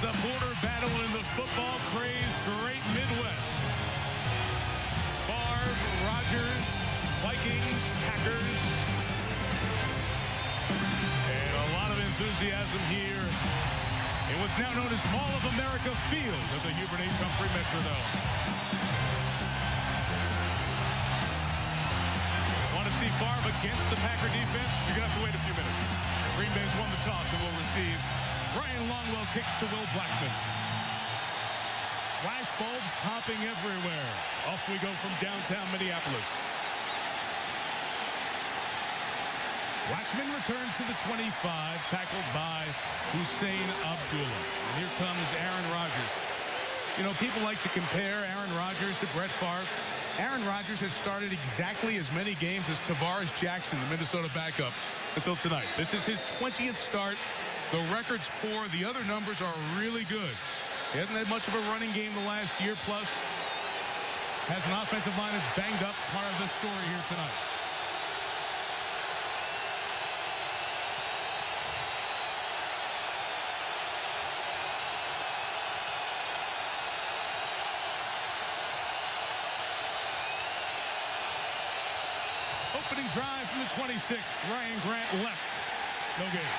a border battle in the football-crazed great Midwest. Favre, Rodgers, Vikings, Packers. And a lot of enthusiasm here in what's now known as Mall of America Field at the Hubert H. Humphrey Metrodome. Want to see Favre against the Packer defense? You're going to have to wait a few minutes. Green Bay's won the toss and will receive. Brian Longwell kicks to Will Blackman. Flash bulbs popping everywhere. Off we go from downtown Minneapolis. Blackman returns to the 25, tackled by Hussein Abdullah. And here comes Aaron Rodgers. You know, people like to compare Aaron Rodgers to Brett Favre. Aaron Rodgers has started exactly as many games as Tavares Jackson, the Minnesota backup, until tonight. This is his 20th start. The record's poor. The other numbers are really good. He hasn't had much of a running game the last year plus. Has an offensive line that's banged up. Part of the story here tonight. Opening drive from the 26. Ryan Grant left. No gain.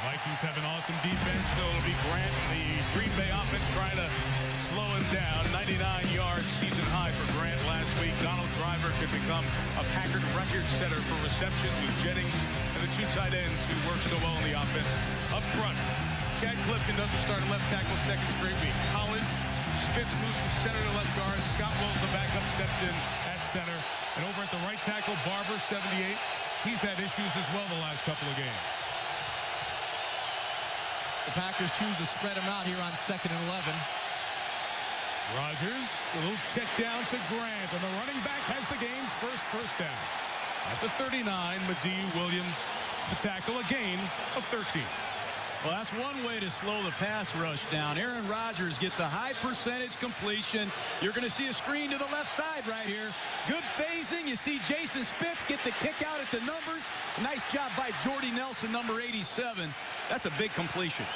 Vikings have an awesome defense, so it'll be Grant and the Green Bay offense trying to slow him down. 99-yard season high for Grant last week. Donald Driver could become a Packard record setter for receptions with Jennings and the two tight ends who work so well in the offense. Up front, Chad Clifton doesn't start at left tackle second straight week. Collins, Spitz moves from center to left guard. Scott Wells, the backup, steps in at center. And over at the right tackle, Barber, 78. He's had issues as well the last couple of games. The Packers choose to spread him out here on 2nd and 11. Rodgers, a little check down to Grant, and the running back has the game's first down. At the 39, Madieu Williams, the tackle, a gain of 13. Well, that's one way to slow the pass rush down. Aaron Rodgers gets a high percentage completion. You're going to see a screen to the left side right here. Good phasing. You see Jason Spitz get the kick out at the numbers. Nice job by Jordy Nelson, number 87. That's a big completion.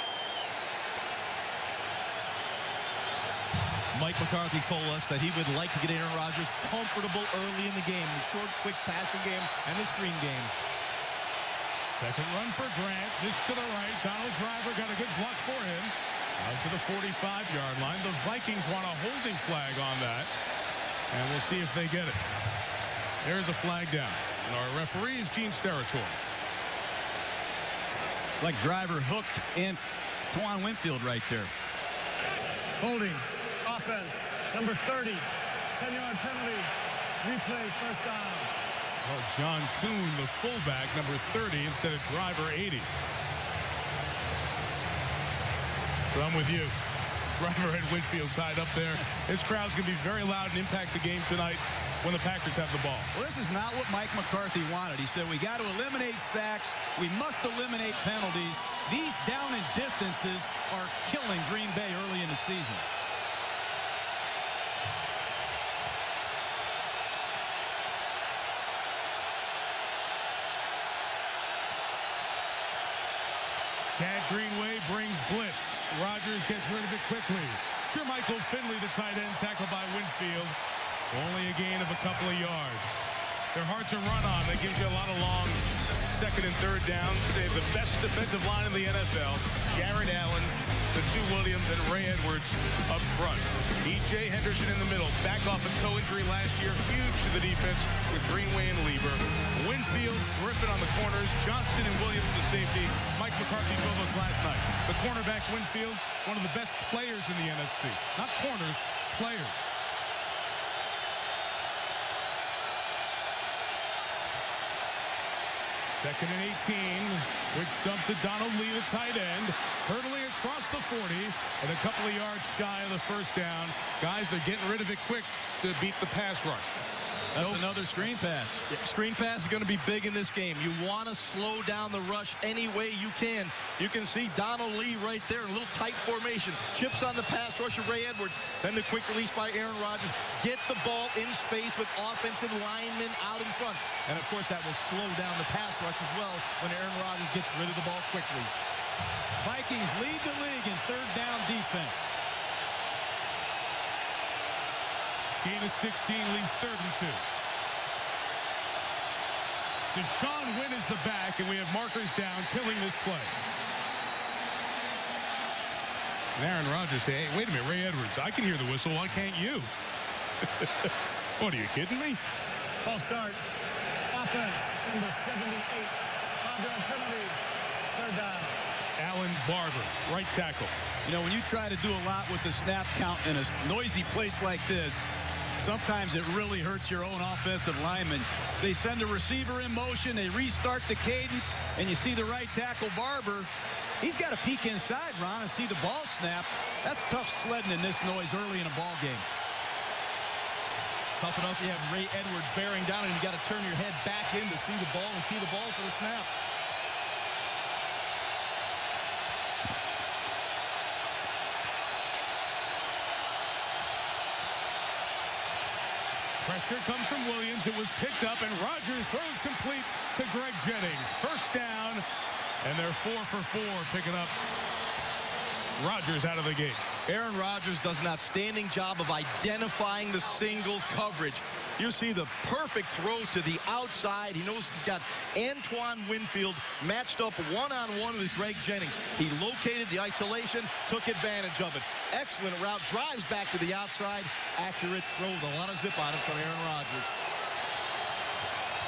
Mike McCarthy told us that he would like to get Aaron Rodgers comfortable early in the game, the short, quick passing game and the screen game. Second run for Grant. This to the right. Donald Driver got a good block for him. Out to the 45-yard line. The Vikings want a holding flag on that. And we'll see if they get it. There's a flag down. And our referee is Gene Steratore. Like Driver hooked and Tawan Winfield right there. Holding. Offense. Number 30. 10-yard penalty. Replay first down. Oh, John Kuhn, the fullback, number 30 instead of Driver, 80. So I'm with you. Driver and Winfield tied up there. This crowd's going to be very loud and impact the game tonight when the Packers have the ball. Well, this is not what Mike McCarthy wanted. He said we got to eliminate sacks. We must eliminate penalties. These down and distances are killing Green Bay early in the season. Chad Greenway brings blitz. Rodgers gets rid of it quickly. Jermichael Finley, the tight end, tackled by Winfield. Only a gain of a couple of yards. They're hard to run on. That gives you a lot of long second and third downs. They have the best defensive line in the NFL. Jared Allen, the two Williams, and Ray Edwards up front. E.J. Henderson in the middle. Back off a toe injury last year. Huge to the defense with Greenway and Lieber. Winfield, Griffin on the corners. Johnson and Williams the safety. Mike McCarthy told us last night. The cornerback Winfield, one of the best players in the NFC. Not corners, players. Second and 18. Quick dump to Donald Lee, the tight end. Hurdling across the 40 and a couple of yards shy of the first down. Guys, they're getting rid of it quick to beat the pass rush. That's another screen pass. Yeah, screen pass is going to be big in this game. You want to slow down the rush any way you can. You can see Donald Lee right there, a little tight formation. Chips on the pass rush of Ray Edwards. Then the quick release by Aaron Rodgers. Get the ball in space with offensive linemen out in front. And, of course, that will slow down the pass rush as well when Aaron Rodgers gets rid of the ball quickly. Vikings lead the league in third down defense. Gain of 16 leaves 3rd and 2. Deshaun Wynn is the back, and we have markers down, killing this play. And Aaron Rodgers say, hey, wait a minute, Ray Edwards, I can hear the whistle. Why can't you? What, are you kidding me? False start. Offense, number 78. 5-yard penalty. 3rd down. Alan Barber, right tackle. You know, when you try to do a lot with the snap count in a noisy place like this, sometimes it really hurts your own offensive lineman. They send a receiver in motion, they restart the cadence, and you see the right tackle, Barber. He's got to peek inside, Ron, and see the ball snapped. That's tough sledding in this noise early in a ball game. Tough enough you have Ray Edwards bearing down, and you got to turn your head back in to see the ball and key the ball for the snap. Pressure comes from Williams. It was picked up, and Rodgers throws complete to Greg Jennings. First down, and they're 4 for 4, picking up Rodgers out of the gate. Aaron Rodgers does an outstanding job of identifying the single coverage. You see the perfect throw to the outside. He knows he's got Antoine Winfield matched up one-on-one with Greg Jennings. He located the isolation, took advantage of it. Excellent route, drives back to the outside. Accurate throw with a lot of zip on it from Aaron Rodgers.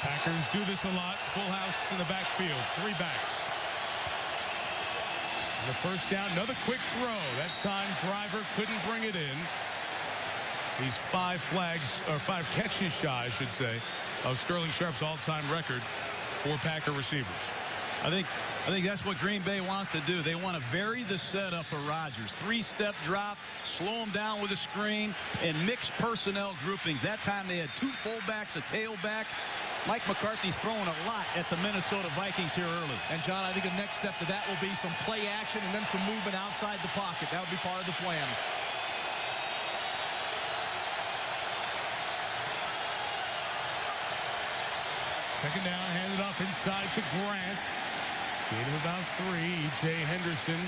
Packers do this a lot. Full house in the backfield. 3 backs. The first down, another quick throw. That time, Driver couldn't bring it in. He's 5 flags, or 5 catches shy, I should say, of Sterling Sharp's all-time record for Packer receivers. I think that's what Green Bay wants to do. They want to vary the setup of Rodgers. 3-step drop, slow him down with a screen, and mix personnel groupings. That time they had 2 fullbacks, a tailback. Mike McCarthy's throwing a lot at the Minnesota Vikings here early. And, John, I think the next step to that will be some play action and then some movement outside the pocket. That would be part of the plan. Second down, handed off inside to Grant. Gain of about 3. E.J. Henderson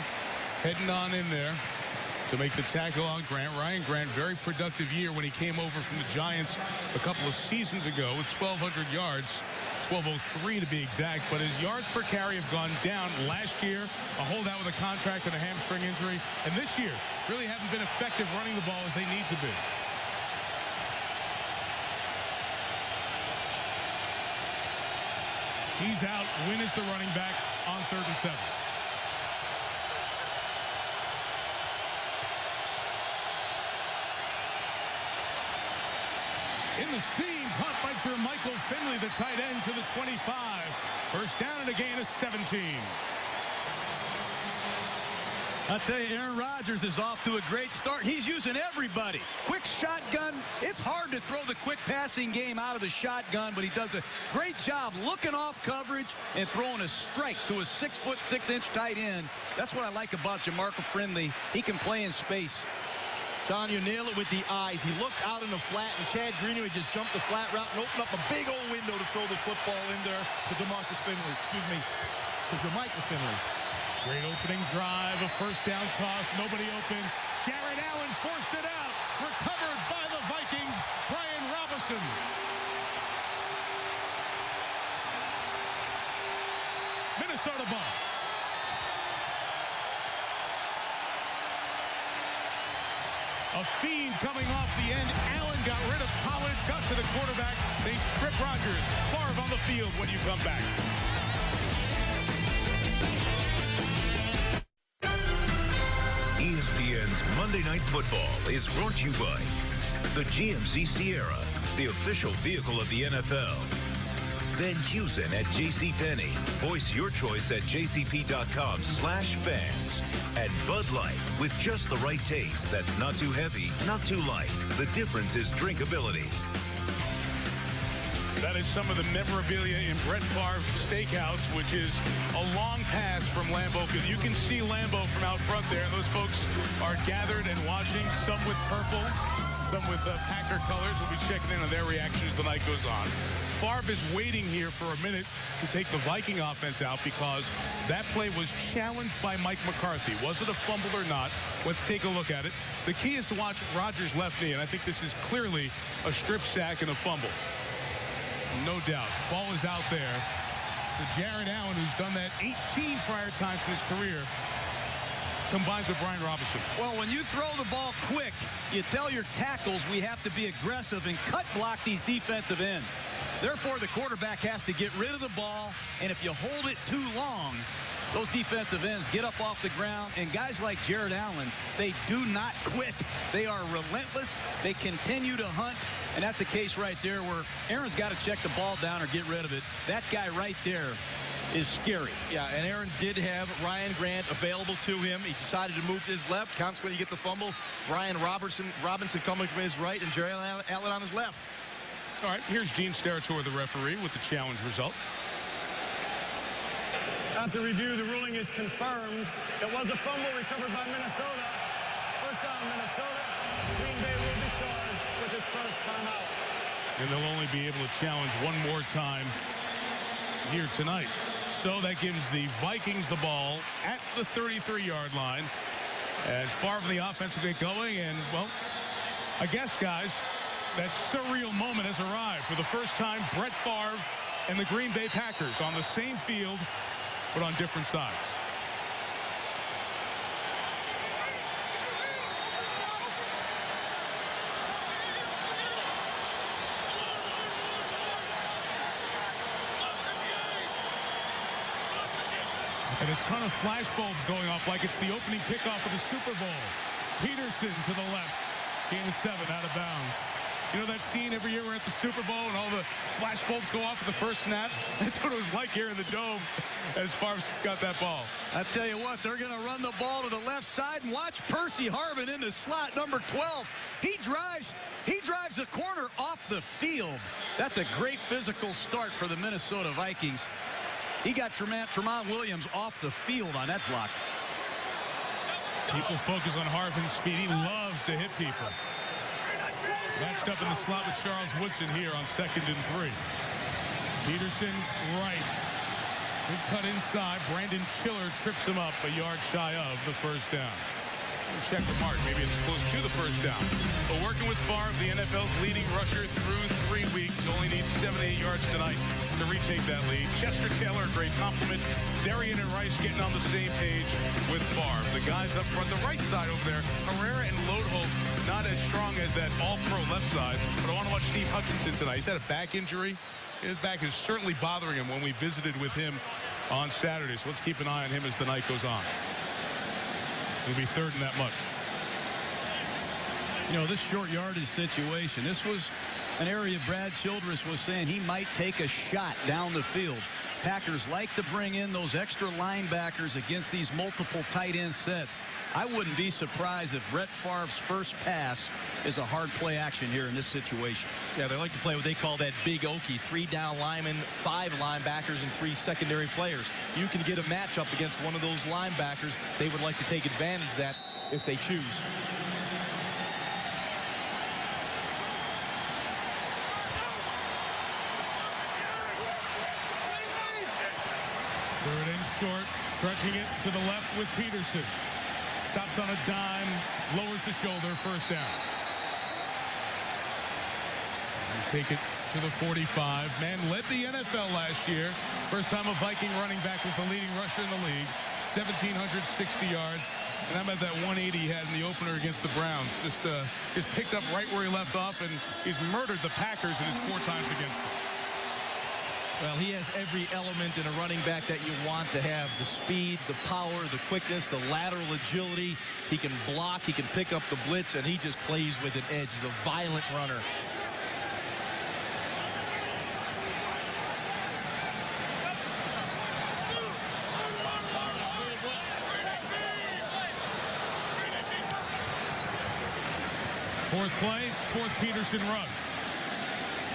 heading on in there to make the tackle on Grant. Ryan Grant, very productive year when he came over from the Giants a couple of seasons ago with 1,200 yards, 1,203 to be exact. But his yards per carry have gone down. Last year, a holdout with a contract and a hamstring injury. And this year, really haven't been effective running the ball as they need to be. He's out. Wynn is the running back on 3rd and 7. In the seam, caught by Jermichael Finley, the tight end, to the 25. First down and a gain of 17. I'll tell you, Aaron Rodgers is off to a great start. He's using everybody. Quick shotgun. It's hard to throw the quick passing game out of the shotgun, but he does a great job looking off coverage and throwing a strike to a 6'6" tight end. That's what I like about Jermichael Finley. He can play in space. John, you nail it with the eyes. He looked out in the flat, and Chad Greenway just jumped the flat route and opened up a big old window to throw the football in there to Jermichael Finley. Great opening drive, a first down toss, nobody open. Jared Allen forced it out, recovered by the Vikings, Brian Robinson. Minnesota ball. A feed coming off the end. Allen got rid of Collins, got to the quarterback. They strip Rodgers. Favre on the field when you come back. ESPN's Monday Night Football is brought to you by the GMC Sierra, the official vehicle of the NFL. Van Heusen at JCPenney. Voice your choice at jcp.com/fans. And Bud Light, with just the right taste that's not too heavy, not too light. The difference is drinkability. That is some of the memorabilia in Brett Favre's Steakhouse, which is a long pass from Lambeau. You can see Lambeau from out front there. Those folks are gathered and watching, some with purple, some with Packer colors. We'll be checking in on their reaction as the night goes on. Favre is waiting here for a minute to take the Viking offense out because that play was challenged by Mike McCarthy. Was it a fumble or not? Let's take a look at it. The key is to watch Rodgers' left knee, and I think this is clearly a strip sack and a fumble. No doubt. Ball is out there to Jared Allen, who's done that 18 prior times in his career. Combines with Brian Robinson. Well, when you throw the ball quick, you tell your tackles we have to be aggressive and cut block these defensive ends. Therefore, the quarterback has to get rid of the ball, and if you hold it too long, those defensive ends get up off the ground, and guys like Jared Allen, they do not quit. They are relentless. They continue to hunt, and that's a case right there where Aaron's got to check the ball down or get rid of it. That guy right there is scary. Yeah, and Aaron did have Ryan Grant available to him. He decided to move to his left. Consequently, you get the fumble. Brian Robinson coming from his right, and Jerry Allen on his left. All right, here's Gene Steratore, the referee, with the challenge result. After review, the ruling is confirmed. It was a fumble recovered by Minnesota. First down, Minnesota. Green Bay will be charged with its first timeout. And they'll only be able to challenge one more time here tonight. So that gives the Vikings the ball at the 33-yard line. As far from the offense will get going. And, well, I guess, guys, that surreal moment has arrived. For the first time, Brett Favre and the Green Bay Packers on the same field, but on different sides. And a ton of flash bulbs going off like it's the opening kickoff of the Super Bowl. Peterson to the left. Gain of 7 out of bounds. You know that scene every year we're at the Super Bowl and all the flash bulbs go off at the first snap? That's what it was like here in the Dome as Favre got that ball. I tell you what, they're going to run the ball to the left side and watch Percy Harvin in the slot, number 12. He drives the corner off the field. That's a great physical start for the Minnesota Vikings. He got Tremont Williams off the field on that block. People focus on Harvin's speed. He loves to hit people. Matched up in the slot with Charles Woodson here on 2nd and 3. Peterson right. Good cut inside. Brandon Chiller trips him up a yard shy of the first down. Check the mark. Maybe it's close to the first down. But working with Favre, the NFL's leading rusher through 3 weeks. Only needs 7 to 8 yards tonight to retake that lead. Chester Taylor, great compliment. Darian and Rice getting on the same page with Favre. The guys up front, the right side over there, Herrera and Lodeholt, not as strong as that all-pro left side. But I want to watch Steve Hutchinson tonight. He's had a back injury. His back is certainly bothering him when we visited with him on Saturday. So let's keep an eye on him as the night goes on. It'll be 3rd and that much. You know, this short yardage situation, this was an area Brad Childress was saying he might take a shot down the field. Packers like to bring in those extra linebackers against these multiple tight end sets. I wouldn't be surprised if Brett Favre's first pass is a hard play action here in this situation. Yeah, they like to play what they call that big Okie. 3 down linemen, 5 linebackers, and 3 secondary players. You can get a matchup against one of those linebackers. They would like to take advantage of that if they choose. Third and short, stretching it to the left with Peterson. Stops on a dime, lowers the shoulder, first down. And take it to the 45. Man led the NFL last year. First time a Viking running back was the leading rusher in the league. 1,760 yards. And how about that 180 he had in the opener against the Browns? Just picked up right where he left off, and he's murdered the Packers in his 4 times against them. Well, he has every element in a running back that you want to have. The speed, the power, the quickness, the lateral agility. He can block, he can pick up the blitz, and he just plays with an edge. He's a violent runner. Fourth play, 4th Peterson run.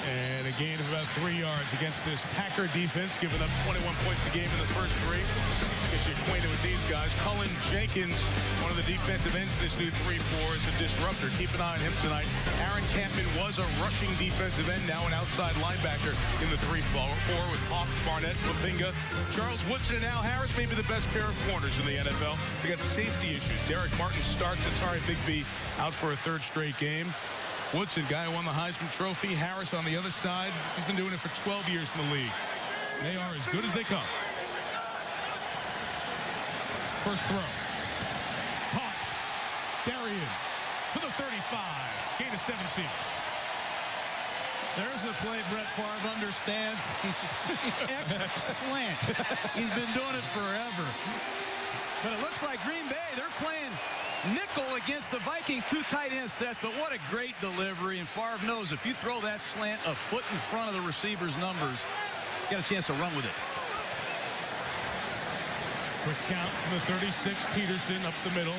And a gain of about 3 yards against this Packer defense, giving up 21 points a game in the first 3. Get you acquainted with these guys. Cullen Jenkins, one of the defensive ends of this new 3-4, is a disruptor. Keep an eye on him tonight. Aaron Campman was a rushing defensive end, now an outside linebacker in the 3-4 with Hawk, Barnett, Pofinga. Charles Woodson and Al Harris may be the best pair of corners in the NFL. They got safety issues. Derek Martin starts. Atari Bigby out for a 3rd straight game. Woodson, guy who won the Heisman Trophy. Harris on the other side. He's been doing it for 12 years in the league. They are as good as they come. First throw. Caught. Darian to the 35. Gain of 17. There's the play Brett Favre understands. X-slant. He's been doing it forever. But it looks like Green Bay, they're playing nickel against the Vikings. 2 tight end sets, but what a great delivery. And Favre knows if you throw that slant a foot in front of the receiver's numbers, you got a chance to run with it. Quick count from the 36. Peterson up the middle.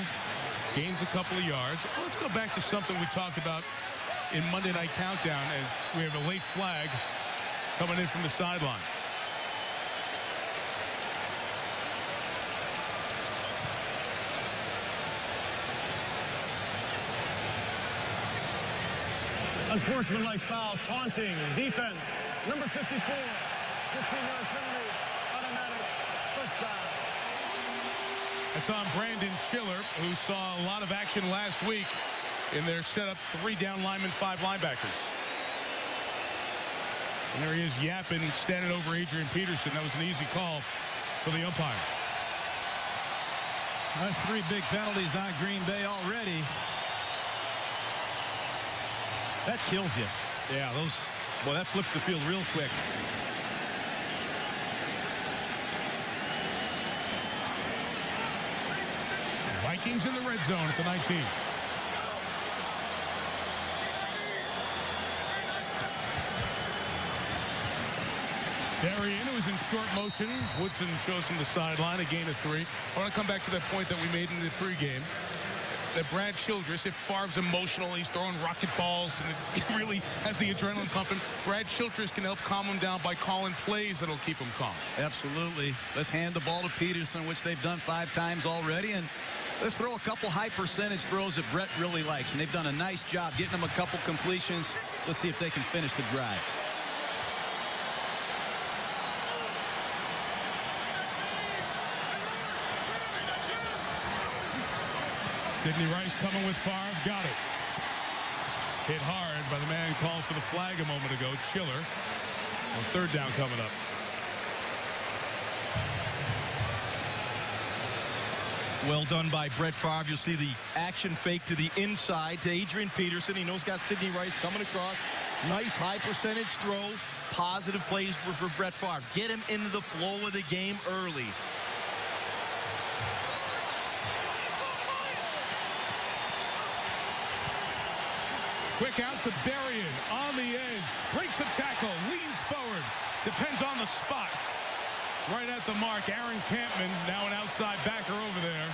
Gains a couple of yards. Well, let's go back to something we talked about in Monday Night Countdown, as we have a late flag coming in from the sideline. Unsportsmanlike foul, taunting, defense, number 54, 15-yard penalty, automatic, first down. That's on Brandon Schiller, who saw a lot of action last week in their setup, 3 down linemen, 5 linebackers. And there he is yapping, standing over Adrian Peterson. That was an easy call for the umpire. That's 3 big penalties on Green Bay already. That kills you. Yeah, that flips the field real quick. Vikings in the red zone at the 19. Darian, who is in short motion. Woodson shows him the sideline, a gain of 3. I want to come back to that point that we made in the pregame. That Brad Childress, if Favre's emotional, he's throwing rocket balls, and it really has the adrenaline pumping, Brad Childress can help calm him down by calling plays that'll keep him calm. Absolutely. Let's hand the ball to Peterson, which they've done 5 times already, and let's throw a couple high percentage throws that Brett really likes, and they've done a nice job getting him a couple completions. Let's see if they can finish the drive. Sidney Rice coming with Favre. Got it. Hit hard by the man called for the flag a moment ago, Schiller. On 3rd down coming up. Well done by Brett Favre. You'll see the action fake to the inside to Adrian Peterson. He knows got Sidney Rice coming across. Nice high percentage throw. Positive plays for Brett Favre. Get him into the flow of the game early. Quick out to Berrien on the edge. Breaks a tackle. Leans forward. Depends on the spot. Right at the mark. Aaron Campman, now an outside backer over there.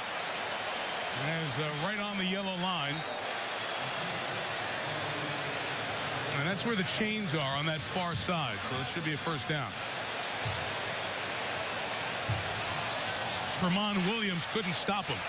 As right on the yellow line. And that's where the chains are on that far side. So it should be a first down. Tremont Williams couldn't stop him.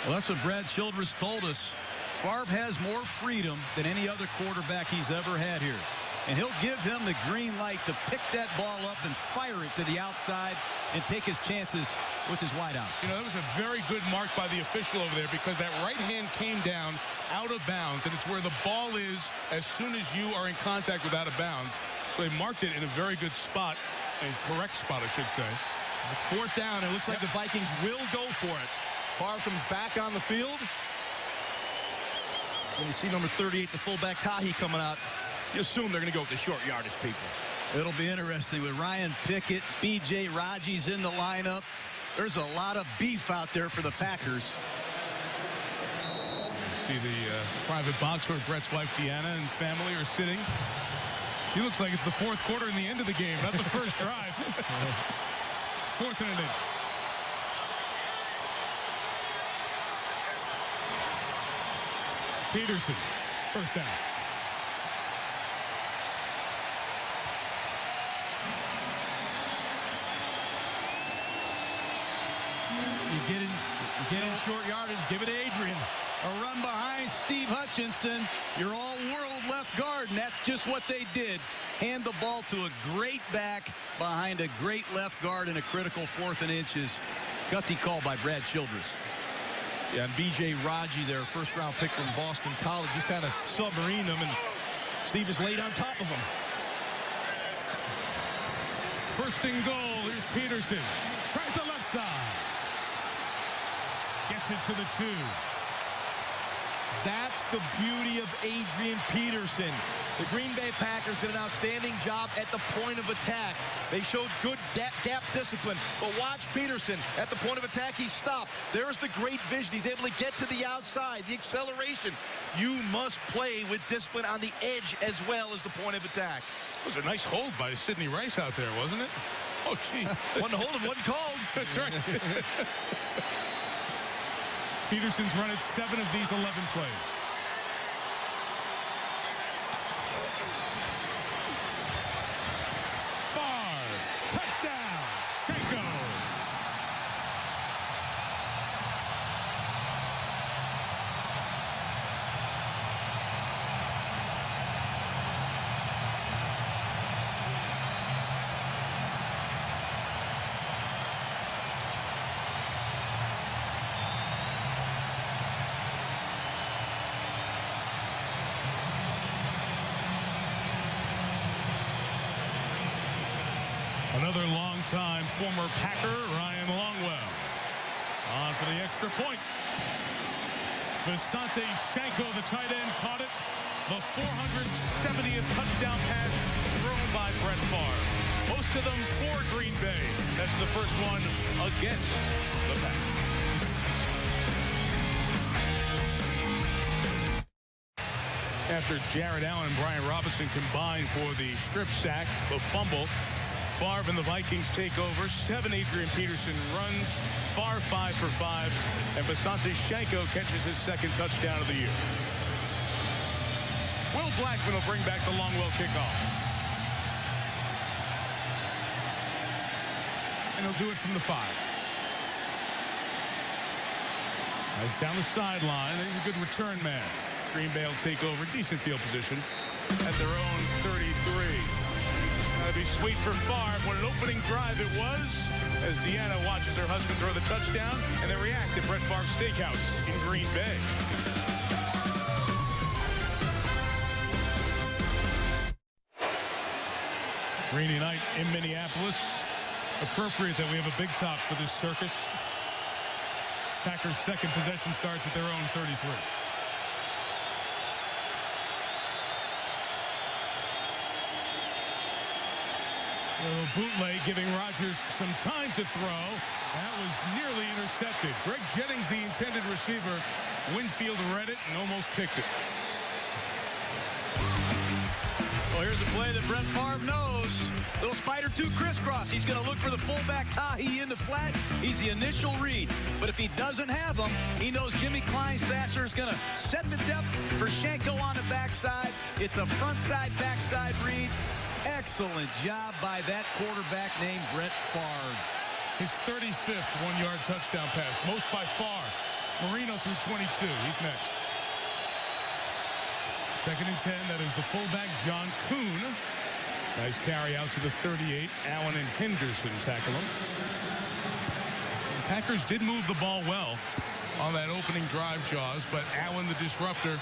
Well, that's what Brad Childress told us. Favre has more freedom than any other quarterback he's ever had here. And he'll give him the green light to pick that ball up and fire it to the outside and take his chances with his wideout. You know, that was a very good mark by the official over there, because that right hand came down out of bounds, and it's where the ball is as soon as you are in contact with out of bounds. So they marked it in a very good spot, a correct spot, I should say. It's 4th down. It looks like the Vikings will go for it. Favre comes back on the field. When you see number 38, the fullback Tahi coming out, you assume they're going to go with the short yardage people. It'll be interesting with Ryan Pickett, B.J. Raji's in the lineup. There's a lot of beef out there for the Packers. See the private box where Brett's wife Deanna and family are sitting. She looks like it's the 4th quarter and the end of the game, not the first drive. 4th and an inch. Peterson, first down. get in short yardage, give it to Adrian. A run behind Steve Hutchinson, your all-world left guard, and that's just what they did. Hand the ball to a great back behind a great left guard in a critical 4th and inches. Gutsy call by Brad Childress. Yeah, and B.J. Raji, their first-round pick from Boston College, just kind of submarined them, and Steve is laid on top of him. First and goal. Here's Peterson. Tries the left side. Gets it to the 2. That's the beauty of Adrian Peterson. The Green Bay Packers did an outstanding job at the point of attack. They showed good gap discipline. But watch Peterson. At the point of attack, he stopped. There's the great vision. He's able to get to the outside, the acceleration. You must play with discipline on the edge as well as the point of attack. It was a nice hold by Sidney Rice out there, wasn't it? Oh, jeez. Wasn't hold, it wasn't called. That's right. Peterson's run at 7 of these 11 plays. Touchdown, Shanko. Another long-time former Packer, Ryan Longwell. On for the extra point. Visante Shanko, the tight end, caught it. The 470th touchdown pass thrown by Brett Favre. Most of them for Green Bay. That's the first one against the Packers. After Jared Allen and Brian Robinson combined for the strip sack, the fumble, Favre and the Vikings take over. 7 Adrian Peterson runs. Favre 5 for 5. And Visante Shanko catches his second touchdown of the year. Will Blackman will bring back the Longwell kickoff. And he'll do it from the 5. Nice down the sideline. He's a good return man. Green Bay will take over. Decent field position at their own 33. That'd be sweet for Favre. What an opening drive it was as Deanna watches her husband throw the touchdown and then react to Brett Favre's Steakhouse in Green Bay. Rainy night in Minneapolis. Appropriate that we have a big top for this circus. Packers' second possession starts at their own 33. A little bootleg giving Rodgers some time to throw. That was nearly intercepted. Greg Jennings, the intended receiver. Winfield read it and almost picked it. Well, here's a play that Brett Favre knows. Little spider 2 crisscross. He's going to look for the fullback Tahi in the flat. He's the initial read. But if he doesn't have him, he knows Jimmy Kleinsasser is going to set the depth for Shanko on the backside. It's a front side, backside read. Excellent job by that quarterback named Brett Favre. His 35th one-yard touchdown pass. Most by far. Marino through 22. He's next. Second and 10. That is the fullback, John Kuhn. Nice carry out to the 38. Allen and Henderson tackle him. The Packers did move the ball well on that opening drive, Jaws, but Allen, the disruptor,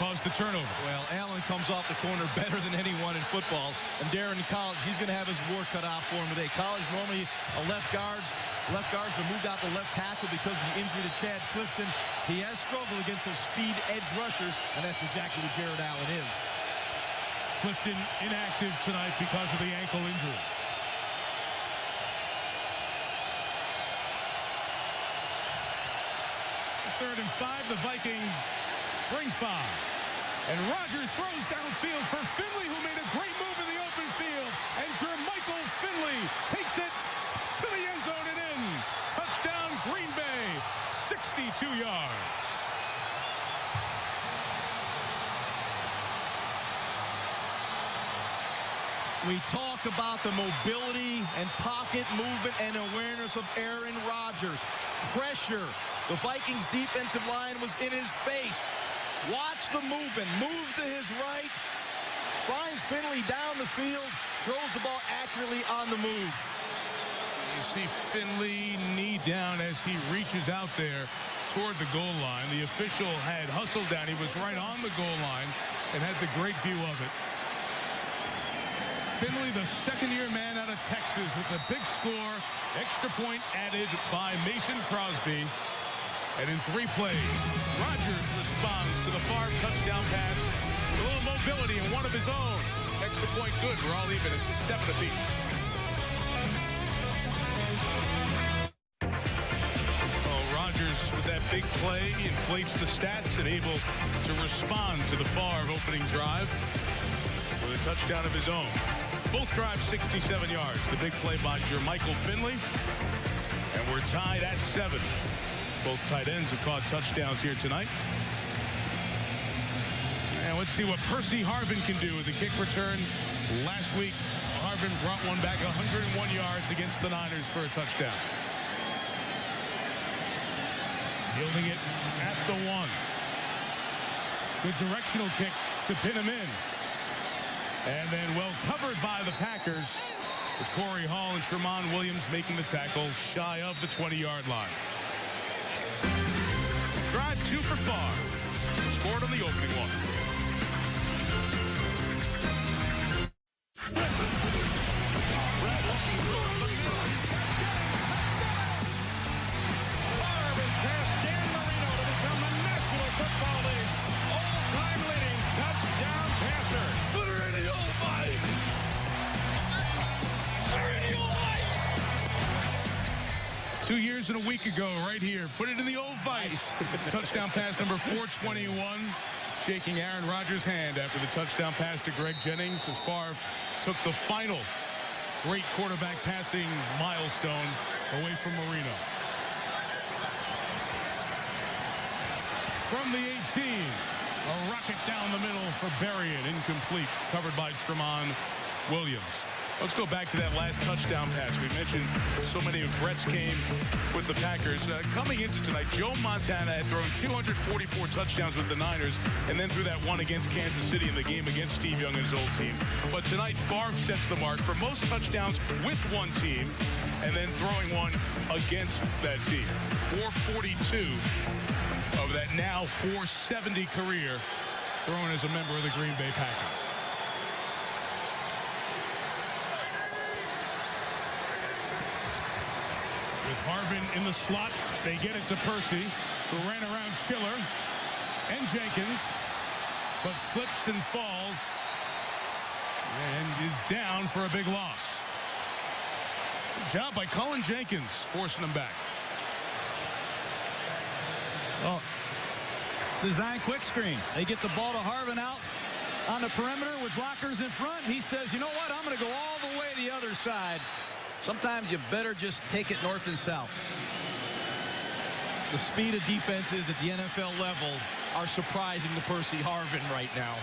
caused the turnover. Well, Allen comes off the corner better than anyone in football. And Darren in college, he's going to have his work cut out for him today. College normally left guards have moved out the left tackle because of the injury to Chad Clifton. He has struggled against those speed edge rushers, and that's exactly what Jared Allen is. Clifton inactive tonight because of the ankle injury. Third and 5, the Vikings bring 5. And Rodgers throws downfield for Finley, who made a great move in the open field. And Jermichael Finley takes it to the end zone and in. Touchdown, Green Bay, 62 yards. We talk about the mobility and pocket movement and awareness of Aaron Rodgers. Pressure. The Vikings defensive line was in his face. Watch the movement. Moves to his right. Finds Finley down the field. Throws the ball accurately on the move. You see Finley knee down as he reaches out there toward the goal line. The official had hustled down. He was right on the goal line and had the great view of it. Finley, the second-year man out of Texas with a big score. Extra point added by Mason Crosby. And in 3 plays, Rodgers responds to the far touchdown pass. A little mobility and one of his own. Extra point good. We're all even. It's 7 apiece. Well, Rodgers, with that big play, inflates the stats and able to respond to the Favre opening drive with a touchdown of his own. Both drives 67 yards. The big play by Jermichael Finley. And we're tied at 7. Both tight ends have caught touchdowns here tonight. And let's see what Percy Harvin can do with the kick return. Last week, Harvin brought one back 101 yards against the Niners for a touchdown. Yielding it at the 1. Good directional kick to pin him in. And then well covered by the Packers, with Corey Hall and Tramon Williams making the tackle shy of the 20-yard line. Drive 2 for Favre. Scored on the opening one. Favre has passed Dan Marino to become the National Football League all-time leading touchdown passer. Put her in the old body. Put her in the old body. 2 years and a week ago, right here. Put it in the old vice. Touchdown pass number 421. Shaking Aaron Rodgers' hand after the touchdown pass to Greg Jennings as Favre took the final great quarterback passing milestone away from Marino. From the 18, a rocket down the middle for Berrien, incomplete, covered by Tramon Williams. Let's go back to that last touchdown pass. We mentioned so many of Brett's came with the Packers. Coming into tonight, Joe Montana had thrown 244 touchdowns with the Niners and then threw that one against Kansas City in the game against Steve Young and his old team. But tonight, Favre sets the mark for most touchdowns with one team and then throwing one against that team. 442 of that now 470 career thrown as a member of the Green Bay Packers. With Harvin in the slot, they get it to Percy, who ran around Schiller and Jenkins, but slips and falls and is down for a big loss. Good job by Cullen Jenkins, forcing him back. Well, design quick screen. They get the ball to Harvin out on the perimeter with blockers in front. He says, you know what, I'm going to go all the way the other side. Sometimes you better just take it north and south. The speed of defenses at the NFL level are surprising to Percy Harvin right now.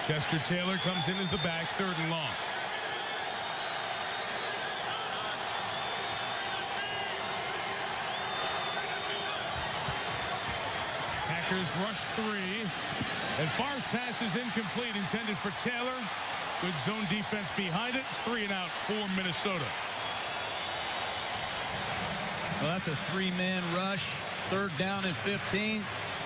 Chester Taylor comes in as the back, 3rd and long. Packers rush 3. And Favre's pass is incomplete, intended for Taylor. Good zone defense behind it. 3 and out for Minnesota. Well, that's a 3-man rush, 3rd down and 15.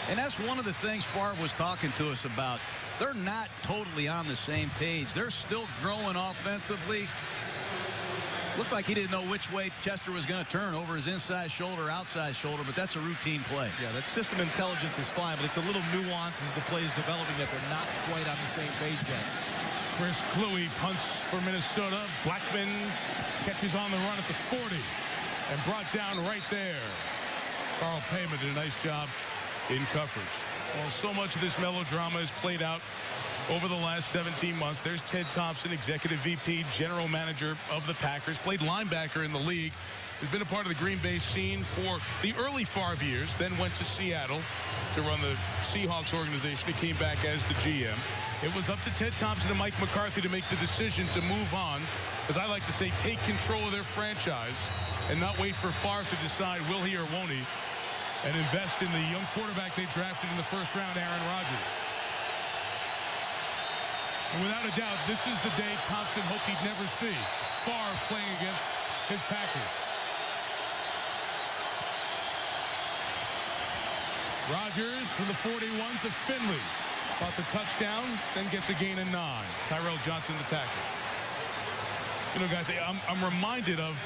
And that's one of the things Favre was talking to us about. They're not totally on the same page. They're still growing offensively. Looked like he didn't know which way Chester was going to turn, over his inside shoulder, outside shoulder, but that's a routine play. Yeah, that system intelligence is fine, but it's a little nuance as the play is developing that they're not quite on the same page yet. Chris Kluwe punts for Minnesota. Blackman catches on the run at the 40 and brought down right there. Carl Payman did a nice job in coverage. Well, so much of this melodrama has played out over the last 17 months. There's Ted Thompson, executive VP, general manager of the Packers, played linebacker in the league. has been a part of the Green Bay scene for the early Favre years, then went to Seattle to run the Seahawks organization. He came back as the GM. It was up to Ted Thompson and Mike McCarthy to make the decision to move on, as I like to say, take control of their franchise and not wait for Favre to decide will he or won't he, and invest in the young quarterback they drafted in the first round, Aaron Rodgers. And without a doubt, this is the day Thompson hoped he'd never see Favre playing against his Packers. Rodgers from the 41 to Finley. Caught the touchdown, then gets a gain of 9. Tyrell Johnson, the tackle. You know, guys, I'm reminded of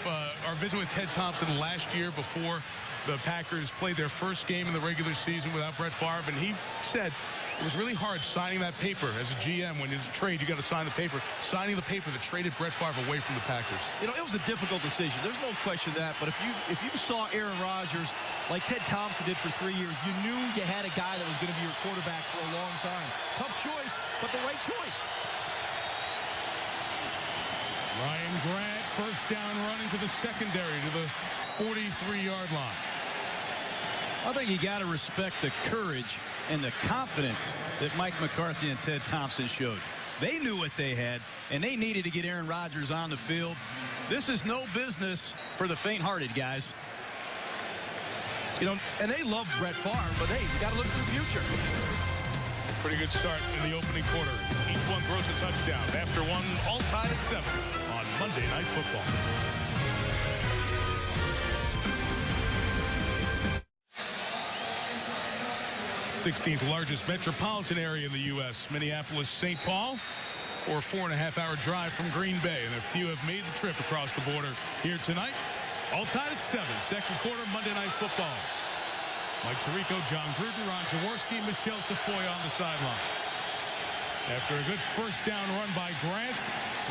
our visit with Ted Thompson last year before the Packers played their first game in the regular season without Brett Favre, and he said it was really hard signing that paper as a GM. When it's a trade, you got to sign the paper. Signing the paper that traded Brett Favre away from the Packers. You know, it was a difficult decision. There's no question of that. But if you saw Aaron Rodgers like Ted Thompson did for 3 years, you knew you had a guy that was going to be your quarterback for a long time. Tough choice, but the right choice. Ryan Grant, first down run into the secondary to the 43-yard line. I think you got to respect the courage and the confidence that Mike McCarthy and Ted Thompson showed. They knew what they had, and they needed to get Aaron Rodgers on the field. This is no business for the faint-hearted, guys. You know, and they love Brett Favre, but hey, you got to look to the future. Pretty good start in the opening quarter. Each one throws a touchdown. After one, all tied at 7 on Monday Night Football. The 16th largest metropolitan area in the U.S., Minneapolis, St. Paul, or 4.5-hour drive from Green Bay. And a few have made the trip across the border here tonight. All tied at 7. Second quarter, Monday Night Football. Mike Tirico, John Gruden, Ron Jaworski, Michelle Tafoya on the sideline. After a good first down run by Grant,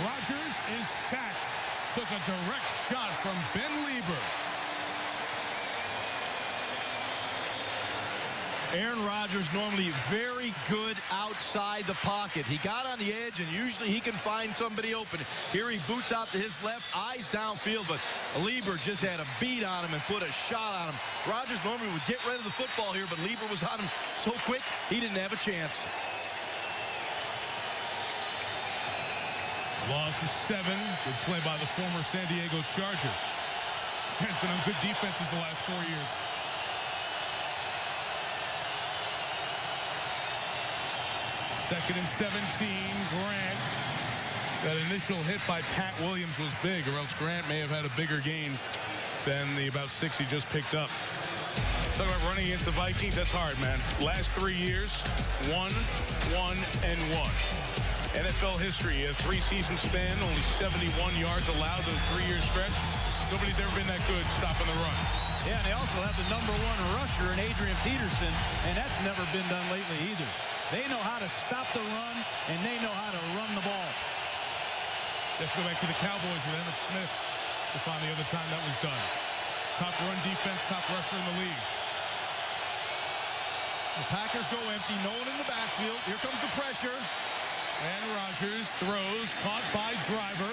Rodgers is sacked. Took a direct shot from Ben Lieber. Aaron Rodgers normally very good outside the pocket. He got on the edge, and usually he can find somebody open. Here he boots out to his left, eyes downfield, but Lieber just had a beat on him and put a shot on him. Rodgers normally would get rid of the football here, but Lieber was on him so quick, he didn't have a chance. Loss of 7. Good play by the former San Diego Charger. Has been on good defenses the last 4 years. Second and 17, Grant. That initial hit by Pat Williams was big, or else Grant may have had a bigger gain than the about 6 he just picked up. Talk about running against the Vikings. That's hard, man. Last 3 years, 1, 1, and 1. NFL history, a 3-season span, only 71 yards allowed those 3-year stretch. Nobody's ever been that good stopping the run. Yeah, and they also have the #1 rusher in Adrian Peterson, and that's never been done lately either. They know how to stop the run, and they know how to run the ball. Let's go back to the Cowboys with Emmitt Smith to find the other time that was done. Top run defense, top rusher in the league. The Packers go empty, no one in the backfield. Here comes the pressure. And Rodgers throws, caught by Driver,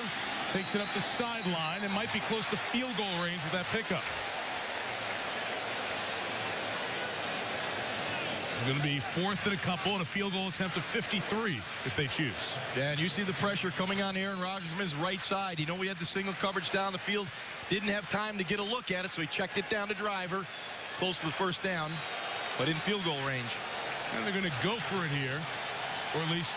takes it up the sideline, and might be close to field goal range with that pickup. It's going to be 4th and a couple and a field goal attempt of 53 if they choose. Yeah, and you see the pressure coming on Aaron Rodgers from his right side. You know, we had the single coverage down the field. Didn't have time to get a look at it, so he checked it down to Driver. Close to the first down, but in field goal range. And they're going to go for it here, or at least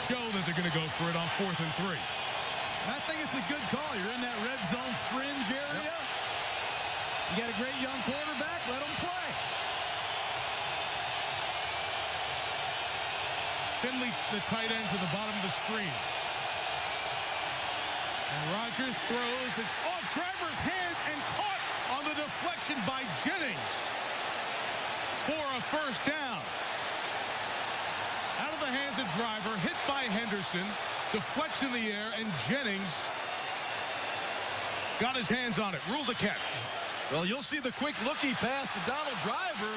show that they're going to go for it on 4th and 3. And I think it's a good call. You're in that red zone fringe area. Yep. You got a great young quarterback. Let him play. Finley, the tight end, to the bottom of the screen. And Rodgers throws. It's off Driver's hands and caught on the deflection by Jennings for a first down. Out of the hands of Driver, hit by Henderson, deflects in the air, and Jennings got his hands on it. Ruled a catch. Well, you'll see the quick looky pass to Donald Driver.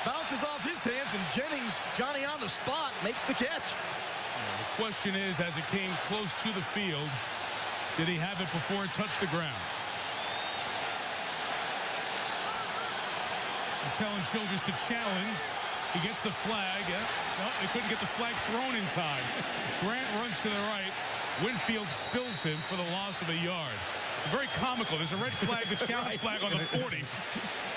Bounces off his hands, and Jennings, Johnny on the spot, makes the catch. The question is, as it came close to the field, did he have it before it touched the ground? They're telling Childress to challenge. He gets the flag. No, they couldn't get the flag thrown in time. Grant runs to the right. Winfield spills him for the loss of a yard. Very comical. There's a red flag, the challenge flag on the 40.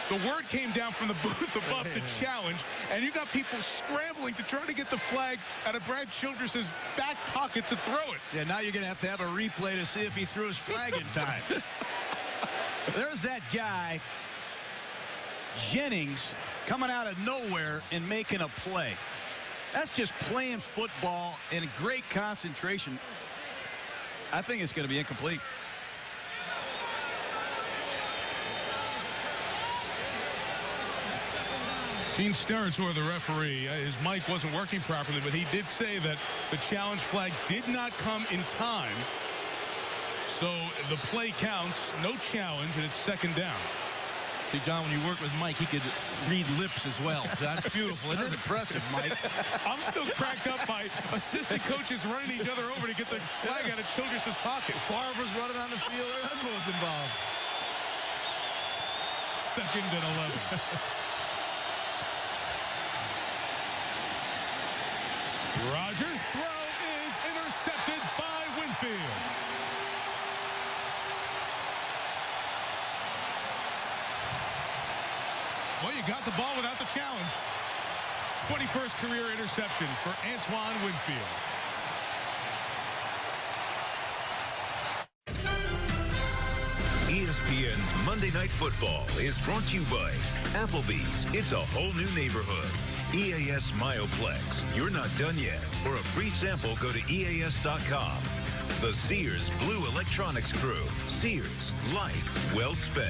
The word came down from the booth above to challenge, and you got people scrambling to try to get the flag out of Brad Childress's back pocket to throw it. Yeah, now you're going to have a replay to see if he threw his flag in time. There's that guy, Jennings, coming out of nowhere and making a play. That's just playing football in great concentration. I think it's going to be incomplete. Gene Steratore, the referee, his mic wasn't working properly, but he did say that the challenge flag did not come in time. So the play counts, no challenge, and it's second down. See, John, when you work with Mike, he could read lips as well. That's beautiful. That's impressive, Mike. I'm still cracked up by assistant coaches running each other over to get the flag out of Childress's pocket. Favre's running on the field. Their husband was involved. Second and 11. Rodgers' throw is intercepted by Winfield. Well, you got the ball without the challenge. 21st career interception for Antoine Winfield. ESPN's Monday Night Football is brought to you by Applebee's. It's a whole new neighborhood. EAS Mioplex. You're not done yet. For a free sample, go to EAS.com. The Sears Blue Electronics Crew. Sears. Life well spent.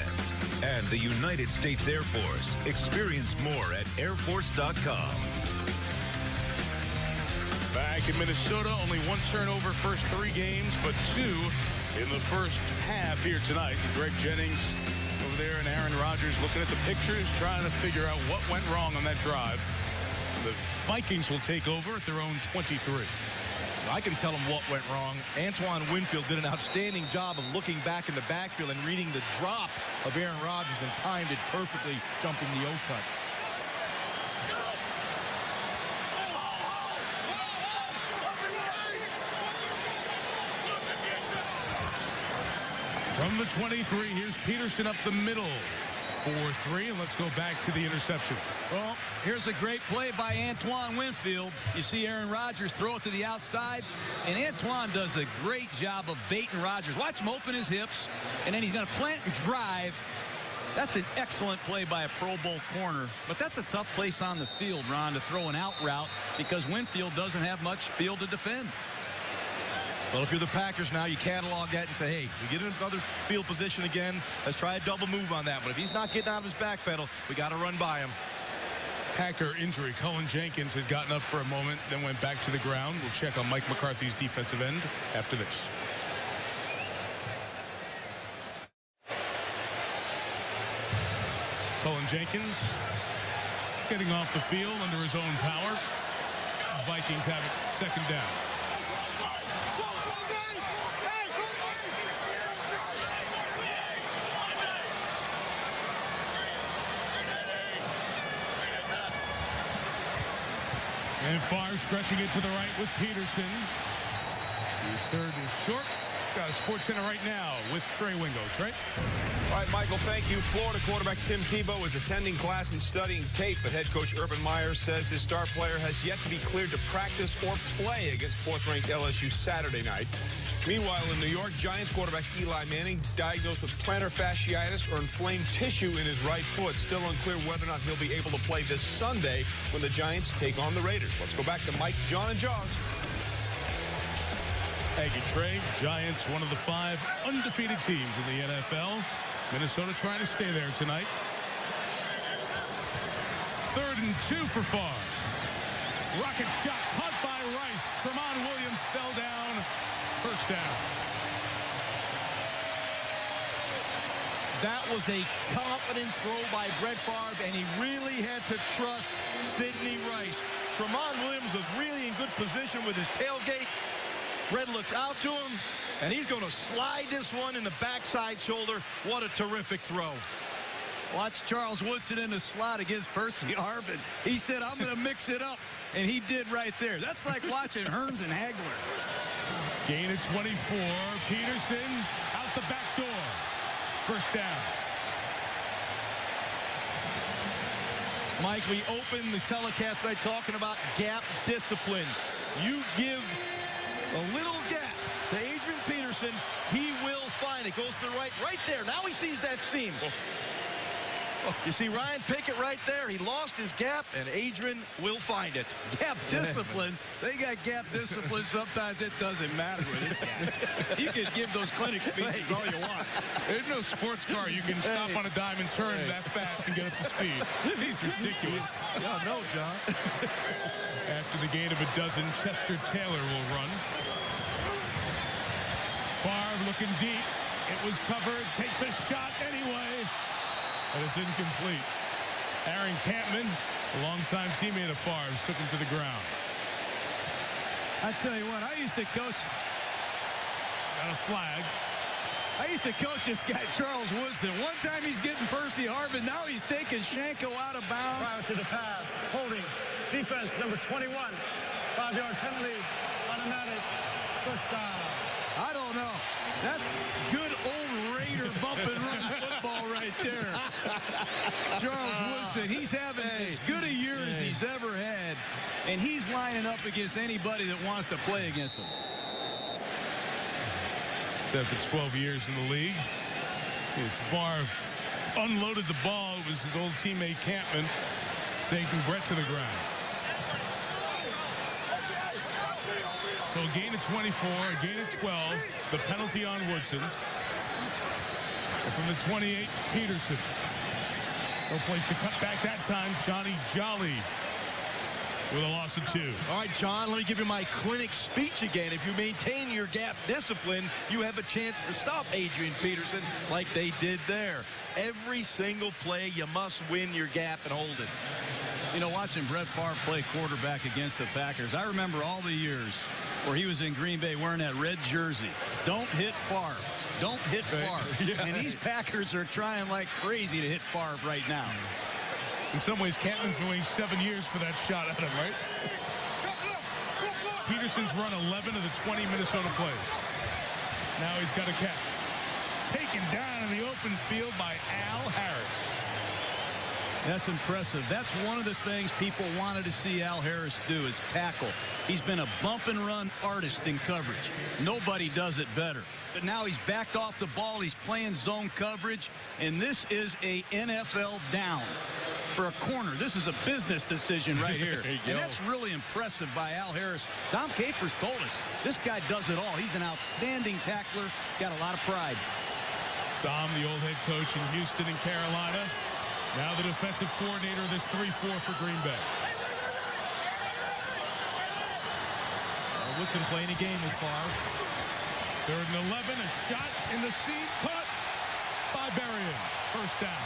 And the United States Air Force. Experience more at airforce.com. Back in Minnesota, only one turnover first 3 games, but 2 in the first half here tonight. Greg Jennings over there and Aaron Rodgers looking at the pictures, trying to figure out what went wrong on that drive. The Vikings will take over at their own 23. I can tell them what went wrong. Antoine Winfield did an outstanding job of looking back in the backfield and reading the drop of Aaron Rodgers and timed it perfectly, jumping the O-cut. From the 23, here's Peterson up the middle. 4-3, and let's go back to the interception. Well, here's a great play by Antoine Winfield. You see Aaron Rodgers throw it to the outside, and Antoine does a great job of baiting Rodgers. Watch him open his hips, and then he's going to plant and drive. That's an excellent play by a Pro Bowl corner, but that's a tough place on the field, Ron, to throw an out route because Winfield doesn't have much field to defend. Well, if you're the Packers now, you catalog that and say, hey, we get in another field position again. Let's try a double move on that. But if he's not getting out of his back pedal, we got to run by him. Packer injury. Cullen Jenkins had gotten up for a moment, then went back to the ground. We'll check on Mike McCarthy's defensive end after this. Cullen Jenkins getting off the field under his own power. Vikings have it second down. And Favre stretching it to the right with Peterson. He's third and short. Got a Sports Center right now with Trey Wingo. Trey? All right, Michael, thank you. Florida quarterback Tim Tebow is attending class and studying tape, but head coach Urban Meyer says his star player has yet to be cleared to practice or play against fourth-ranked LSU Saturday night. Meanwhile, in New York, Giants quarterback Eli Manning diagnosed with plantar fasciitis or inflamed tissue in his right foot. Still unclear whether or not he'll be able to play this Sunday when the Giants take on the Raiders. Let's go back to Mike, John, and Jaws. Thank you, Trey. Giants, one of the 5 undefeated teams in the NFL. Minnesota trying to stay there tonight. 3rd and 2 for Favre. Rocket shot caught by Rice. Tramon Williams fell down. First down. That was a confident throw by Brett Favre, and he really had to trust Sidney Rice. Tramon Williams was really in good position with his tailgate. Brett looks out to him, and he's going to slide this one in the backside shoulder. What a terrific throw. Watch Charles Woodson in the slot against Percy Harvin. He said, I'm going to mix it up, and he did right there. That's like watching Hearns and Hagler. Gain of 24. Peterson out the back door. First down. Mike, we opened the telecast by talking about gap discipline. You give a little gap to Adrian Peterson, he will find it. Goes to the right there. Now he sees that seam. You see Ryan Pickett right there. He lost his gap, and Adrian will find it. Gap discipline. They got gap discipline. Sometimes it doesn't matter with this guy. You can give those clinic speeches all you want. There's no sports car you can stop on a dime and turn that fast and get up to speed. He's ridiculous. Yeah, no, John. After the gain of a dozen, Chester Taylor will run. Favre looking deep. It was covered. Takes a shot anyway. But it's incomplete. Aaron Campman, a longtime teammate of Favre's, took him to the ground. I tell you what, I used to coach. Got a flag. I used to coach this guy, Charles Woodson. One time he's getting Percy Harvin. Now he's taking Shanko out of bounds. Prior to the pass, holding, defense number 21. 5-yard penalty, automatic, first down. I don't know. That's good old Raider bump and run football right there. Charles Woodson, he's having as good a year as he's ever had, and he's lining up against anybody that wants to play against him. For 12 years in the league. As Favre unloaded the ball, it was his old teammate Campman taking Brett to the ground. So a gain of 24, a gain of 12, the penalty on Woodson. And from the 28, Peterson. No place to cut back that time. Johnny Jolly with a loss of 2. All right, John, let me give you my clinic speech again. If you maintain your gap discipline, you have a chance to stop Adrian Peterson like they did there. Every single play, you must win your gap and hold it. You know, watching Brett Favre play quarterback against the Packers, I remember all the years where he was in Green Bay wearing that red jersey. Don't hit Favre. Don't hit Favre. Yeah. And these Packers are trying like crazy to hit Favre right now. In some ways, Campman's been waiting 7 years for that shot at him, right? Peterson's run 11 of the 20 Minnesota plays. Now he's got a catch. Taken down in the open field by Al Harris. That's impressive. That's one of the things people wanted to see Al Harris do is tackle. He's been a bump and run artist in coverage. Nobody does it better. But now he's backed off the ball. He's playing zone coverage. And this is a NFL down for a corner. This is a business decision right here. And that's really impressive by Al Harris. Dom Capers told us this guy does it all. He's an outstanding tackler. Got a lot of pride. Dom, the old head coach in Houston and Carolina. Now the defensive coordinator of this 3-4 for Green Bay. Woodson playing a game with Favre. 3rd and 11, a shot in the seam, caught by Berrien. First down.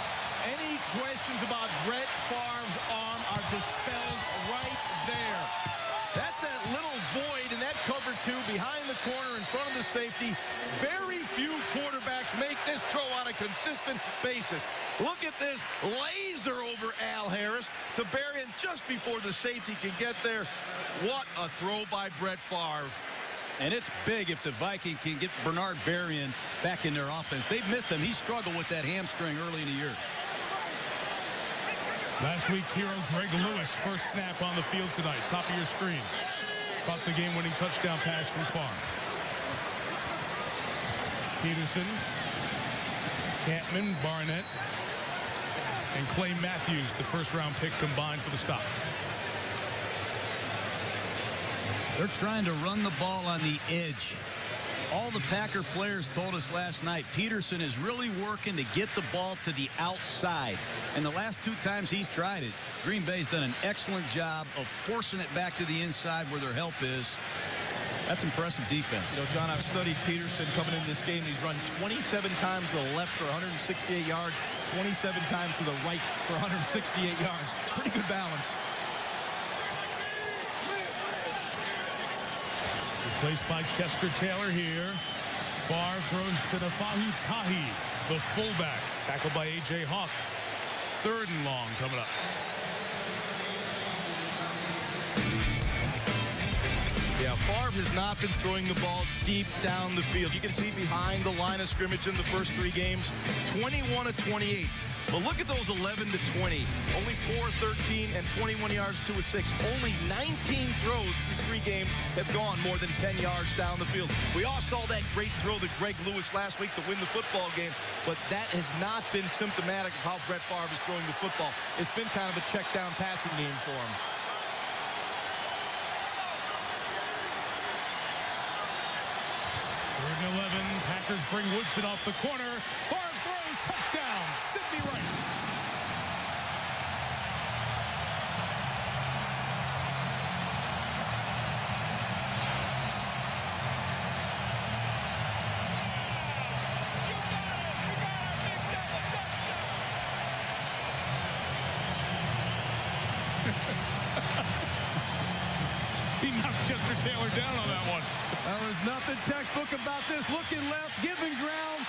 Any questions about Brett Favre's arm are dispelled right there. That's that little void in that cover 2 behind the corner in front of the safety. Very few quarterbacks make this throw on a consistent basis. Look at this laser over Al Harris to Berrien just before the safety can get there. What a throw by Brett Favre. And it's big if the Vikings can get Bernard Berrien back in their offense. They've missed him. He struggled with that hamstring early in the year. Last week's hero, Greg Lewis, first snap on the field tonight. Top of your screen. Caught the game-winning touchdown pass from Favre. Peterson, Campman, Barnett, and Clay Matthews, the first-round pick combined for the stop. They're trying to run the ball on the edge. All the Packer players told us last night, Peterson is really working to get the ball to the outside. And the last 2 times he's tried it, Green Bay's done an excellent job of forcing it back to the inside where their help is. That's impressive defense. You know, John, I've studied Peterson coming into this game. He's run 27 times to the left for 168 yards, 27 times to the right for 168 yards. Pretty good balance. Replaced by Chester Taylor here. Favre throws to Nafahu Tahi, the fullback. Tackled by A.J. Hawk. 3rd and long coming up. Yeah, Favre has not been throwing the ball deep down the field. You can see behind the line of scrimmage in the first 3 games, 21 of 28. But look at those 11 to 20. Only 4, 13, and 21 yards, 2 of 6. Only 19 throws through 3 games have gone more than 10 yards down the field. We all saw that great throw to Greg Lewis last week to win the football game, but that has not been symptomatic of how Brett Favre is throwing the football. It's been kind of a check-down passing game for him. 3rd and 11. Packers bring Woodson off the corner. Favre throws. Touchdown. Sidney Rice. He knocked Chester Taylor down on that one. Well, there's nothing textbook about this. Looking left, giving ground.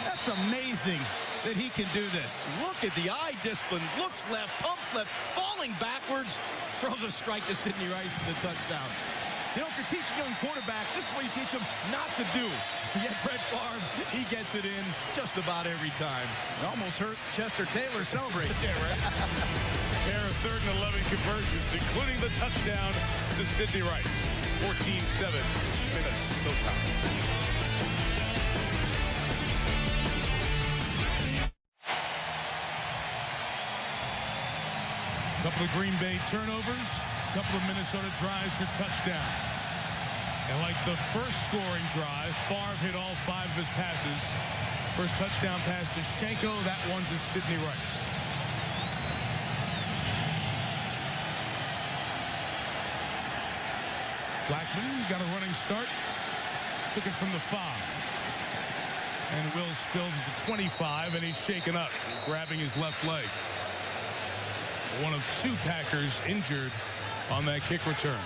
That's amazing that he can do this. Look at the eye discipline. Looks left, pumps left, falling backwards. Throws a strike to Sidney Rice for the touchdown. You know, if you're teaching young quarterbacks, this is what you teach them not to do. Yet Brett Favre, he gets it in just about every time. It almost hurt Chester Taylor celebrate. Yeah, right. Pair of 3rd and 11 conversions, including the touchdown to Sidney Rice. 14-7 Minnesota. Couple of Green Bay turnovers, couple of Minnesota drives for touchdown. And like the first scoring drive, Favre hit all 5 of his passes. First touchdown pass to Shenko, that one to Sidney Rice. Blackman got a running start. Took it from the 5. And Will spilled to the 25, and he's shaken up, grabbing his left leg. One of 2 Packers injured on that kick return.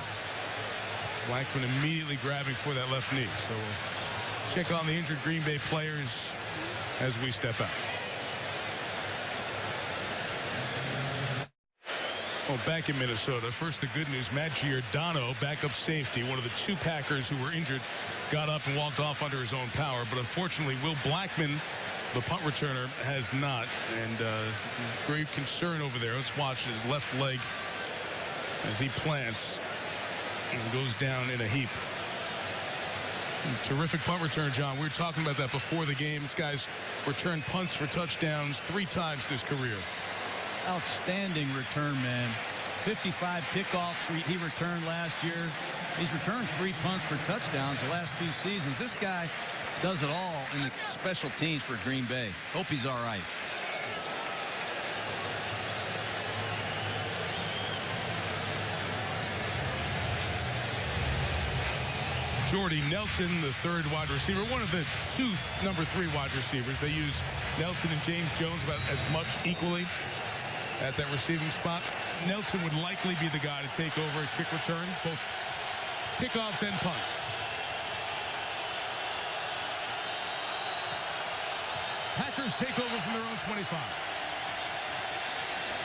Blackman immediately grabbing for that left knee. So we'll check on the injured Green Bay players as we step out. Oh, back in Minnesota. First, the good news, Matt Giordano, backup safety, one of the 2 Packers who were injured, got up and walked off under his own power. But unfortunately, Will Blackman, the punt returner, has not. And great concern over there. Let's watch his left leg as he plants and goes down in a heap. Terrific punt return, John. We were talking about that before the game. This guy's returned punts for touchdowns 3 times in his career. Outstanding return, man. 55 kickoffs he returned last year. He's returned 3 punts for touchdowns the last 2 seasons. This guy does it all in the special teams for Green Bay. Hope he's all right. Jordy Nelson, the 3rd wide receiver, one of the 2 number 3 wide receivers. They use Nelson and James Jones about as much equally at that receiving spot. Nelson would likely be the guy to take over a kick return, both kickoffs and punts. Packers take over from their own 25.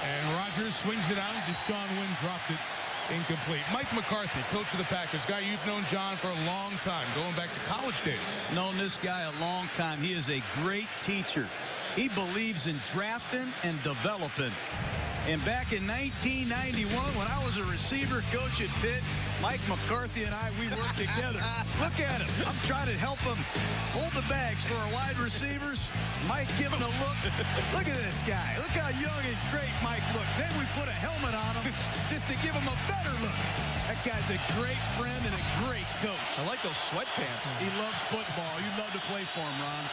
And Rodgers swings it out. Deshaun Wynn dropped it incomplete. Mike McCarthy, coach of the Packers, guy you've known, John, for a long time, going back to college days. Known this guy a long time. He is a great teacher. He believes in drafting and developing. And back in 1991, when I was a receiver coach at Pitt, Mike McCarthy and we worked together. Look at him. I'm trying to help him hold the bags for our wide receivers. Mike giving a look. Look at this guy. Look how young and great Mike looked. Then we put a helmet on him just to give him a better look. That guy's a great friend and a great coach. I like those sweatpants. He loves football. You'd love to play for him, Ron.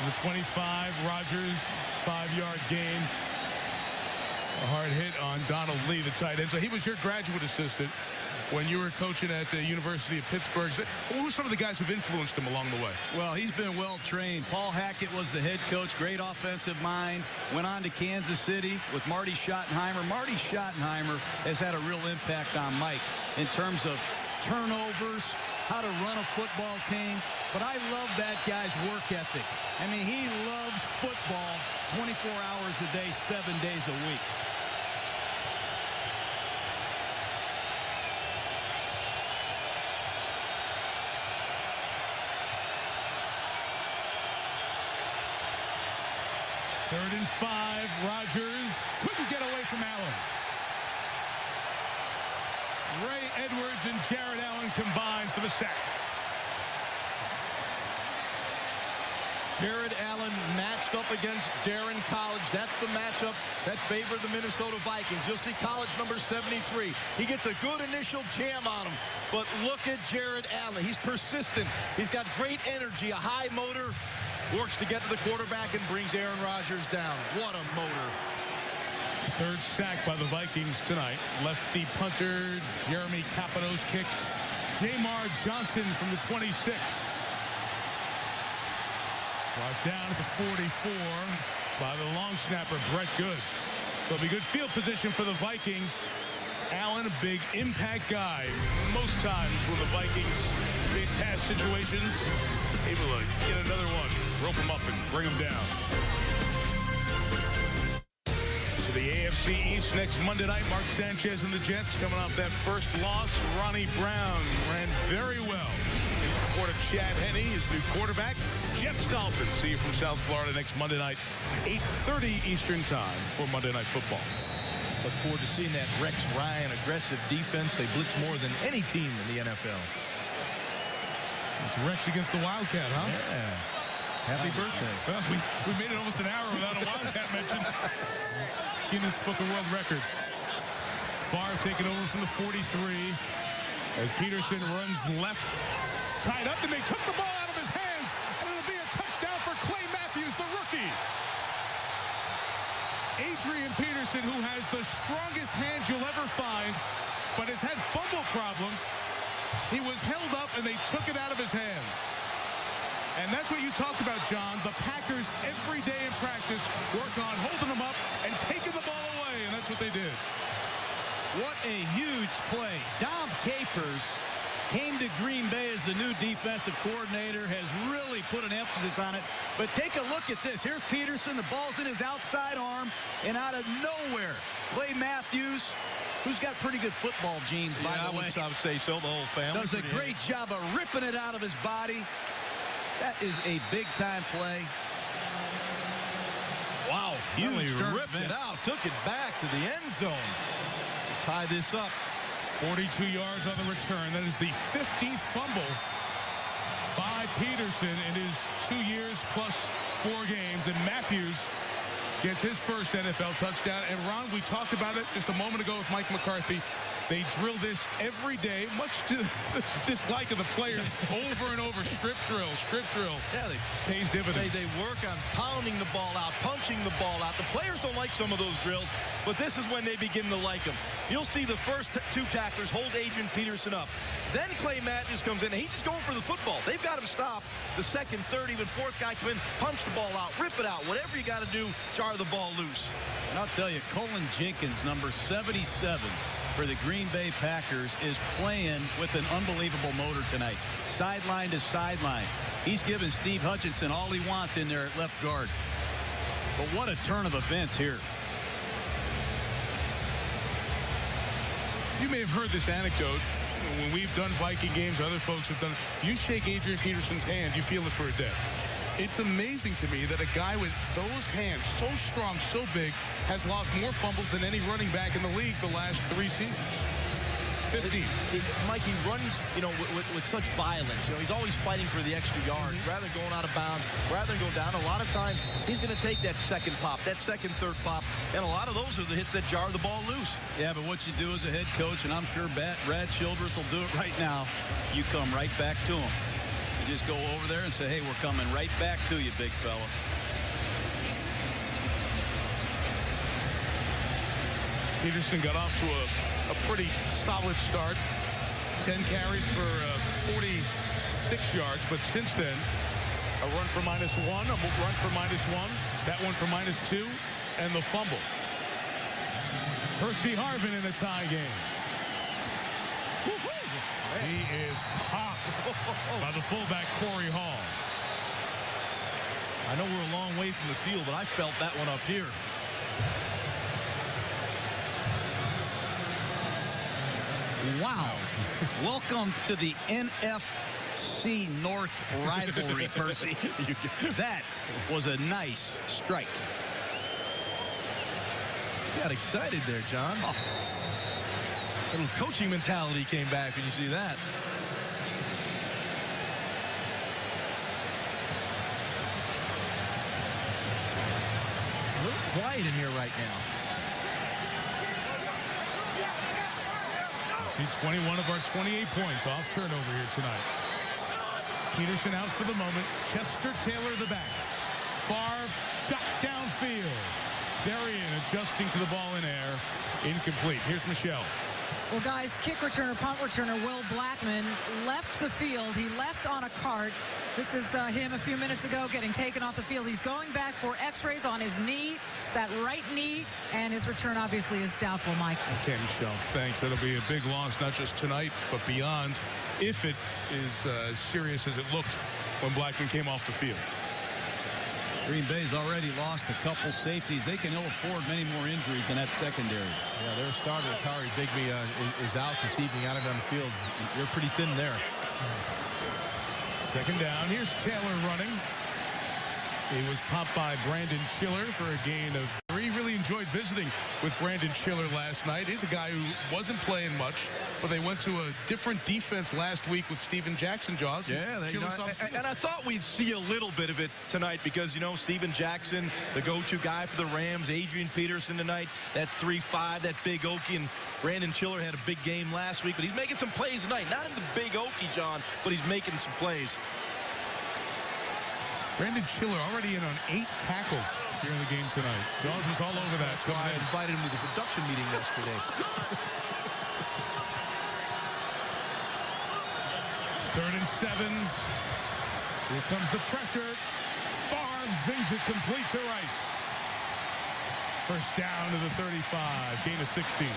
The 25, Rodgers, 5-yard gain. A hard hit on Donald Lee, the tight end. So he was your graduate assistant when you were coaching at the University of Pittsburgh. Who were some of the guys who've influenced him along the way? Well, he's been well trained. Paul Hackett was the head coach, great offensive mind. Went on to Kansas City with Marty Schottenheimer. Marty Schottenheimer has had a real impact on Mike in terms of turnovers, how to run a football team, but I love that guy's work ethic. I mean, he loves football 24 hours a day, 7 days a week. Third and 5. Rodgers couldn't get away from Allen. Ray Edwards and Jared Allen combined for the sack. Jared Allen matched up against Darren College. That's the matchup that favored the Minnesota Vikings. You'll see College number 73. He gets a good initial jam on him. But look at Jared Allen. He's persistent. He's got great energy, a high motor. Works to get to the quarterback and brings Aaron Rodgers down. What a motor. Third sack by the Vikings tonight. Lefty punter Jeremy Capanos kicks. Jamar Johnson from the 26. Brought down to the 44 by the long snapper, Brett Good. There'll be good field position for the Vikings. Allen, a big impact guy. Most times when the Vikings face pass situations, able to get another one, rope him up and bring him down. So the AFC East next Monday night, Mark Sanchez and the Jets coming off that first loss. Ronnie Brown ran very well in support of Chad Henne, his new quarterback. Jets Dolphins. See you from South Florida next Monday night, 8:30 Eastern time for Monday Night Football. Look forward to seeing that Rex Ryan aggressive defense. They blitz more than any team in the NFL. It's Rex against the Wildcat, huh? Yeah. Happy birthday. Well, we made it almost an hour without a Wildcat mention. Guinness Book of World Records. Favre taking over from the 43 as Peterson runs left. Tied up, and they took the ball out of his hands, and it'll be a touchdown for Clay Matthews, the rookie. Adrian Peterson, who has the strongest hands you'll ever find, but has had fumble problems. He was held up, and they took it out of his hands. And that's what you talked about, John. The Packers, every day in practice, work on holding them up and taking the ball away, and that's what they did. What a huge play. Dom Capers came to Green Bay as the new defensive coordinator, has really put an emphasis on it. But take a look at this. Here's Peterson. The ball's in his outside arm, and out of nowhere, Clay Matthews, who's got pretty good football genes, by the way. I would say so. The whole family does a great job of ripping it out of his body. That is a big-time play. Wow. Huge turn. Ripped it out. Took it back to the end zone to tie this up. 42 yards on the return. That is the 15th fumble by Peterson in his 2 years plus 4 games. And Matthews gets his first NFL touchdown. And, Ron, we talked about it just a moment ago with Mike McCarthy. They drill this every day, much to the dislike of the players, over and over. Strip drill, strip drill. Yeah, pays dividends. They work on pounding the ball out, punching the ball out. The players don't like some of those drills, but this is when they begin to like them. You'll see the first 2 tacklers hold Adrian Peterson up. Then Clay Matthews comes in, and he's just going for the football. They've got him stopped. The second, third, even fourth guy come in, punch the ball out, rip it out. Whatever you got to do, jar the ball loose. And I'll tell you, Colin Jenkins, number 77 for the Green Bay Packers, is playing with an unbelievable motor tonight. Sideline to sideline. He's given Steve Hutchinson all he wants in there at left guard. But what a turn of events here. You may have heard this anecdote. When we've done Viking games, other folks have done it. You shake Adrian Peterson's hand, you feel it for a day. It's amazing to me that a guy with those hands, so strong, so big, has lost more fumbles than any running back in the league the last 3 seasons. 15. Mike, he runs, with such violence. He's always fighting for the extra yard. Rather than going out of bounds, rather than go down, a lot of times he's going to take that second pop, that second, third pop, and a lot of those are the hits that jar the ball loose. Yeah, but what you do as a head coach, and I'm sure Brad Childress will do it right now, you come right back to him. You just go over there and say, hey, we're coming right back to you, big fella. Peterson got off to a pretty solid start. 10 carries for 46 yards. But since then, a run for -1, a run for -1, that one for -2, and the fumble. Percy Harvin in a tie game. He is popped by the fullback, Corey Hall. I know we're a long way from the field, but I felt that one up here. Wow. Welcome to the NFC North rivalry, Percy. That was a nice strike. Got excited there, John. Oh. A little coaching mentality came back when you see that. A little quiet in here right now. See 21 of our 28 points off turnover here tonight. Peterson out for the moment. Chester Taylor the back. Favre shot downfield. Darian adjusting to the ball in air. Incomplete. Here's Michelle. Well, guys, kick returner, punt returner Will Blackman left the field. He left on a cart. This is him a few minutes ago getting taken off the field. He's going back for x-rays on his knee. It's that right knee, and his return obviously is doubtful, Mike. Okay, Michelle, thanks. That'll be a big loss, not just tonight, but beyond, if it is as serious as it looked when Blackman came off the field. Green Bay's already lost a couple safeties. They can ill afford many more injuries in that secondary. Yeah, their starter, Tari Bigby, is out this evening, out of on the field. You're pretty thin there. Second down. Here's Taylor running. He was popped by Brandon Schiller for a gain of 3. Really enjoyed visiting with Brandon Schiller last night. He's a guy who wasn't playing much, but they went to a different defense last week with Steven Jackson, Jaws. Yeah, and I thought we'd see a little bit of it tonight because, you know, Steven Jackson, the go-to guy for the Rams, Adrian Peterson tonight, that 3-5, that big Okie, and Brandon Schiller had a big game last week, but he's making some plays tonight. Not in the big Okie, John, but he's making some plays. Brandon Schiller already in on 8 tackles here in the game tonight. Jaws was all over that. I invited him to the production meeting yesterday. Third and 7. Here comes the pressure. Favre zings it complete to Rice. First down to the 35. Gain of 16.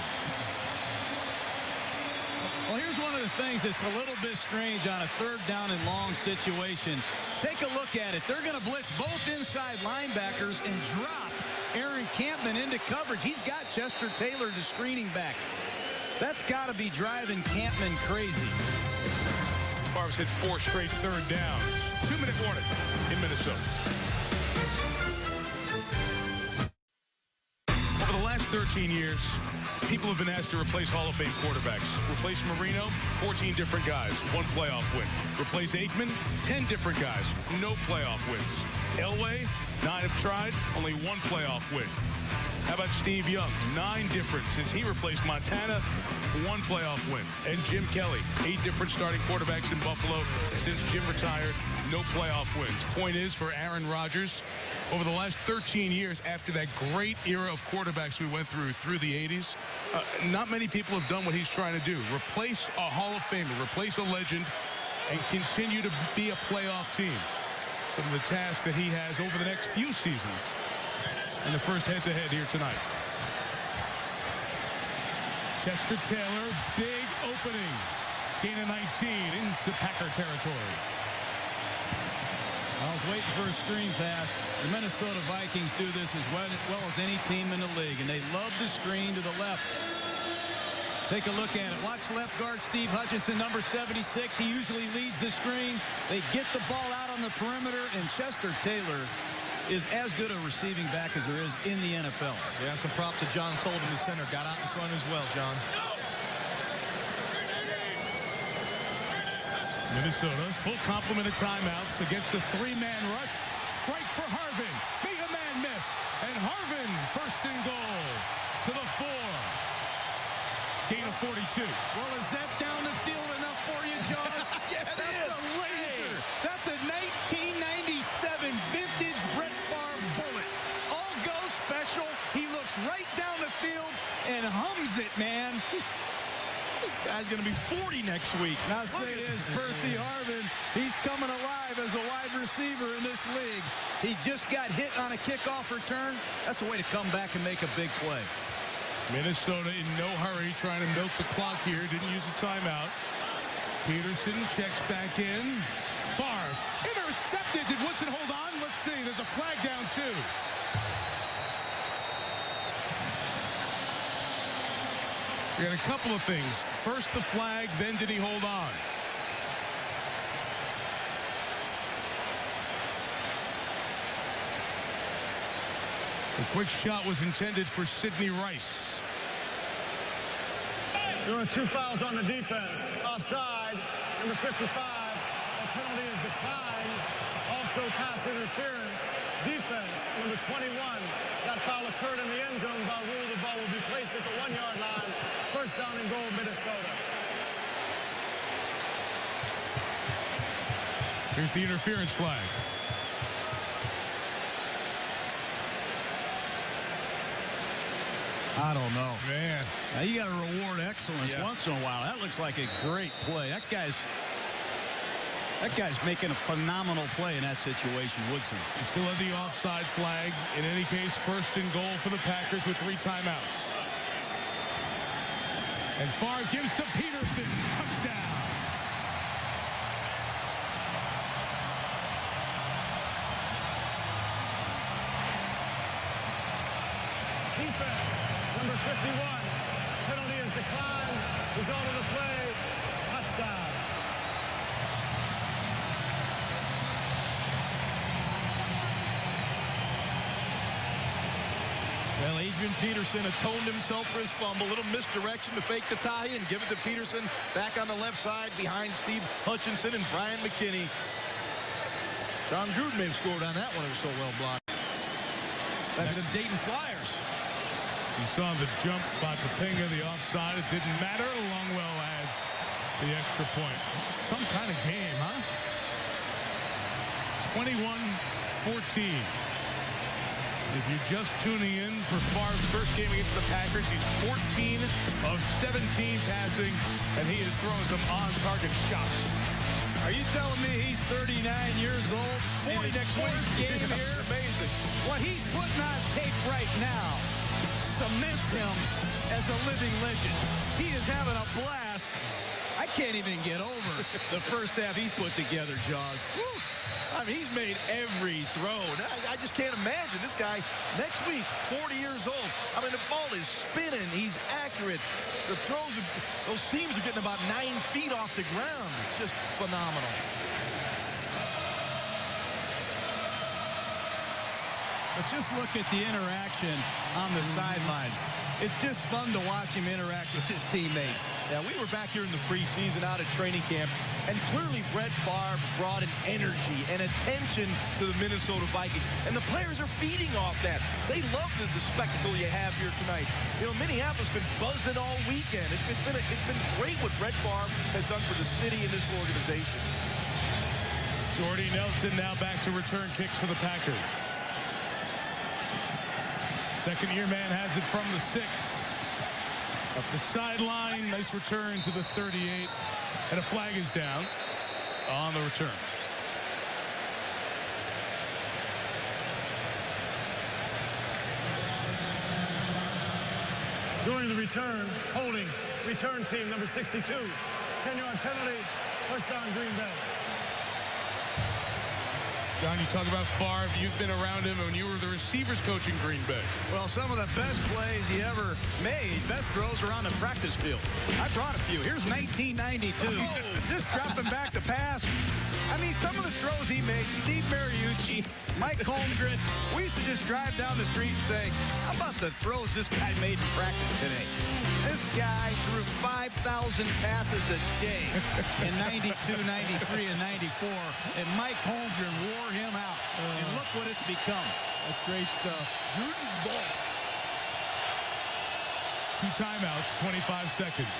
Well, here's one of the things that's a little bit strange on a third down and long situation. Take a look at it. They're going to blitz both inside linebackers and drop Aaron Campman into coverage. He's got Chester Taylor, the screening back. That's got to be driving Campman crazy. Favre's hit 4 straight third downs. 2-minute warning in Minnesota. Over the last 13 years, people have been asked to replace Hall of Fame quarterbacks. Replace Marino, 14 different guys, 1 playoff win. Replace Aikman, 10 different guys, no playoff wins. Elway, 9 have tried, only 1 playoff win. How about Steve Young? 9 different since he replaced Montana, 1 playoff win. And Jim Kelly, 8 different starting quarterbacks in Buffalo since Jim retired, no playoff wins. Point is, for Aaron Rodgers, over the last 13 years, after that great era of quarterbacks we went through the 80s, not many people have done what he's trying to do. Replace a Hall of Famer, replace a legend, and continue to be a playoff team. Some of the tasks that he has over the next few seasons. And the first head-to-head here tonight. Chester Taylor, big opening. Gain of 19 into Packer territory. I was waiting for a screen pass. The Minnesota Vikings do this as well as any team in the league, and they love the screen to the left. Take a look at it. Watch left guard Steve Hutchinson, number 76. He usually leads the screen. They get the ball out on the perimeter, and Chester Taylor is as good a receiving back as there is in the NFL. Yeah, and some props to John Sullivan, the center. Got out in front as well, John. Minnesota, full complement of timeouts against the 3-man rush. Strike for Harvin. Mega man miss. And Harvin, first and goal to the 4. Gain of 42. Well, is that down the field enough for you, Jaws? Yeah, That's a laser. That's a 1997 vintage Brett Favre bullet. All go special. He looks right down the field and hums it, man. This guy's going to be 40 next week. Now say this, Percy Harvin, he's coming alive as a wide receiver in this league. He just got hit on a kickoff return. That's a way to come back and make a big play. Minnesota in no hurry, trying to milk the clock here. Didn't use a timeout. Peterson checks back in. Favre intercepted. Did Woodson hold on? Let's see. There's a flag down, too. We got a couple of things. First the flag, then did he hold on? The quick shot was intended for Sidney Rice. There are 2 fouls on the defense. Offside, number 55. A penalty is declined. Also pass interference. Defense, number 21. That foul occurred in the end zone. By rule, the ball will be placed at the 1-yard line. First down and goal, Minnesota. Here's the interference flag. I don't know. Man. Now, you got to reward excellence once in a while. That looks like a great play. That guy's making a phenomenal play in that situation, Woodson. You still have the offside flag. In any case, first and goal for the Packers with 3 timeouts. And Favre gives to Peterson. Touchdown. Defense, number 51. Penalty is declined. Result of the play, touchdown. Well, Adrian Peterson atoned himself for his fumble. Little misdirection to fake the tie and give it to Peterson back on the left side behind Steve Hutchinson and Brian McKinney. John Gruden may have scored on that one. It was so well blocked. That's the Dayton Flyers. You saw the jump by Papinga, the offside. It didn't matter. Longwell adds the extra point. Some kind of game, huh? 21-14. If you're just tuning in for Favre's first game against the Packers, he's 14 of 17 passing, and he has thrown some on-target shots. Are you telling me he's 39 years old? 40 next first game here? Amazing. What he's putting on tape right now cements him as a living legend. He is having a blast. I can't even get over the first half he's put together, Jaws. Woo. I mean, he's made every throw. I just can't imagine this guy next week, 40 years old. I mean, the ball is spinning. He's accurate. The throws, those seams are getting about 9 feet off the ground. Just phenomenal. But just look at the interaction on the sidelines. It's just fun to watch him interact with his teammates. Yeah, we were back here in the preseason out at training camp, and clearly Brett Favre brought an energy and attention to the Minnesota Vikings, and the players are feeding off that. They love the spectacle you have here tonight. You know, Minneapolis has been buzzing all weekend. It's been great what Brett Favre has done for the city and this organization. Jordy Nelson now back to return kicks for the Packers. Second-year man has it from the 6. Up the sideline, nice return to the 38. And a flag is down on the return. During the return, holding, return team, number 62. 10-yard penalty, first down, Green Bay. John, you talk about Favre. You've been around him when you were the receivers coach in Green Bay. Well, some of the best plays he ever made, best throws were on the practice field. I brought a few. Here's 1992. Just dropping back the pass. I mean, some of the throws he made, Steve Mariucci, Mike Holmgren, we used to just drive down the street and say, how about the throws this guy made in practice today? This guy threw 5,000 passes a day in 92, 93, and 94, and Mike Holmgren wore him out. And look what it's become. That's great stuff. Gruden's ball. 2 timeouts, 25 seconds.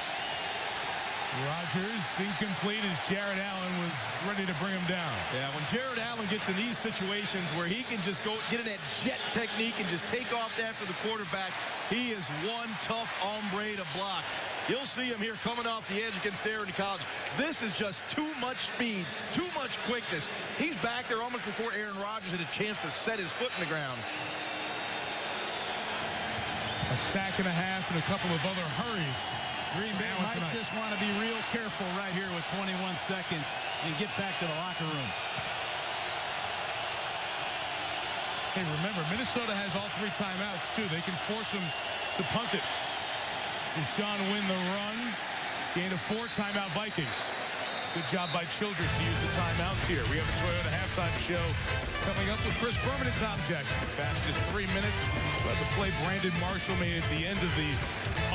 Rodgers incomplete as Jared Allen was ready to bring him down. Yeah, when Jared Allen gets in these situations where he can just go get in that jet technique and just take off after the quarterback, he is one tough hombre to block. You'll see him here coming off the edge against Darren College. This is just too much speed, too much quickness. He's back there almost before Aaron Rodgers had a chance to set his foot in the ground. A sack and a half and a couple of other hurries Green Bay might just want to be real careful right here with 21 seconds and get back to the locker room. Hey, remember, Minnesota has all 3 timeouts, too. They can force them to punt it. Deshaun win the run. Gain of 4, timeout Vikings. Good job by Childress to use the timeouts here. We have a Toyota halftime show coming up with Chris Berman and Tom Jackson. Fastest 3 minutes. But the play Brandon Marshall made at the end of the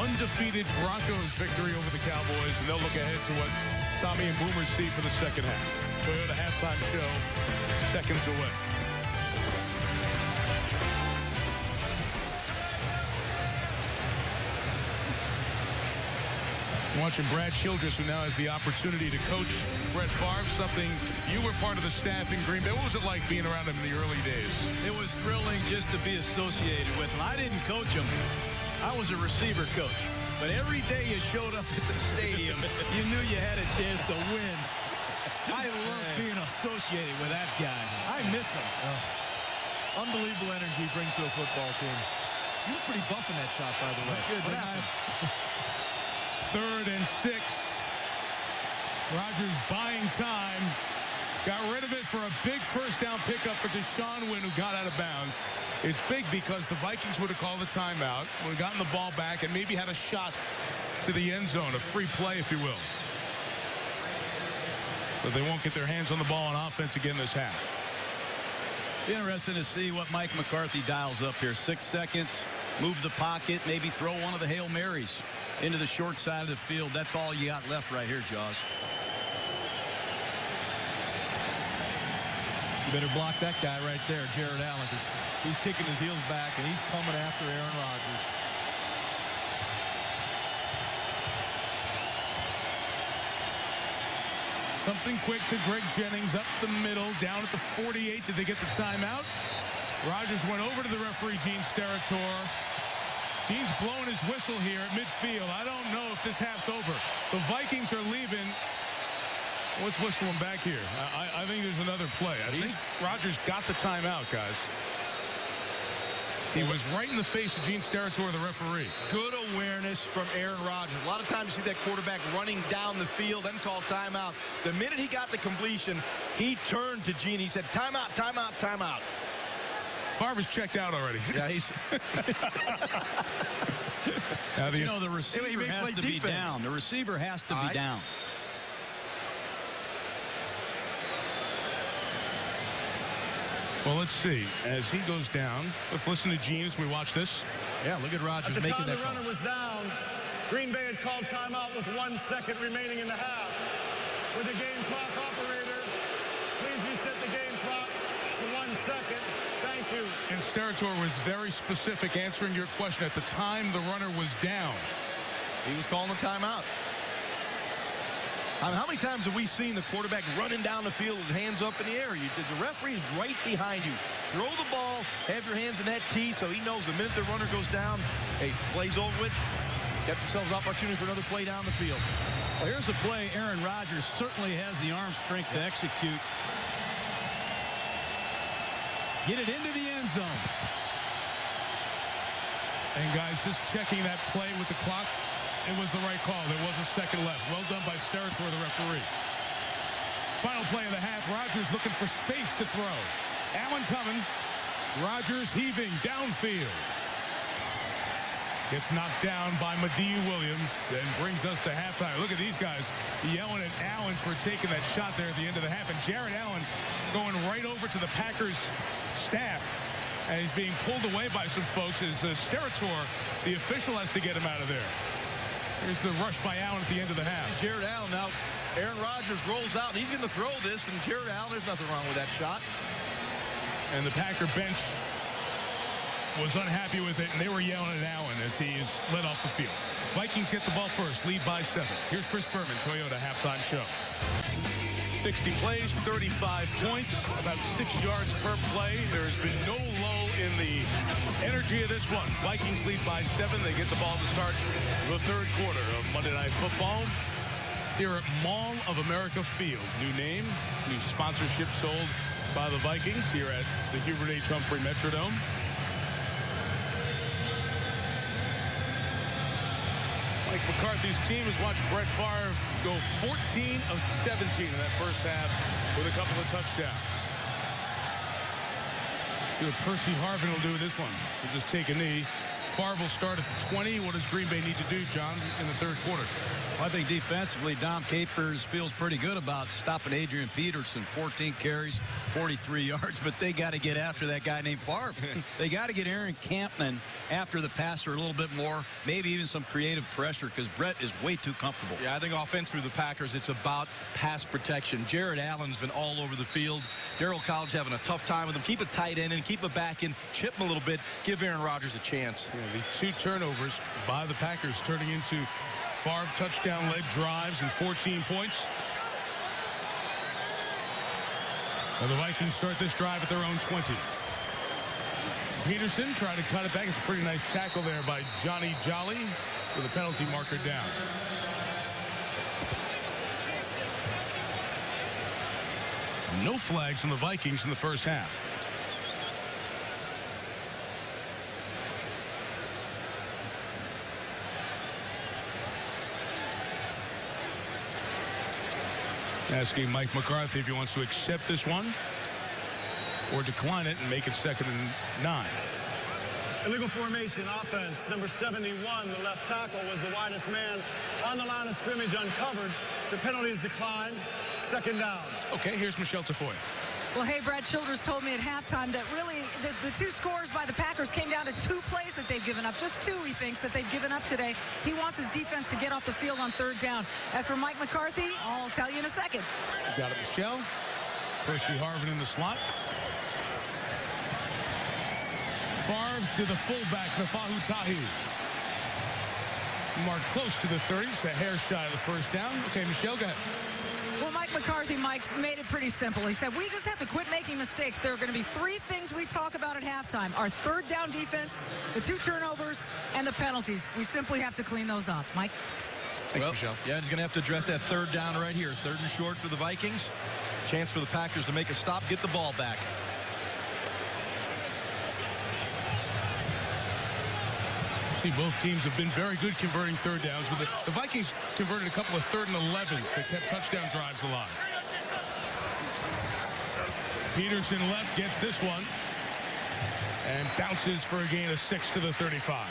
undefeated Broncos victory over the Cowboys. And they'll look ahead to what Tommy and Boomer see for the second half. Toyota halftime show seconds away. Watching Brad Childress, who now has the opportunity to coach Brett Favre, something you were part of the staff in Green Bay. What was it like being around him in the early days? It was thrilling just to be associated with him. I didn't coach him. I was a receiver coach. But every day you showed up at the stadium, you knew you had a chance to win. I love being associated with that guy. I miss him. Oh. Unbelievable energy he brings to a football team. You were pretty buff in that shot, by the way. Good. What happened? 3rd and 6. Rodgers buying time. Got rid of it for a big first down pickup for Deshaun Wynn, who got out of bounds. It's big because the Vikings would have called a timeout, would have gotten the ball back, and maybe had a shot to the end zone, a free play, if you will. But they won't get their hands on the ball on offense again this half. Be interesting to see what Mike McCarthy dials up here. 6 seconds, move the pocket, maybe throw one of the Hail Marys into the short side of the field. That's all you got left right here, Jaws. You better block that guy right there, Jared Allen, because he's kicking his heels back and he's coming after Aaron Rodgers. Something quick to Greg Jennings up the middle, down at the 48. Did they get the timeout? Rodgers went over to the referee, Gene Steratore. Gene's blowing his whistle here at midfield. I don't know if this half's over. The Vikings are leaving. What's whistling back here? I think there's another play. I think Rodgers got the timeout, guys. He was right in the face of Gene Steratore, the referee. Good awareness from Aaron Rodgers. A lot of times you see that quarterback running down the field, then call timeout. The minute he got the completion, he turned to Gene. He said, timeout, timeout, timeout. Favre's checked out already. Yeah, he's... You know, the receiver has to be down. The receiver has to be down. Well, let's see. As he goes down, let's listen to Gene as we watch this. Yeah, look at Rodgers making that call. At the time the runner was down, Green Bay had called timeout with 1 second remaining in the half. With the game clock operator, please reset the game clock to 1 second. Thank you. And Steratore was very specific answering your question. At the time the runner was down, he was calling the timeout. I mean, how many times have we seen the quarterback running down the field with his hands up in the air? The referee is right behind you. Throw the ball, have your hands in that tee so he knows the minute the runner goes down, hey, play's over with. Got themselves an opportunity for another play down the field. Well, here's a play Aaron Rodgers certainly has the arm strength to execute. Get it into the end zone. And guys, just checking that play with the clock, it was the right call. There was a second left. Well done by Steratore, the referee. Final play of the half. Rodgers looking for space to throw. Allen coming. Rodgers heaving downfield. Gets knocked down by Madieu Williams and brings us to halftime. Look at these guys yelling at Allen for taking that shot there at the end of the half. And Jared Allen going right over to the Packers staff. And he's being pulled away by some folks as Steratore, the official, has to get him out of there. Here's the rush by Allen at the end of the half. Jared Allen now, Aaron Rodgers rolls out. He's going to throw this, and Jared Allen, there's nothing wrong with that shot. And the Packer bench was unhappy with it, and they were yelling at Allen as he's led off the field. Vikings get the ball first, lead by 7. Here's Chris Berman, Toyota halftime show. 60 plays, 35 points, about 6 yards per play. There has been no lull in the energy of this one. Vikings lead by 7. They get the ball to start the third quarter of Monday Night Football here at Mall of America Field. New name, new sponsorship sold by the Vikings here at the Hubert H. Humphrey Metrodome. Mike McCarthy's team has watched Brett Favre go 14 of 17 in that first half with a couple of touchdowns. See what Percy Harvin will do with this one. He'll just take a knee. Favre will start at the 20. What does Green Bay need to do, John, in the third quarter? Well, I think defensively, Dom Capers feels pretty good about stopping Adrian Peterson. 14 carries, 43 yards, but they got to get after that guy named Favre. They got to get Aaron Campman after the passer a little bit more, maybe even some creative pressure, because Brett is way too comfortable. Yeah, I think offensively the Packers, it's about pass protection. Jared Allen's been all over the field. Darryl College having a tough time with him. Keep it tight end and keep it back in, chip him a little bit, give Aaron Rodgers a chance. Yeah, the 2 turnovers by the Packers turning into Favre touchdown-led drives and 14 points. Well, the Vikings start this drive at their own 20. Peterson trying to cut it back. It's a pretty nice tackle there by Johnny Jolly with a penalty marker down. No flags on the Vikings in the first half. Asking Mike McCarthy if he wants to accept this one or decline it and make it 2nd and 9. Illegal formation offense. Number 71, the left tackle, was the widest man on the line of scrimmage uncovered. The penalty is declined. 2nd down. Okay, here's Michelle Tafoya. Well, hey, Brad Childress told me at halftime that really the 2 scores by the Packers came down to 2 plays that they've given up. Just 2, he thinks, that they've given up today. He wants his defense to get off the field on 3rd down. As for Mike McCarthy, I'll tell you in a second. You got it, Michelle. Percy Harvin in the slot. Favre to the fullback, Nafahu Tahi. Marked close to the 30s, a hair shy of the first down. Okay, Michelle, go ahead. Well, Mike McCarthy, made it pretty simple. He said, we just have to quit making mistakes. There are going to be 3 things we talk about at halftime. Our 3rd down defense, the 2 turnovers, and the penalties. We simply have to clean those up. Mike? Thanks, Michelle. Yeah, he's going to have to address that 3rd down right here. 3rd and short for the Vikings. Chance for the Packers to make a stop, get the ball back. See, both teams have been very good converting 3rd downs. But the Vikings converted a couple of 3rd and 11s that kept touchdown drives alive. Peterson left, gets this one, and bounces for a gain of 6 to the 35.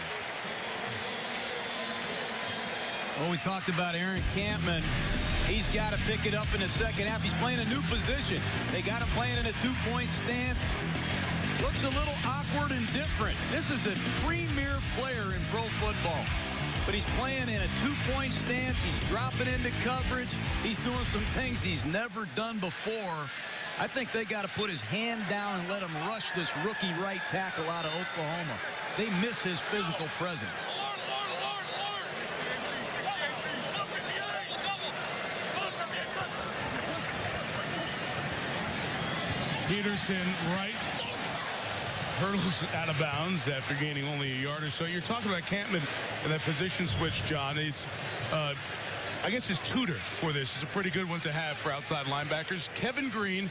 Well, we talked about Aaron Campman. He's got to pick it up in the second half. He's playing a new position. They got him playing in a 2-point stance. Looks a little awkward and different. This is a premier player in pro football. But he's playing in a 2-point stance. He's dropping into coverage. He's doing some things he's never done before. I think they got to put his hand down and let him rush this rookie right tackle out of Oklahoma. They miss his physical presence. Peterson right. Hurdles out of bounds after gaining only a yard or so. You're talking about Campman and that position switch, John. It's, I guess his tutor for this is a pretty good one to have for outside linebackers. Kevin Green,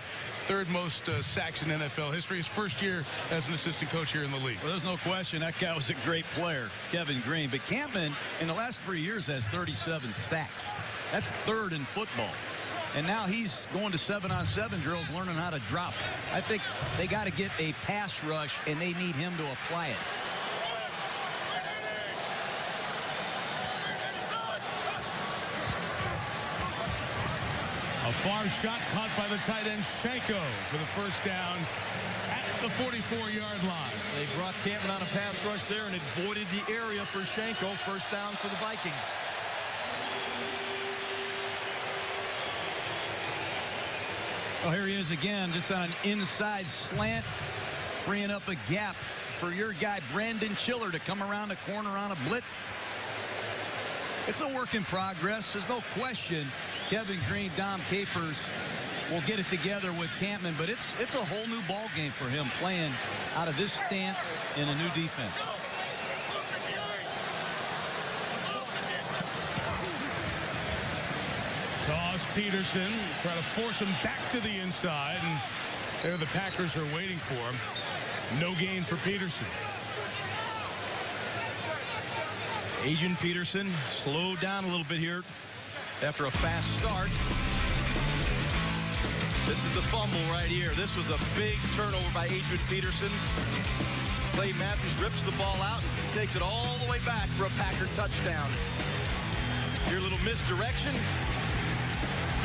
3rd most sacks in NFL history. His first year as an assistant coach here in the league. Well, there's no question that guy was a great player, Kevin Green. But Campman, in the last 3 years, has 37 sacks. That's 3rd in football. And now he's going to 7-on-7 drills, learning how to drop. I think they got to get a pass rush, and they need him to apply it. A far shot caught by the tight end Shanko for the 1st down at the 44-yard line. They brought Campman on a pass rush there, and it voided the area for Shanko. 1st down for the Vikings. Well, here he is again, just on an inside slant, freeing up a gap for your guy, Brandon Chiller, to come around the corner on a blitz. It's a work in progress. There's no question Kevin Green, Dom Capers will get it together with Campman, but it's a whole new ball game for him playing out of this stance in a new defense. Toss Peterson, try to force him back to the inside, and there the Packers are waiting for him. No gain for Peterson. Adrian Peterson slowed down a little bit here after a fast start. This is the fumble right here. This was a big turnover by Adrian Peterson. Clay Matthews rips the ball out and takes it all the way back for a Packer touchdown. Here, a little misdirection.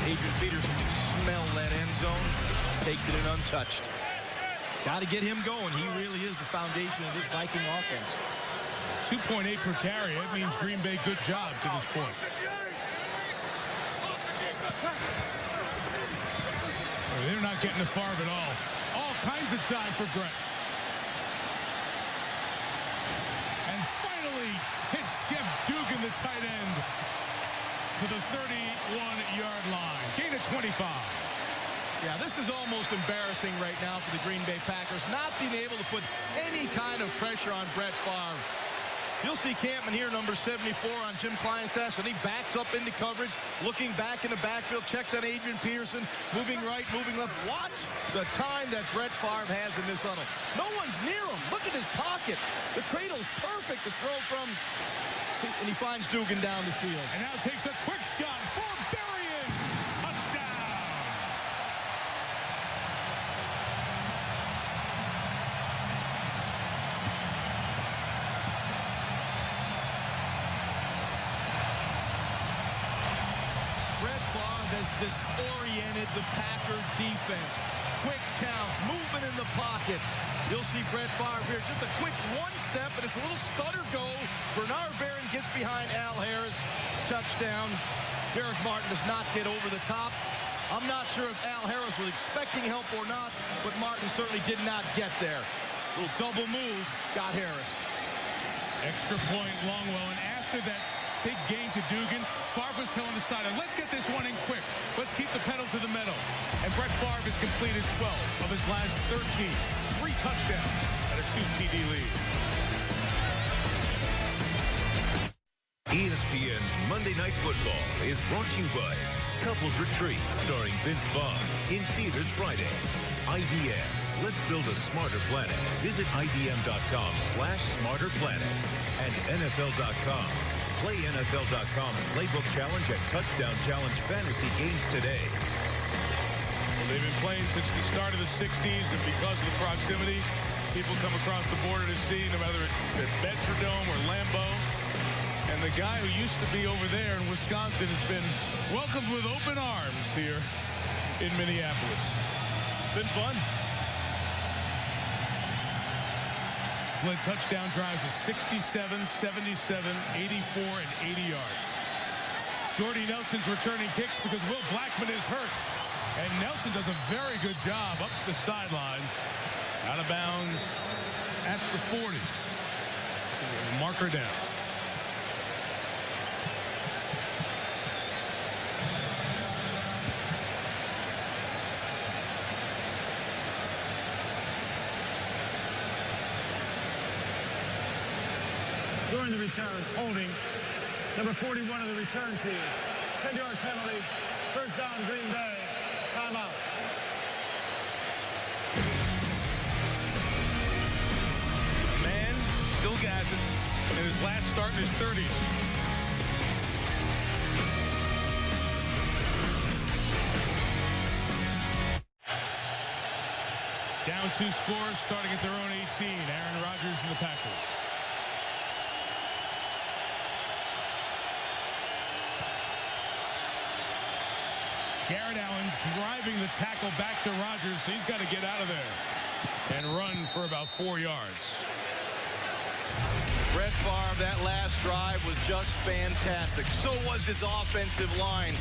Adrian Peterson can smell that end zone. Takes it in untouched. Got to get him going. He really is the foundation of this Viking offense. 2.8 per carry. That means Green Bay, good job to this point. They're not getting the Favre at all. All kinds of time for Brett. And finally hits Jeff Dugan, the tight end, to the 31-yard line. Gain of 25. Yeah, this is almost embarrassing right now for the Green Bay Packers, not being able to put any kind of pressure on Brett Favre. You'll see Campman here, number 74 on Jim Kleinsass, and he backs up into coverage, looking back in the backfield, checks on Adrian Peterson, moving right, moving left. Watch the time that Brett Favre has in this huddle. No one's near him. Look at his pocket. The cradle's perfect to throw from, and he finds Dugan down the field. And now takes a quick shot for Berrien. Touchdown. Has disoriented the Packer defense. Quick counts, movement in the pocket. You'll see Brett Favre here. Just a quick one step, and it's a little stutter go. Bernard Barron gets behind Al Harris. Touchdown. Derek Martin does not get over the top. I'm not sure if Al Harris was expecting help or not, but Martin certainly did not get there. Little double move, got Harris. Extra point, Longwell, and after that big gain to Dugan, Favre was telling the sideline, let's get this one in quick. Let's keep the pedal to the metal. And Brett Favre has completed 12 of his last 13. 3 touchdowns and a 2 TD lead. ESPN's Monday Night Football is brought to you by Couples Retreat, starring Vince Vaughn, in theaters Friday. IBM. Let's build a smarter planet. Visit IBM.com/smarterplanet and NFL.com. Play NFL.com's Playbook Challenge and Touchdown Challenge fantasy games today. Well, they've been playing since the start of the 60s, and because of the proximity, people come across the border to see, no matter it's at Metrodome or Lambeau. And the guy who used to be over there in Wisconsin has been welcomed with open arms here in Minneapolis. It's been fun. Led touchdown drives of 67, 77, 84, and 80 yards. Jordy Nelson's returning kicks because Will Blackman is hurt. And Nelson does a very good job up the sideline. Out of bounds at the 40. Marker down. During the return, holding number 41 of the return team. 10-yard penalty. First down, Green Bay. Timeout. Man, still gassing in his last start in his 30s. Down 2 scores, starting at their own 18. Aaron Rodgers and the Packers. Jared Allen driving the tackle back to Rodgers. So he's got to get out of there and run for about 4 yards. Brett Favre, that last drive was just fantastic. So was his offensive line.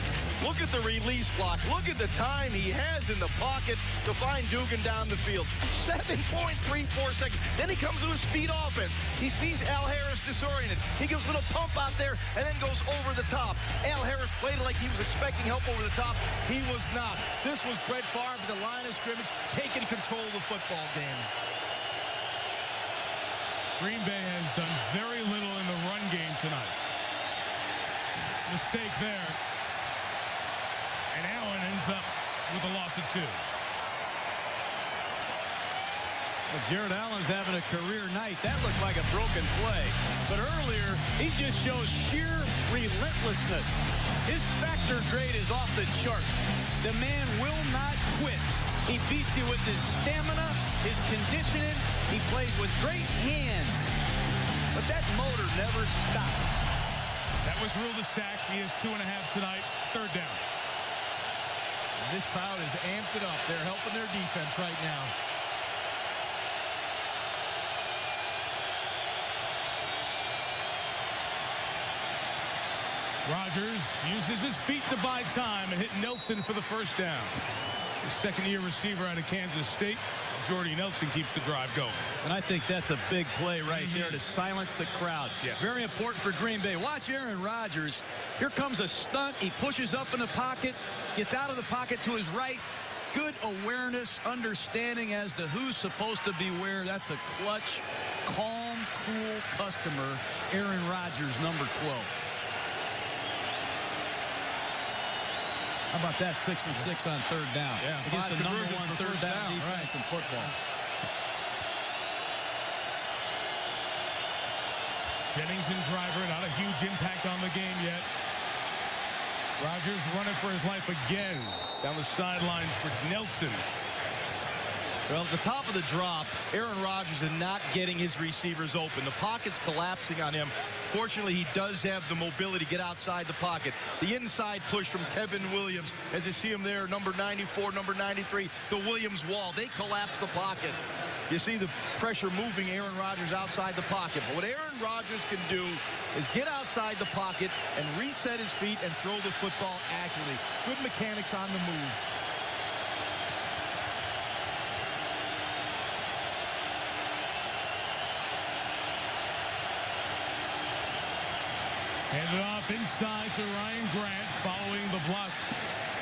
Look at the release block. Look at the time he has in the pocket to find Dugan down the field. 7.34 seconds. Then he comes to a speed offense. He sees Al Harris disoriented. He gives a little pump out there and then goes over the top. Al Harris played it like he was expecting help over the top. He was not. This was Brett Favre at the line of scrimmage, taking control of the football game. Green Bay has done very little in the run game tonight. Mistake there. And Allen ends up with a loss of 2. The Jared Allen's having a career night. That looked like a broken play. But earlier, he just shows sheer relentlessness. His factor grade is off the charts. The man will not quit. He beats you with his stamina, his conditioning. He plays with great hands. But that motor never stops. That was ruled a sack. He has 2.5 tonight. Third down. And this crowd has amped it up. They're helping their defense right now. Rodgers uses his feet to buy time and hit Nelson for the first down. The second-year receiver out of Kansas State, Jordy Nelson, keeps the drive going. And I think that's a big play right there to silence the crowd. Yes. Very important for Green Bay. Watch Aaron Rodgers. Here comes a stunt. He pushes up in the pocket, gets out of the pocket to his right. Good awareness, understanding as to who's supposed to be where. That's a clutch, calm, cool customer, Aaron Rodgers, number 12. How about that 6 for 6 on third down? Yeah, against the number 1 third down defense in football. Jennings and Driver, not a huge impact on the game yet. Rodgers running for his life again down the sideline for Nelson. Well, at the top of the drop, Aaron Rodgers is not getting his receivers open. The pocket's collapsing on him. Fortunately, he does have the mobility to get outside the pocket. The inside push from Kevin Williams, as you see him there, number 94, number 93, the Williams wall. They collapse the pocket. You see the pressure moving Aaron Rodgers outside the pocket. But what Aaron Rodgers can do is get outside the pocket and reset his feet and throw the football accurately. Good mechanics on the move. Handed off inside to Ryan Grant following the block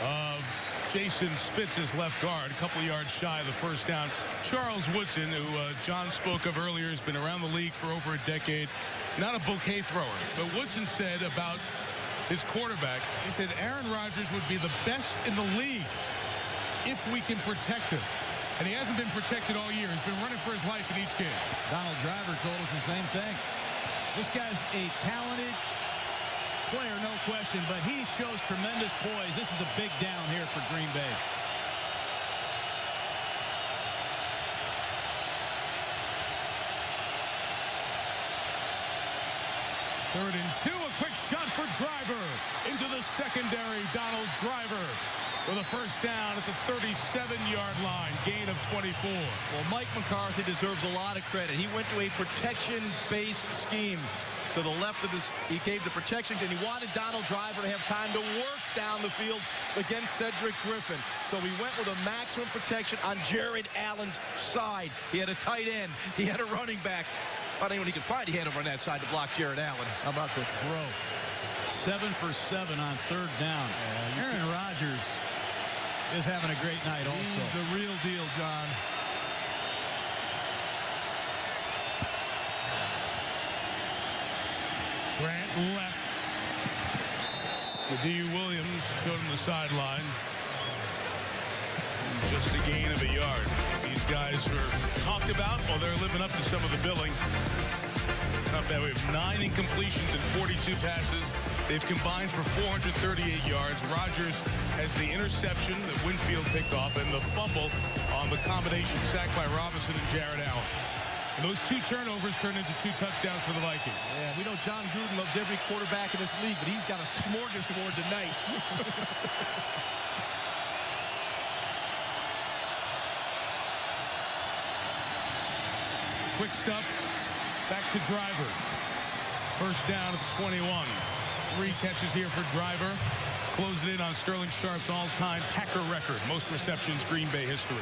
of Jason Spitz's left guard. A couple of yards shy of the first down. Charles Woodson, who John spoke of earlier, has been around the league for over a decade. Not a bouquet thrower. But Woodson said about his quarterback, he said Aaron Rodgers would be the best in the league if we can protect him. And he hasn't been protected all year. He's been running for his life in each game. Donald Driver told us the same thing. This guy's a talented player, no question, but he shows tremendous poise. This is a big down here for Green Bay. Third and 2, a quick shot for Driver into the secondary. Donald Driver with a first down at the 37-yard line, gain of 24. Well, Mike McCarthy deserves a lot of credit. He went to a protection-based scheme. To the left of this, he gave the protection, and he wanted Donald Driver to have time to work down the field against Cedric Griffin. So he went with a maximum protection on Jared Allen's side. He had a tight end. He had a running back. About anyone he could find, he had over on that side to block Jared Allen. How about the throw? 7 for 7 on third down. Aaron Rodgers is having a great night also. He's the real deal, John. Grant left. D. Williams showed him the sideline. Just a gain of a yard. These guys were talked about while they're living up to some of the billing. Not bad. We have 9 incompletions and 42 passes. They've combined for 438 yards. Rodgers has the interception that Winfield picked off and the fumble on the combination sack by Robinson and Jared Allen. And those 2 turnovers turned into 2 touchdowns for the Vikings. Yeah, we know John Gruden loves every quarterback in this league, but he's got a smorgasbord tonight. Quick stuff. Back to Driver. First down at the 21. 3 catches here for Driver. Closing in on Sterling Sharp's all-time Packer record. Most receptions Green Bay history.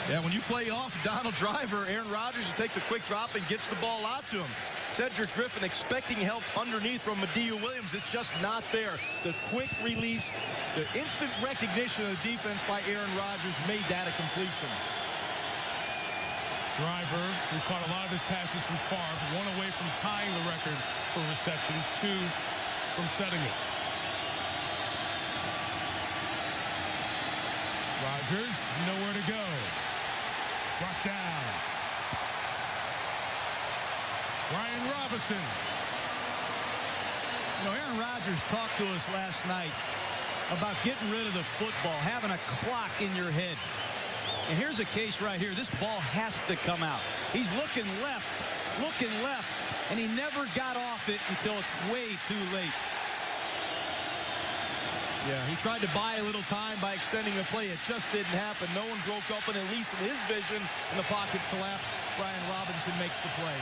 Yeah, when you play off Donald Driver, Aaron Rodgers takes a quick drop and gets the ball out to him. Cedric Griffin expecting help underneath from Mediu Williams. It's just not there. The quick release, the instant recognition of the defense by Aaron Rodgers made that a completion. Driver, who caught a lot of his passes from Favre, 1 away from tying the record for receptions, 2 from setting it. Rodgers, nowhere to go. Brought down. Brian Robinson. You know, Aaron Rodgers talked to us last night about getting rid of the football, having a clock in your head. And here's a case right here. This ball has to come out. He's looking left, and he never got off it until it's way too late. Yeah, he tried to buy a little time by extending the play. It just didn't happen. No one broke up, and at least in his vision, and the pocket collapsed. Brian Robinson makes the play.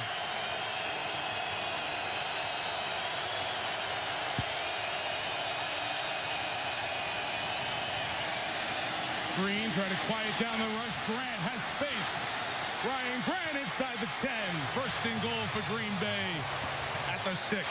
Green trying to quiet down the rush. Grant has space. Ryan Grant inside the 10. First and goal for Green Bay at the 6.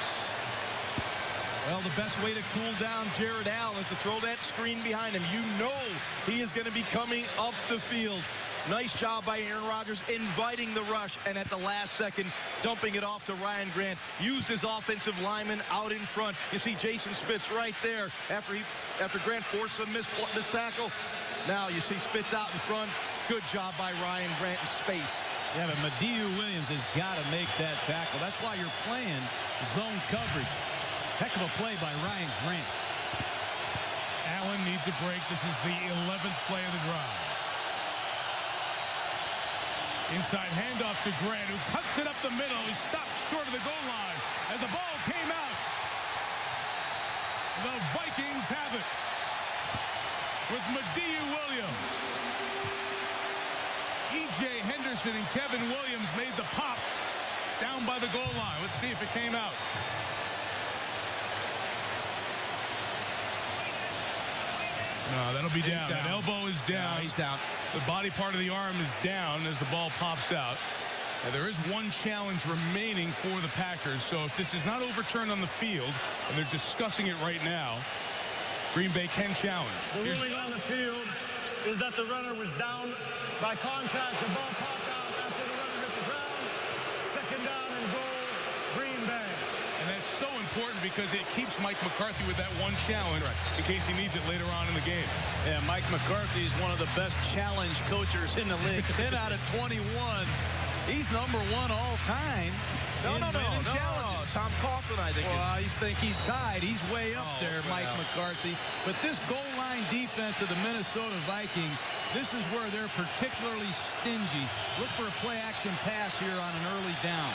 Well, the best way to cool down Jared Allen is to throw that screen behind him. You know he is going to be coming up the field. Nice job by Aaron Rodgers inviting the rush, and at the last second, dumping it off to Ryan Grant. Used his offensive lineman out in front. You see Jason Spitz right there after Grant forced a missed tackle. Now you see Spitz out in front. Good job by Ryan Grant in space. Yeah, but Madieu Williams has got to make that tackle. That's why you're playing zone coverage. Heck of a play by Ryan Grant. Allen needs a break. This is the 11th play of the drive. Inside handoff to Grant, who cuts it up the middle. He stopped short of the goal line as the ball came out. The Vikings have it with Madieu Williams. E.J. Henderson and Kevin Williams made the pop down by the goal line. Let's see if it came out. No, that'll be down. That elbow is down. No, he's down. The body part of the arm is down as the ball pops out. And there is one challenge remaining for the Packers. So if this is not overturned on the field, and they're discussing it right now, Green Bay can challenge. The ruling on the field is that the runner was down by contact. The ball popped out after the runner hit the ground. Second down and goal, Green Bay. And that's so important because it keeps Mike McCarthy with that one challenge in case he needs it later on in the game. Yeah, Mike McCarthy is one of the best challenge coachers in the league. 10 out of 21. He's number one all time. No. Challenges. Tom Coughlin, I think. Well, I think he's tied. He's way up there, Mike McCarthy. But this goal line defense of the Minnesota Vikings, this is where they're particularly stingy. Look for a play-action pass here on an early down.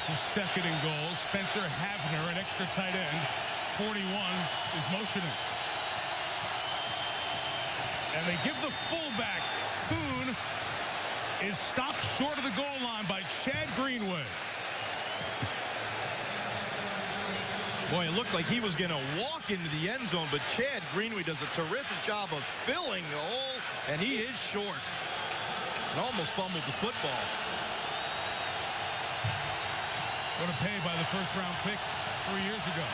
This is second and goal. Spencer Havner, an extra tight end, 41, is motioning. And they give the fullback, Kuhn, is stopped short of the goal line by Chad Greenway. Boy, it looked like he was going to walk into the end zone, but Chad Greenway does a terrific job of filling the hole, and he is short. And almost fumbled the football. What a pay by the first-round pick 3 years ago.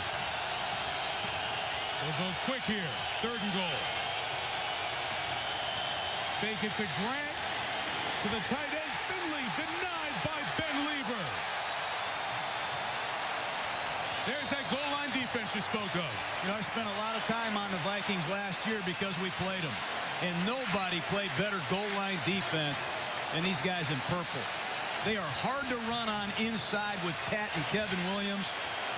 They'll go quick here. Third and goal. Fake it to Grant. To the tight end, Finley, denied by Ben Lieber. There's that goal line defense you spoke of. You know, I spent a lot of time on the Vikings last year because we played them. And nobody played better goal line defense than these guys in purple. They are hard to run on inside with Pat and Kevin Williams.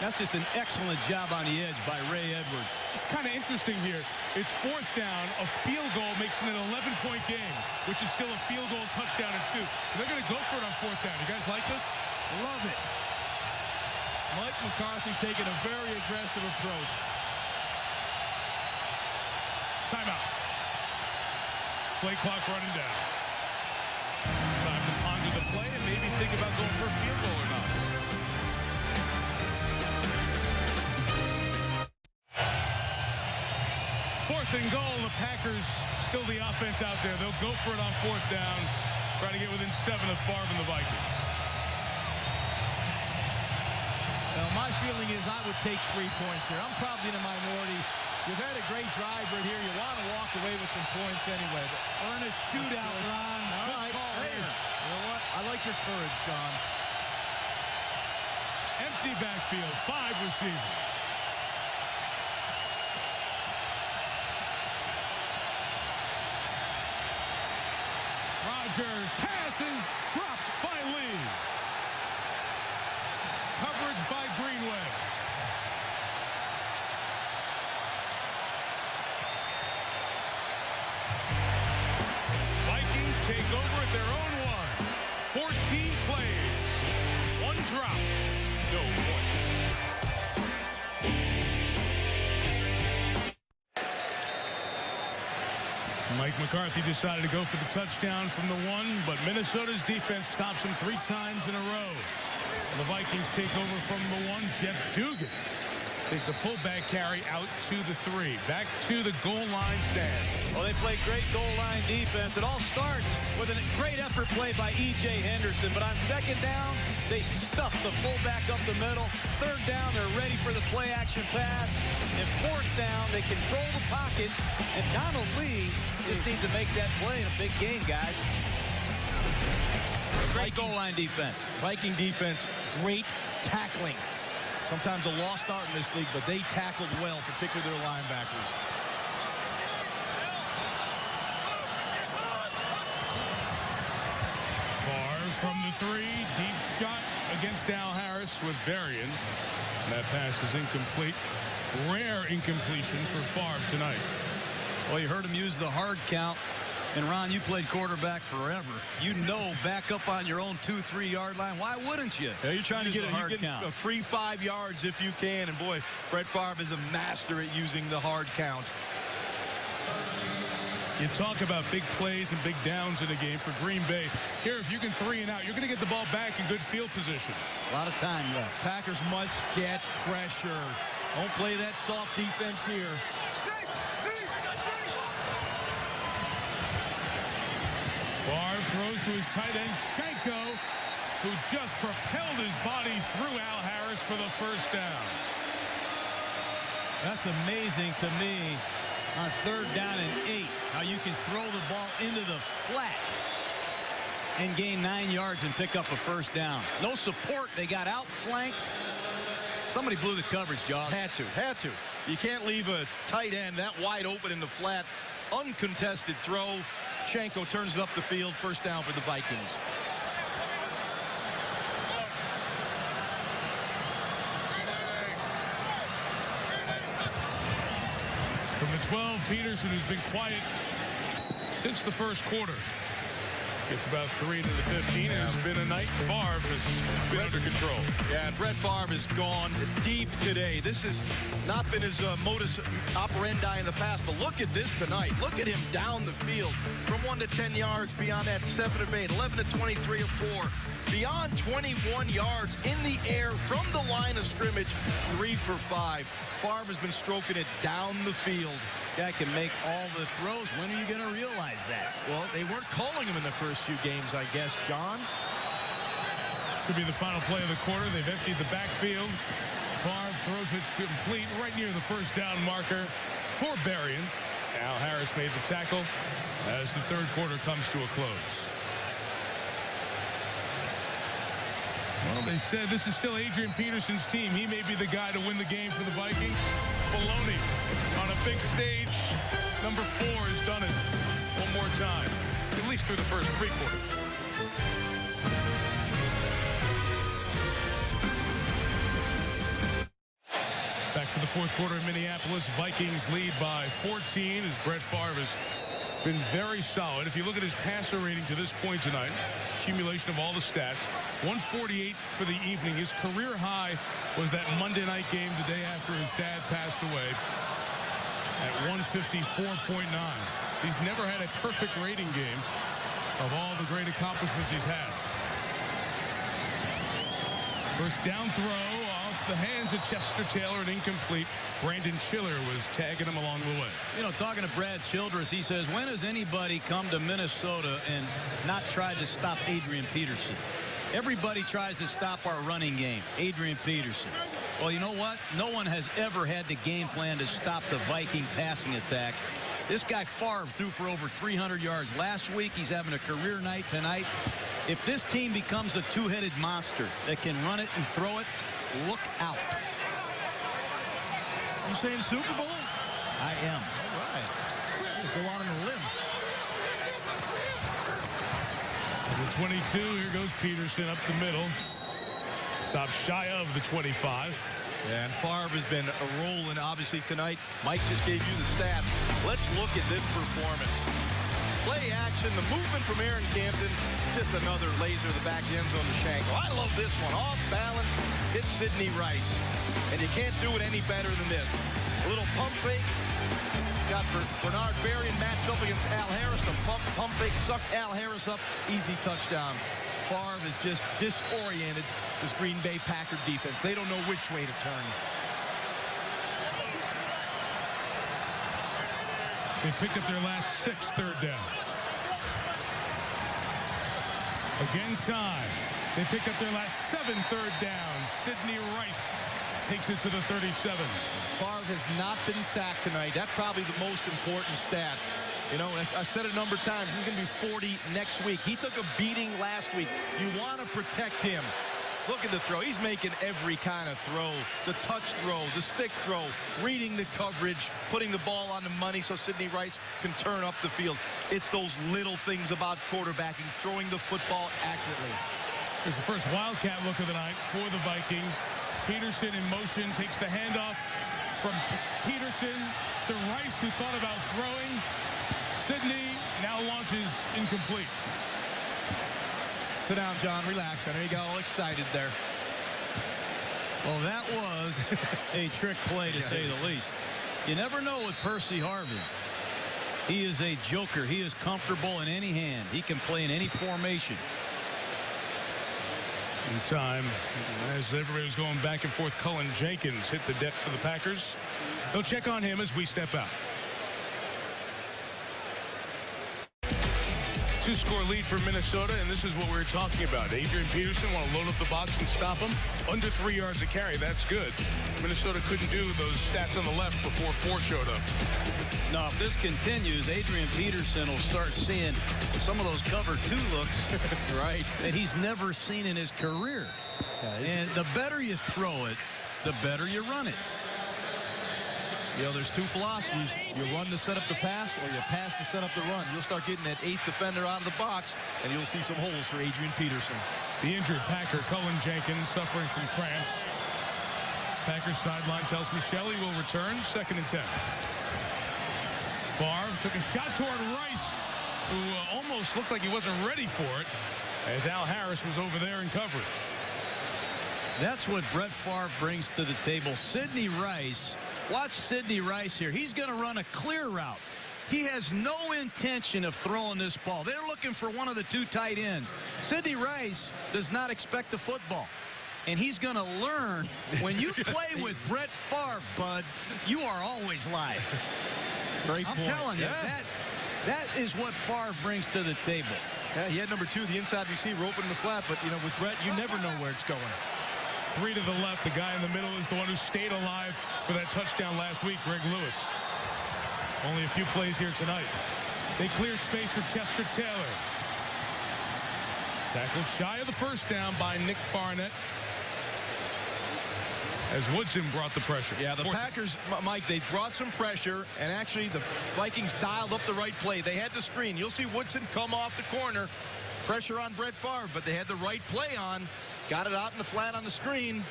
That's just an excellent job on the edge by Ray Edwards. It's kind of interesting here. It's fourth down. A field goal makes it an 11-point game, which is still a field goal touchdown at 2. They're going to go for it on fourth down. You guys like this? Love it. Mike McCarthy taking a very aggressive approach. Timeout. Play clock running down. Time to ponder the play and maybe think about going for a field goal or not. Fourth and goal. The Packers still the offense out there. They'll go for it on fourth down. Try to get within 7 of Favre and the Vikings. Well, my feeling is I would take 3 points here. I'm probably in a minority. You've had a great drive right here. You want to walk away with some points anyway. But we're in a shootout, Ron. All right. Hey, you know what? I like your courage, John. Empty backfield. 5 receivers. McCarthy decided to go for the touchdown from the 1, but Minnesota's defense stops him 3 times in a row. The Vikings take over from the 1. Jeff Dugan takes a fullback carry out to the 3. Back to the goal line stand. Well, they play great goal line defense. It all starts with a great effort play by E.J. Henderson. But on second down, they stuff the fullback up the middle. Third down, they're ready for the play-action pass. And fourth down, they control the pocket. And Donald Lee just needs to make that play in a big game, guys. Great goal line defense. Viking defense, great tackling. Sometimes a lost art in this league, but they tackled well, particularly their linebackers. Favre from the 3. Deep shot against Al Harris with Berrien. That pass is incomplete. Rare incompletion for Favre tonight. Well, you heard him use the hard count. And, Ron, you played quarterback forever. You know, back up on your own 2-3 yard line. Why wouldn't you? Yeah, you're trying to get a a free 5 yards if you can. And, boy, Brett Favre is a master at using the hard count. You talk about big plays and big downs in a game for Green Bay. Here, if you can 3 and out, you're going to get the ball back in good field position. A lot of time left. Packers must get pressure. Don't play that soft defense here. Favre throws to his tight end, Shanko, who just propelled his body through Al Harris for the first down. That's amazing to me on 3rd down and 8, how you can throw the ball into the flat and gain 9 yards and pick up a first down. No support. They got outflanked. Somebody blew the coverage, Josh. Had to. You can't leave a tight end that wide open in the flat. Uncontested throw. Shanko turns it up the field. First down for the Vikings. From the 12, Peterson, who's been quiet since the first quarter. Gets about 3 to the 15. It's been a night. Favre has been under control. Yeah, and Brett Favre has gone deep today. This has not been his modus operandi in the past, but look at this tonight. Look at him down the field from 1 to 10 yards, beyond that 7 of 8, 11 to 23 of 4, beyond 21 yards in the air from the line of scrimmage, 3 for 5. Favre has been stroking it down the field. Guy can make all the throws. When are you going to realize that? Well, they weren't calling him in the first few games, I guess, John. Could be the final play of the quarter. They've emptied the backfield. Favre throws it complete right near the first down marker for Berrien. Al Harris made the tackle as the third quarter comes to a close. Well, they said this is still Adrian Peterson's team. He may be the guy to win the game for the Vikings. Baloney on a big stage. Number 4 has done it one more time, at least through the first 3 quarters. Back for the fourth quarter in Minneapolis. Vikings lead by 14 as Brett Favre has been very solid. If you look at his passer rating to this point tonight, accumulation of all the stats, 148 for the evening. His career high was that Monday night game the day after his dad passed away at 154.9. He's never had a perfect rating game of all the great accomplishments he's had. First down throw off the hands of Chester Taylor and incomplete. Brandon Chiller was tagging him along the way. You know, talking to Brad Childress, he says, when has anybody come to Minnesota and not tried to stop Adrian Peterson? Everybody tries to stop our running game. Adrian Peterson. Well, you know what? No one has ever had to game plan to stop the Viking passing attack. This guy Favre threw for over 300 yards last week. He's having a career night tonight. If this team becomes a two-headed monster that can run it and throw it, look out. You saying Super Bowl? I am. All right. Go on a limb. The 22, here goes Peterson up the middle. Stops shy of the 25. And Favre has been rolling, obviously, tonight. Mike just gave you the stats. Let's look at this performance. Play action, the movement from Aaron Campton. Just another laser to the back end zone to Shanko. I love this one. Off balance, hits Sidney Rice. And you can't do it any better than this. A little pump fake, got Bernard Berrien matched up against Al Harris. The pump fake sucked Al Harris up. Easy touchdown. Favre is just disoriented this Green Bay Packer defense. They don't know which way to turn. They've picked up their last 6 third downs. Again, time. They picked up their last 7 third downs. Sidney Rice takes it to the 37. Favre has not been sacked tonight. That's probably the most important stat. You know, I've said it a number of times, he's going to be 40 next week. He took a beating last week. You want to protect him. Look at the throw. He's making every kind of throw. The touch throw, the stick throw, reading the coverage, putting the ball on the money so Sidney Rice can turn up the field. It's those little things about quarterbacking, throwing the football accurately. Here's the first Wildcat look of the night for the Vikings. Peterson in motion, takes the handoff from Peterson to Rice, who thought about throwing. Sidney now launches incomplete. Sit down, John. Relax. I know you got all excited there. Well, that was a trick play, to say the least. You never know with Percy Harvin. He is a joker. He is comfortable in any hand. He can play in any formation. In time, as everybody was going back and forth, Cullen Jenkins hit the deck for the Packers. They'll check on him as we step out. 2-score lead for Minnesota, and this is what we were talking about. Adrian Peterson want to load up the box and stop him. Under 3 yards a carry, that's good. Minnesota couldn't do those stats on the left before 4 showed up. Now, if this continues, Adrian Peterson will start seeing some of those cover 2 looks right, that he's never seen in his career. And the better you throw it, the better you run it. You know, there's 2 philosophies. You run to set up the pass, or you pass to set up the run. You'll start getting that 8th defender out of the box, and you'll see some holes for Adrian Peterson. The injured Packer, Cullen Jenkins, suffering from cramps. Packers sideline tells me Shelley will return. 2nd and 10. Favre took a shot toward Rice, who almost looked like he wasn't ready for it, as Al Harris was over there in coverage. That's what Brett Favre brings to the table. Sidney Rice. Watch Sidney Rice here. He's going to run a clear route. He has no intention of throwing this ball. They're looking for one of the 2 tight ends. Sidney Rice does not expect the football. And he's going to learn when you play with Brett Favre, bud, you are always live. Great point. I'm telling you, that is what Favre brings to the table. Yeah, he had number 2, the inside receiver, open in the flat. But, you know, with Brett, you never know where it's going. 3 to the left. The guy in the middle is the one who stayed alive for that touchdown last week, Greg Lewis. Only a few plays here tonight. They clear space for Chester Taylor. Tackled shy of the first down by Nick Barnett, as Woodson brought the pressure. Yeah, the Packers, Mike, they brought some pressure, and actually the Vikings dialed up the right play. They had the screen. You'll see Woodson come off the corner. Pressure on Brett Favre, but they had the right play on. Got it out in the flat on the screen.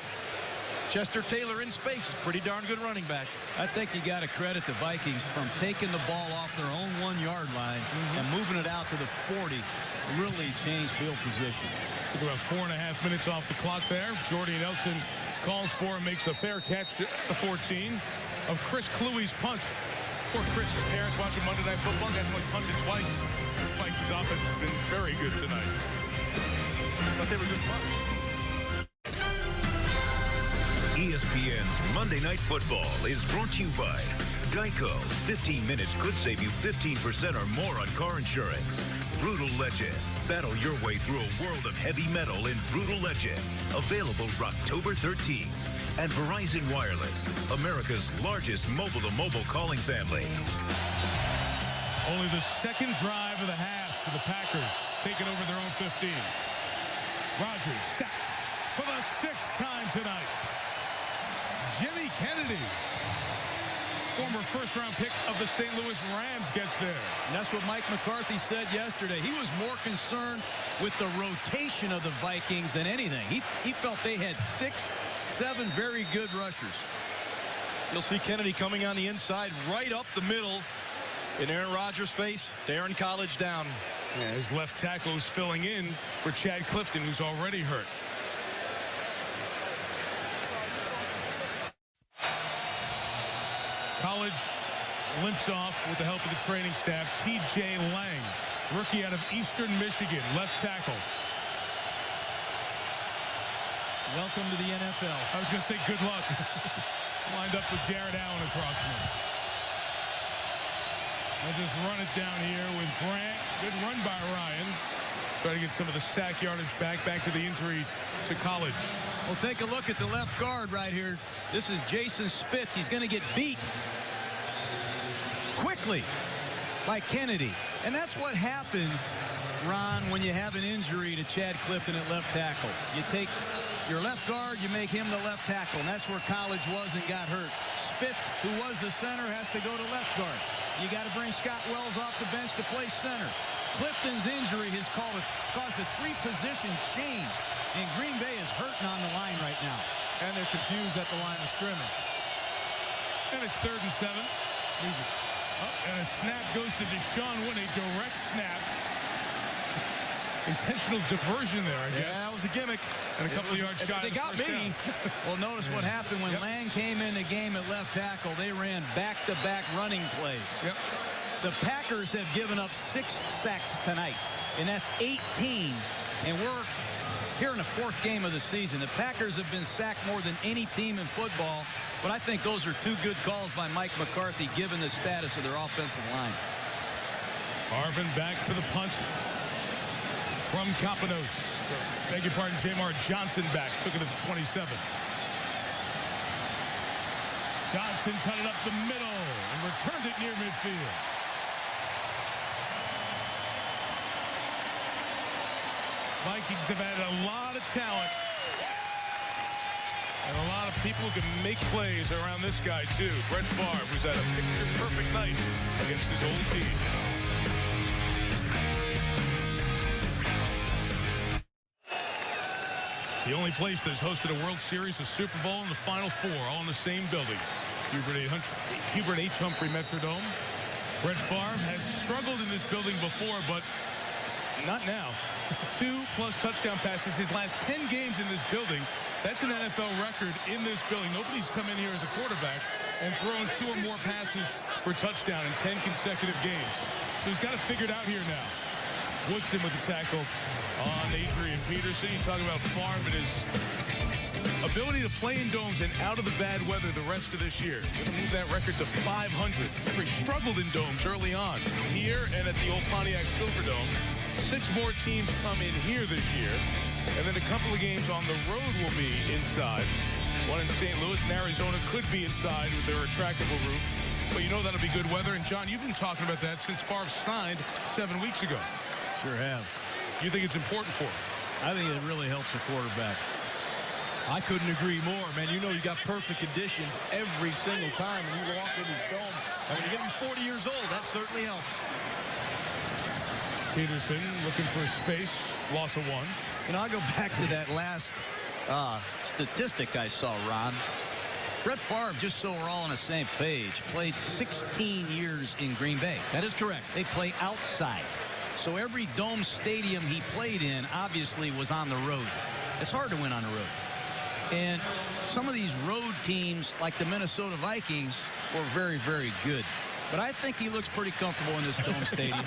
Chester Taylor in space is pretty darn good running back. I think you got to credit the Vikings from taking the ball off their own 1-yard line and moving it out to the 40. Really changed field position. Took about 4.5 minutes off the clock there. Jordy Nelson calls for and makes a fair catch at the 14 of Chris Cluey's punt. Poor Chris, his parents watching Monday Night Football. Guys like punted twice. The Vikings offense has been very good tonight. But they were good punts. ESPN's Monday Night Football is brought to you by Geico. 15 minutes could save you 15% or more on car insurance. Brutal Legend. Battle your way through a world of heavy metal in Brutal Legend. Available October 13th. And Verizon Wireless, America's largest mobile-to-mobile calling family. Only the 2nd drive of the half for the Packers, taking over their own 15. Rodgers sacked for the 6th time tonight. Jimmy Kennedy, former first-round pick of the St. Louis Rams, gets there. And that's what Mike McCarthy said yesterday. He was more concerned with the rotation of the Vikings than anything. He felt they had 6, 7 very good rushers. You'll see Kennedy coming on the inside, right up the middle. In Aaron Rodgers' face, Darren College down. Yeah, his left tackle is filling in for Chad Clifton, who's already hurt. College limps off with the help of the training staff. T.J. Lang, rookie out of Eastern Michigan, left tackle. Welcome to the NFL. I was going to say good luck. Lined up with Jared Allen across from him. They'll just run it down here with Grant. Good run by Ryan. Try to get some of the sack yardage back to the injury to college. We'll take a look at the left guard right here. This is Jason Spitz. He's going to get beat quickly by Kennedy. And that's what happens, Ron, when you have an injury to Chad Clifton at left tackle. You take your left guard, you make him the left tackle, and that's where college was and got hurt. Spitz, who was the center, has to go to left guard. You got to bring Scott Wells off the bench to play center. Clifton's injury has caused a three-position change, and Green Bay is hurting on the line right now. And they're confused at the line of scrimmage. And it's 3rd and 7. And a snap goes to Deshaun Wood, a direct snap. Intentional diversion there, I guess. Yeah, that was a gimmick. And a couple of yards shy. They got me. Well, notice what happened when Lang came in the game at left tackle. They ran back-to-back running plays. Yep. The Packers have given up 6 sacks tonight, and that's 18. And we're here in the 4th game of the season. The Packers have been sacked more than any team in football, but I think those are 2 good calls by Mike McCarthy, given the status of their offensive line. Arvin back for the punt from Campanos. Beg your pardon, Jamar Johnson back. Took it at the 27. Johnson cut it up the middle and returned it near midfield. Vikings have had a lot of talent. And a lot of people who can make plays around this guy, too. Brett Favre, who's had a picture-perfect night against his old team. It's the only place that's hosted a World Series, a Super Bowl, and the Final Four, all in the same building. Hubert H. Humphrey Metrodome. Brett Favre has struggled in this building before, but not now. 2+ touchdown passes his last 10 games in this building. That's an NFL record in this building. Nobody's come in here as a quarterback and thrown 2 or more passes for touchdown in 10 consecutive games. So he's got it figured out here now. Woodson with the tackle on Adrian Peterson. You talk about Favre and his ability to play in domes and out of the bad weather the rest of this year. Going to move that record to 500. He struggled in domes early on. Here and at the old Pontiac Silverdome. 6 more teams come in here this year. And then a couple of games on the road will be inside. One in St. Louis and Arizona could be inside with their retractable roof. But you know that'll be good weather. And, John, you've been talking about that since Favre signed 7 weeks ago. Sure have. You think it's important for him? I think it really helps a quarterback. I couldn't agree more, man. You know you got perfect conditions every single time when you walk in his dome. And when you're getting 40 years old, that certainly helps. Peterson looking for space. Loss of 1. And I'll go back to that last statistic I saw, Ron. Brett Favre, just so we're all on the same page, played 16 years in Green Bay. That is correct. They play outside. So every dome stadium he played in obviously was on the road. It's hard to win on the road. And some of these road teams, like the Minnesota Vikings, were very, very good. But I think he looks pretty comfortable in this dome stadium.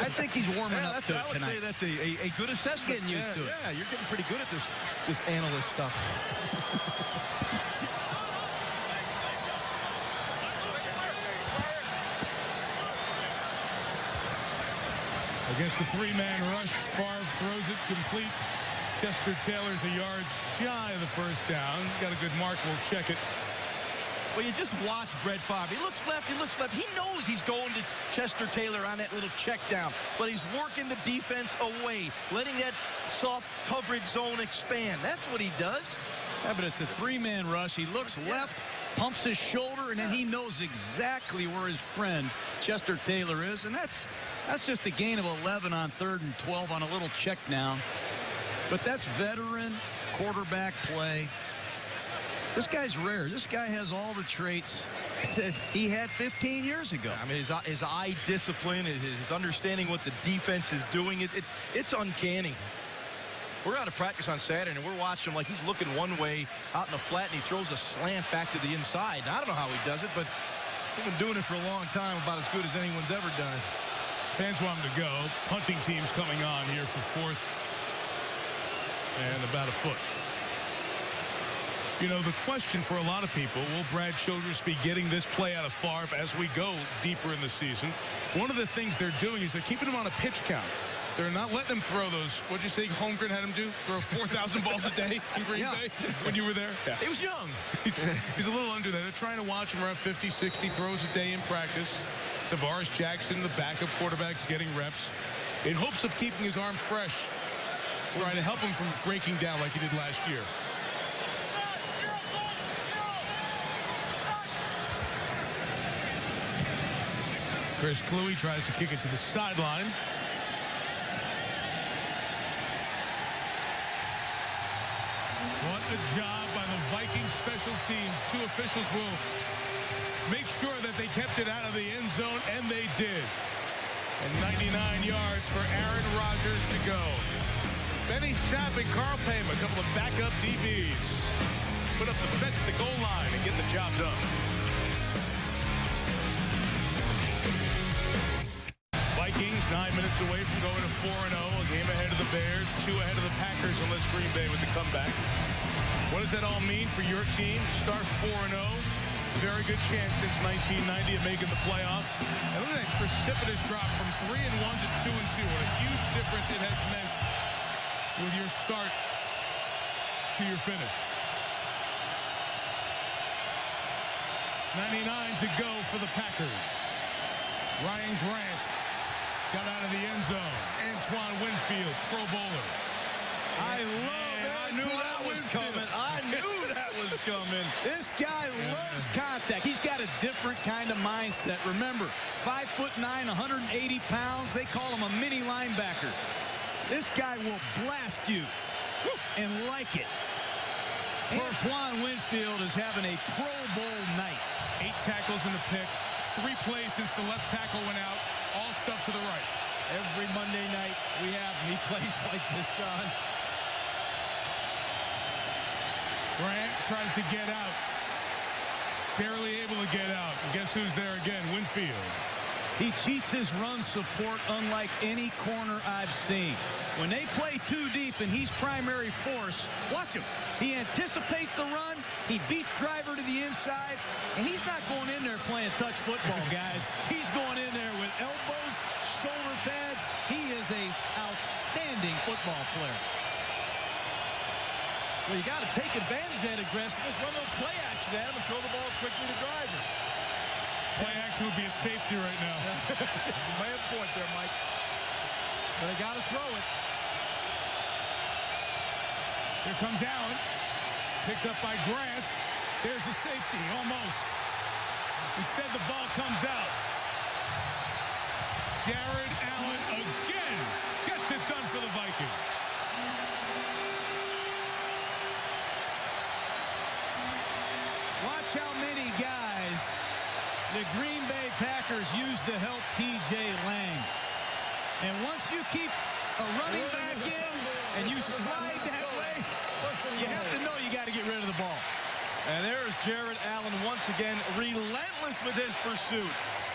I think he's warming up to it tonight. I would say that's a good assessment. Getting used to it. Yeah, you're getting pretty good at this analyst stuff. Against the 3-man rush, Favre throws it complete. Chester Taylor's a yard shy of the first down. Got a good mark. We'll check it. Well, you just watch Brett Favre. He looks left, he looks left. He knows he's going to Chester Taylor on that little check down, but he's working the defense away, letting that soft coverage zone expand. That's what he does. Yeah, but it's a 3-man rush. He looks left, pumps his shoulder, and then he knows exactly where his friend Chester Taylor is, and that's just a gain of 11 on 3rd and 12 on a little check down. But that's veteran quarterback play. This guy's rare. This guy has all the traits that he had 15 years ago. I mean, his eye discipline, his understanding what the defense is doing, it's uncanny. We're out of practice on Saturday, and we're watching him like he's looking one way out in the flat, and he throws a slant back to the inside. Now, I don't know how he does it, but They've been doing it for a long time, about as good as anyone's ever done it. Fans want him to go. Punting team's coming on here for fourth and about a foot. You know, the question for a lot of people, will Brad Childress be getting this play out of Favre as we go deeper in the season? One of the things they're doing is they're keeping him on a pitch count. They're not letting him throw those. What'd you say Holmgren had him do? Throw 4,000 balls a day in Green Bay when you were there? Yeah. He was young. He's a little under that. They're trying to watch him around 50, 60 throws a day in practice. Tavares Jackson, the backup quarterback's getting reps in hopes of keeping his arm fresh, trying to help him from breaking down like he did last year. Chris Cluey tries to kick it to the sideline. What a job by the Vikings special teams. Two officials will make sure that they kept it out of the end zone, and they did. And 99 yards for Aaron Rodgers to go. Benny Sapp and Carl Payne, a couple of backup DBs, put up the fence at the goal line and get the job done. Vikings 9 minutes away from going to 4-0, a game ahead of the Bears, 2 ahead of the Packers unless Green Bay with the comeback. What does that all mean for your team? Start 4-0. Very good chance since 1990 of making the playoffs. And look at that precipitous drop from 3-1 to 2-2. What a huge difference it has meant with your start to your finish. 99 to go for the Packers. Ryan Grant got out of the end zone. Antoine Winfield, Pro Bowler. I knew that was coming. I knew that was coming. This guy loves contact. He's got a different kind of mindset. Remember, 5'9", 180 pounds. They call him a mini linebacker. This guy will blast you and like it. Antoine Winfield is having a Pro Bowl night. 8 tackles in the pick. 3 plays since the left tackle went out. All stuff to the right. Every Monday night we have me plays like this, Sean. Grant tries to get out. Barely able to get out. And guess who's there again? Winfield. He cheats his run support unlike any corner I've seen. When they play too deep and he's primary force, watch him. He anticipates the run. He beats driver to the inside. And he's not going in there playing touch football, guys. He's going in there with elbows, shoulder pads. He is an outstanding football player. Well, you got to take advantage of that aggressiveness, run a play action at him, and throw the ball quickly to driver. Play action would be a safety right now. You may have a point there, Mike. But they got to throw it. Here comes Allen. Picked up by Grant. There's the safety, almost. Instead, the ball comes out. Jared Allen again gets it done for the Vikings. Watch how many guys the Green Bay Packers used to help T.J. Lang. And once you keep a running back in and you slide that way, you have to know you got to get rid of the ball. And there's Jared Allen once again, relentless with his pursuit.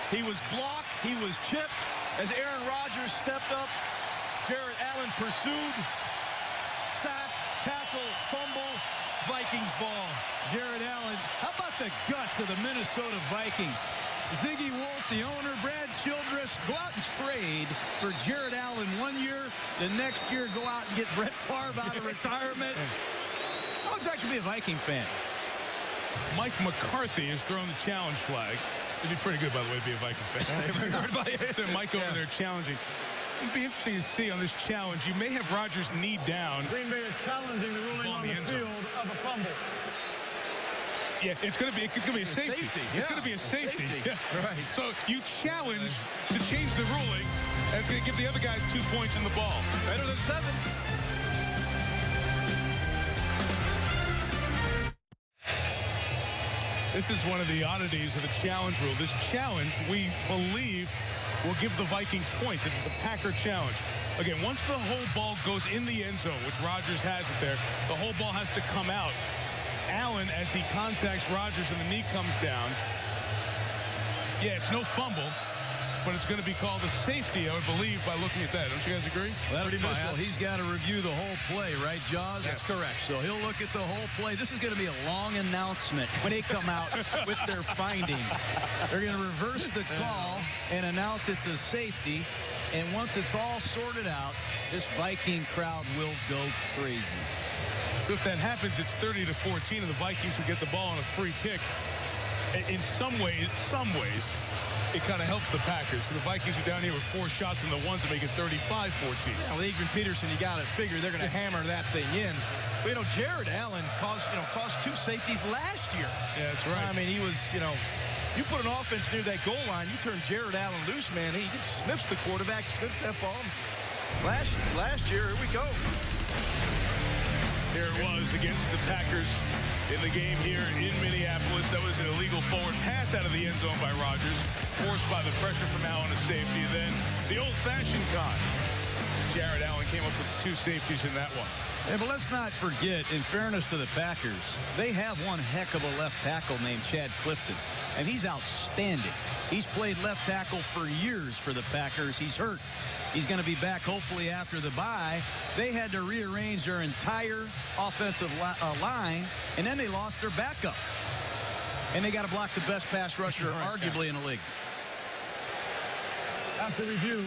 He was blocked, he was chipped. As Aaron Rodgers stepped up, Jared Allen pursued, sack, tackle, fumble, Vikings ball. Jared Allen, how about the guts of the Minnesota Vikings? Ziggy Wolf, the owner, Brad Childress, go out and trade for Jared Allen 1 year. The next year, go out and get Brett Favre out of retirement. How would you like to be a Viking fan? Mike McCarthy has thrown the challenge flag. It'd be pretty good, by the way, to be a Viking fan. Mike over there challenging. It'd be interesting to see on this challenge. You may have Rodgers knee down. Green Bay is challenging the ruling on the field of a fumble. Yeah, it's going to be a safety. It's going to be a safety. Yeah. Right. So you challenge to change the ruling, and it's going to give the other guys 2 points in the ball. Better than 7. This is one of the oddities of the challenge rule. This challenge, we believe, will give the Vikings points. It's the Packer challenge. Again, once the whole ball goes in the end zone, which Rodgers has it there, the whole ball has to come out. Allen, as he contacts Rodgers and the knee comes down, Yeah, it's no fumble, but it's going to be called a safety, I would believe, by looking at that. Don't you guys agree? Well, that's fine. He's got to review the whole play, right, Jaws? That's correct. So he'll look at the whole play. This is going to be a long announcement when they come out with their findings. They're going to reverse the call and announce it's a safety. And once it's all sorted out, this Viking crowd will go crazy. So if that happens, it's 30-14, and the Vikings will get the ball on a free kick. In some ways, it kind of helps the Packers. The Vikings are down here with 4 shots in the one to make it 35-14. Well, Adrian Peterson, you got to figure they're going to hammer that thing in. But, Jared Allen caused 2 safeties last year. Yeah, that's right. I mean, he was, you put an offense near that goal line, you turn Jared Allen loose, man. He just sniffs the quarterback, sniffs that ball. Last year, here we go. Here it was against the Packers in the game here in Minneapolis. That was an illegal forward pass out of the end zone by Rodgers, forced by the pressure from Allen to safety. Then the old-fashioned kind. Jared Allen came up with 2 safeties in that one. Yeah, but let's not forget, in fairness to the Packers, they have one heck of a left tackle named Chad Clifton, and he's outstanding. He's played left tackle for years for the Packers. He's hurt. He's going to be back hopefully after the bye. They had to rearrange their entire offensive line, and then they lost their backup. And they got to block the best pass rusher arguably in the league. After review,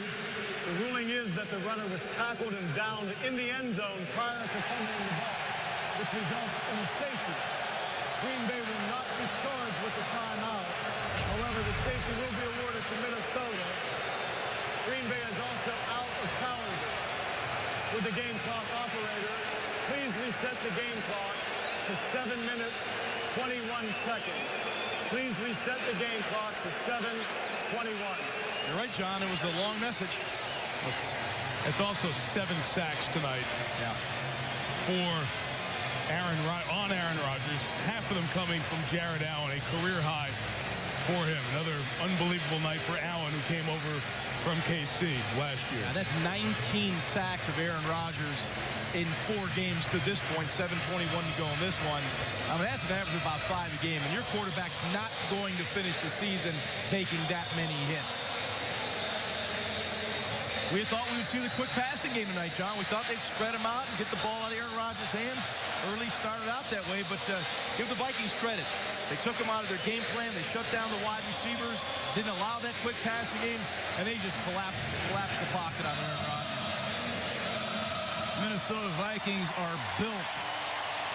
the ruling is that the runner was tackled and downed in the end zone prior to fumbling the ball, which results in a safety. Green Bay will not be charged with the timeout. However, the safety will be awarded to Minnesota. Green Bay is also out of challenges. With the game clock operator, please reset the game clock to 7 minutes, 21 seconds. Please reset the game clock to 7:21. You're right, John. It was a long message. It's also 7 sacks tonight. Yeah. For Aaron Rodgers. Half of them coming from Jared Allen, a career high for him. Another unbelievable night for Allen, who came over from KC last year. Yeah, that's 19 sacks of Aaron Rodgers in 4 games to this point. 7:21 to go in this one. I mean, that's an average of about 5 a game, and your quarterback's not going to finish the season taking that many hits. We thought we would see the quick passing game tonight, John. We thought they'd spread them out and get the ball out of Aaron Rodgers' hand. Early started out that way, but give the Vikings credit. They took them out of their game plan. They shut down the wide receivers, didn't allow that quick passing game, and they just collapsed the pocket on Aaron Rodgers. Minnesota Vikings are built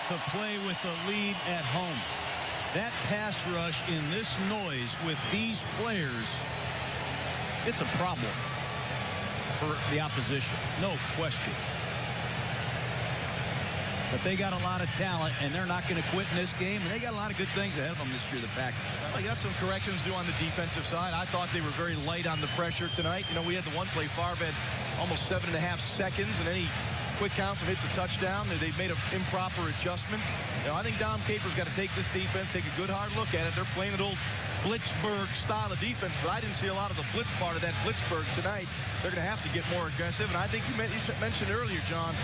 to play with the lead at home. That pass rush in this noise with these players, it's a problem for the opposition, no question. But they got a lot of talent, and they're not going to quit in this game. And they got a lot of good things ahead of them this year, the Packers. Well, they got some corrections to do on the defensive side. I thought they were very light on the pressure tonight. We had the one play, Favre had almost 7.5 seconds, and then he quick counts and hits a touchdown. They made an improper adjustment. I think Dom Capers got to take this defense, take a good hard look at it. They're playing an old Blitzburg style of defense, but I didn't see a lot of the blitz part of that Blitzburg tonight. They're going to have to get more aggressive, and I think you mentioned earlier, John,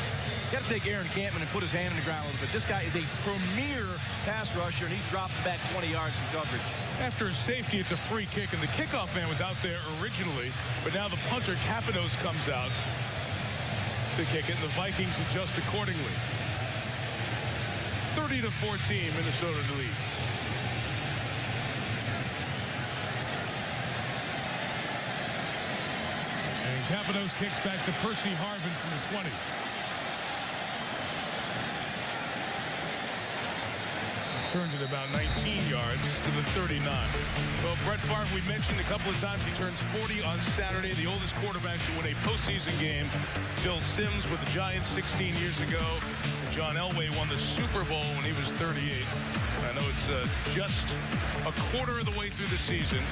you got to take Aaron Campman and put his hand in the ground a little bit. This guy is a premier pass rusher, and he's dropping back 20 yards in coverage. After a safety, it's a free kick, and the kickoff man was out there originally, but now the punter, Capanos, comes out to kick it, and the Vikings adjust accordingly. 30-14, Minnesota leads. And Capanos kicks back to Percy Harvin from the 20. Turned it about 19 yards to the 39. Well, Brett Favre, we mentioned a couple of times, he turns 40 on Saturday, the oldest quarterback to win a postseason game. Phil Simms with the Giants 16 years ago. John Elway won the Super Bowl when he was 38. I know it's just a quarter of the way through the season.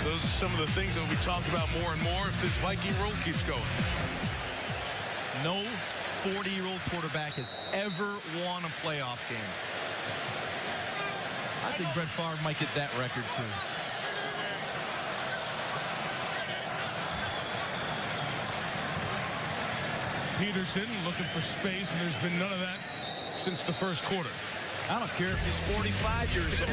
Those are some of the things that will be talked about more and more if this Viking roll keeps going. No 40-year-old quarterback has ever won a playoff game. I think Brett Favre might get that record, too. Peterson looking for space, and there's been none of that since the first quarter. I don't care if he's 45 years old.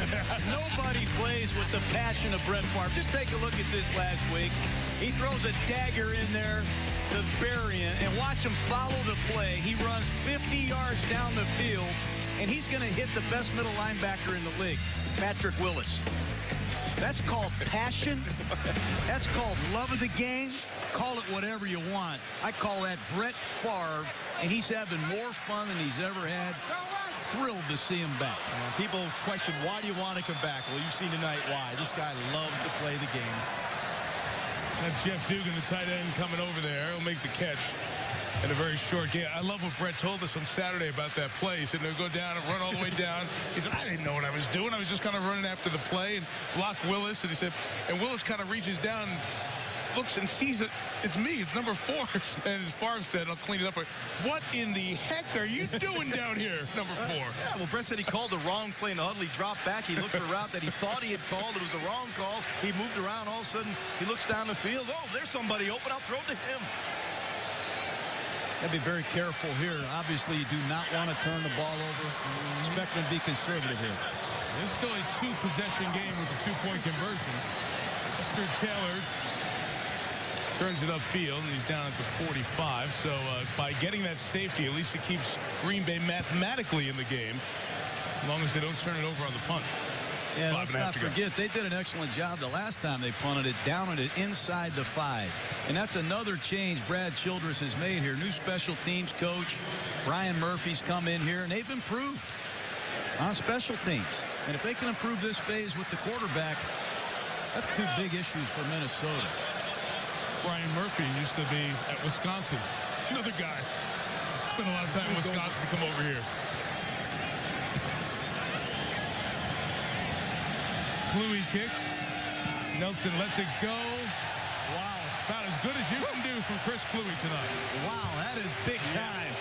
Nobody plays with the passion of Brett Favre. Just take a look at this last week. He throws a dagger in there to bury him, and watch him follow the play. He runs 50 yards down the field, and he's going to hit the best middle linebacker in the league, Patrick Willis. That's called passion. That's called love of the game. Call it whatever you want. I call that Brett Favre, and he's having more fun than he's ever had. Thrilled to see him back. People question, why do you want to come back? Well, you've seen tonight why. This guy loves to play the game. That's Jeff Dugan, the tight end, coming over there. He'll make the catch in a very short game. I love what Brett told us on Saturday about that play. He said, no, go down and run all the way down. He said, I didn't know what I was doing. I was just kind of running after the play and block Willis. And he said, and Willis kind of reaches down, looks and sees it. It's me. It's number 4. And as Favre said, I'll clean it up for you. What in the heck are you doing down here, number 4? Yeah, well, Brett said he called the wrong play in the huddle. He dropped back. He looked for a route that he thought he had called. It was the wrong call. He moved around. All of a sudden, he looks down the field. Oh, there's somebody open. I'll throw it to him. Got to be very careful here. Obviously, you do not want to turn the ball over. Expect them to be conservative here. This is still a 2-possession game with a 2-point conversion. Mr. Taylor turns it upfield, and he's down at the 45. So by getting that safety, at least it keeps Green Bay mathematically in the game, as long as they don't turn it over on the punt. Yeah, let's not forget, they did an excellent job the last time they punted it, down it inside the 5. And that's another change Brad Childress has made here. New special teams coach, Brian Murphy's come in here, and they've improved on special teams. And if they can improve this phase with the quarterback, that's 2 big issues for Minnesota. Brian Murphy used to be at Wisconsin. Another guy. Spent a lot of time in Wisconsin to come over here. Kluwe kicks. Nelson lets it go. Wow. About as good as you can do from Chris Kluwe tonight. Wow, that is big time.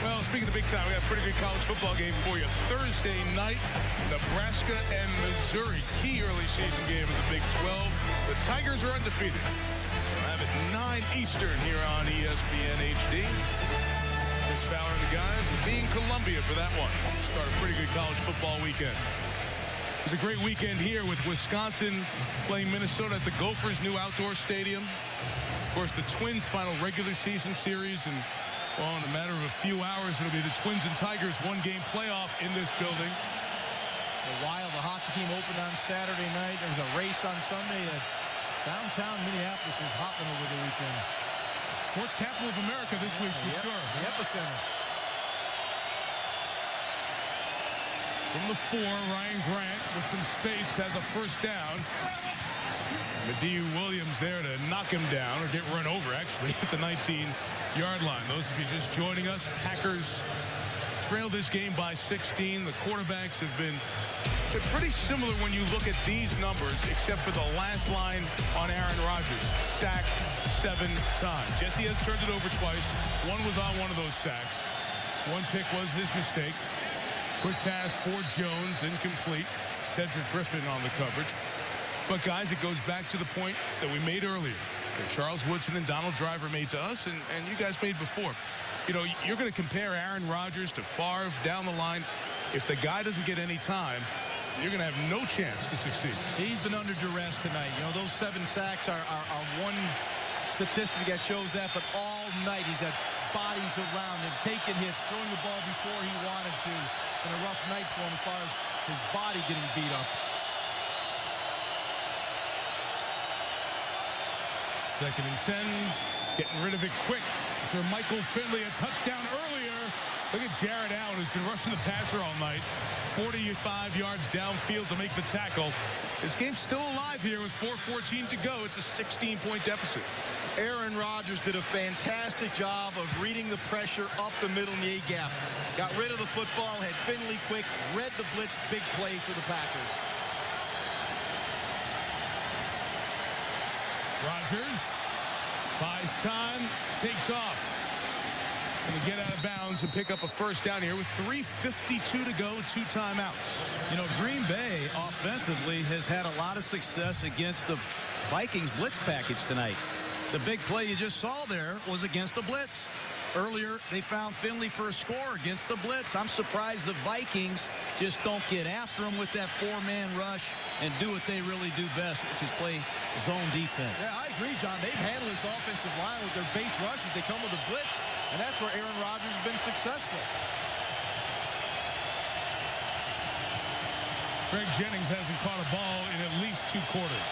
Well, speaking of big time, we got a pretty good college football game for you. Thursday night, Nebraska and Missouri. Key early season game of the Big 12. The Tigers are undefeated. We'll have it 9 Eastern here on ESPN HD. Chris Fowler and the guys will be in Columbia for that one. Start a pretty good college football weekend. It was a great weekend here with Wisconsin playing Minnesota at the Gophers' new outdoor stadium. Of course, the Twins' final regular season series, and well, in a matter of a few hours, it'll be the Twins and Tigers 1-game playoff in this building. While the hockey team opened on Saturday night, there was a race on Sunday. Downtown Minneapolis was hopping over the weekend. Sports capital of America this week for sure. The epicenter. From the 4, Ryan Grant with some space has a first down. Mediu Williams there to knock him down, or get run over, actually, at the 19-yard line. Those of you just joining us, Packers trail this game by 16. The quarterbacks have been pretty similar when you look at these numbers, except for the last line on Aaron Rodgers. Sacked 7 times. Yes, he has turned it over twice. One was on one of those sacks. One pick was his mistake. Quick pass for Jones, incomplete. Cedric Griffin on the coverage. But, guys, it goes back to the point that we made earlier, that Charles Woodson and Donald Driver made to us, and you guys made before. You know, you're going to compare Aaron Rodgers to Favre down the line. If the guy doesn't get any time, you're going to have no chance to succeed. He's been under duress tonight. You know, those 7 sacks are one statistic that shows that, but all night he's had bodies around him, taking hits, throwing the ball before he wanted to. It's been a rough night for him as far as his body getting beat up. 2nd and 10, getting rid of it quick. For Michael Finley, a touchdown earlier. Look at Jared Allen, who's been rushing the passer all night. 45 yards downfield to make the tackle. This game's still alive here with 4:14 to go. It's a 16-point deficit. Aaron Rodgers did a fantastic job of reading the pressure up the middle in the A-gap. Got rid of the football, had Finley quick, read the blitz, big play for the Packers. Rodgers buys time, takes off. Going to get out of bounds and pick up a first down here with 3:52 to go, 2 timeouts. You know, Green Bay offensively has had a lot of success against the Vikings blitz package tonight. The big play you just saw there was against the blitz. Earlier, they found Finley for a score against the blitz. I'm surprised the Vikings just don't get after him with that four-man rush and do what they really do best, which is play zone defense. Yeah, I agree, John. They've handled this offensive line with their base rushes. They come with a blitz, and that's where Aaron Rodgers has been successful. Greg Jennings hasn't caught a ball in at least 2 quarters.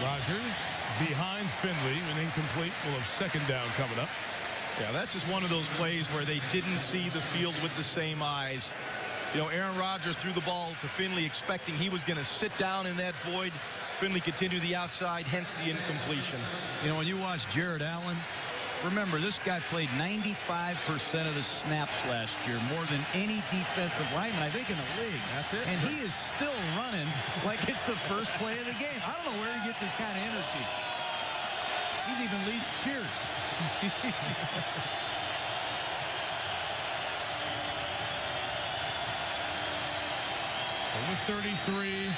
Rodgers behind Finley, an incomplete. We'll have second down coming up. Yeah, that's just one of those plays where they didn't see the field with the same eyes. You know, Aaron Rodgers threw the ball to Finley expecting he was going to sit down in that void. Finley continued the outside, hence the incompletion. You know, when you watch Jared Allen, remember, this guy played 95% of the snaps last year, more than any defensive lineman, I think, in the league. That's it. And he is still running like it's the first play of the game. I don't know where he gets this kind of energy. He's even leading cheers. Over 33.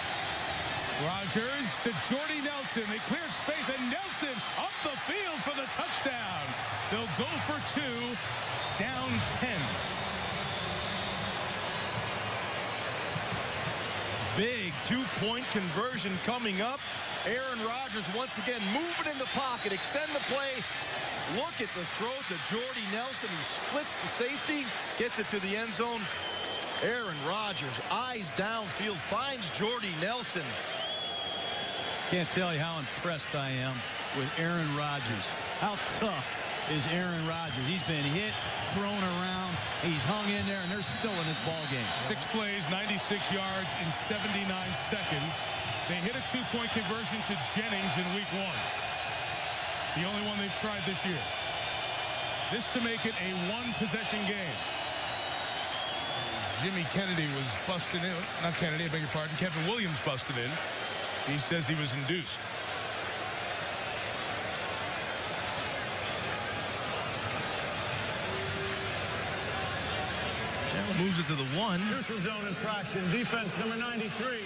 Rodgers to Jordy Nelson. They cleared space, and Nelson up the field for the touchdown. They'll go for 2, down 10. Big two-point conversion coming up. Aaron Rodgers once again moving in the pocket, extend the play. Look at the throw to Jordy Nelson. He splits the safety, gets it to the end zone. Aaron Rodgers, eyes downfield, finds Jordy Nelson. Can't tell you how impressed I am with Aaron Rodgers. How tough is Aaron Rodgers? He's been hit, thrown around. He's hung in there, and they're still in this ball game. 6 plays, 96 yards in 79 seconds. They hit a 2-point conversion to Jennings in week 1. The only one they've tried this year. This to make it a 1-possession game. Jimmy Kennedy was busted in. Not Kennedy, I beg your pardon. Kevin Williams busted in. He says he was induced. Moves it to the 1. Neutral zone infraction. Defense number 93.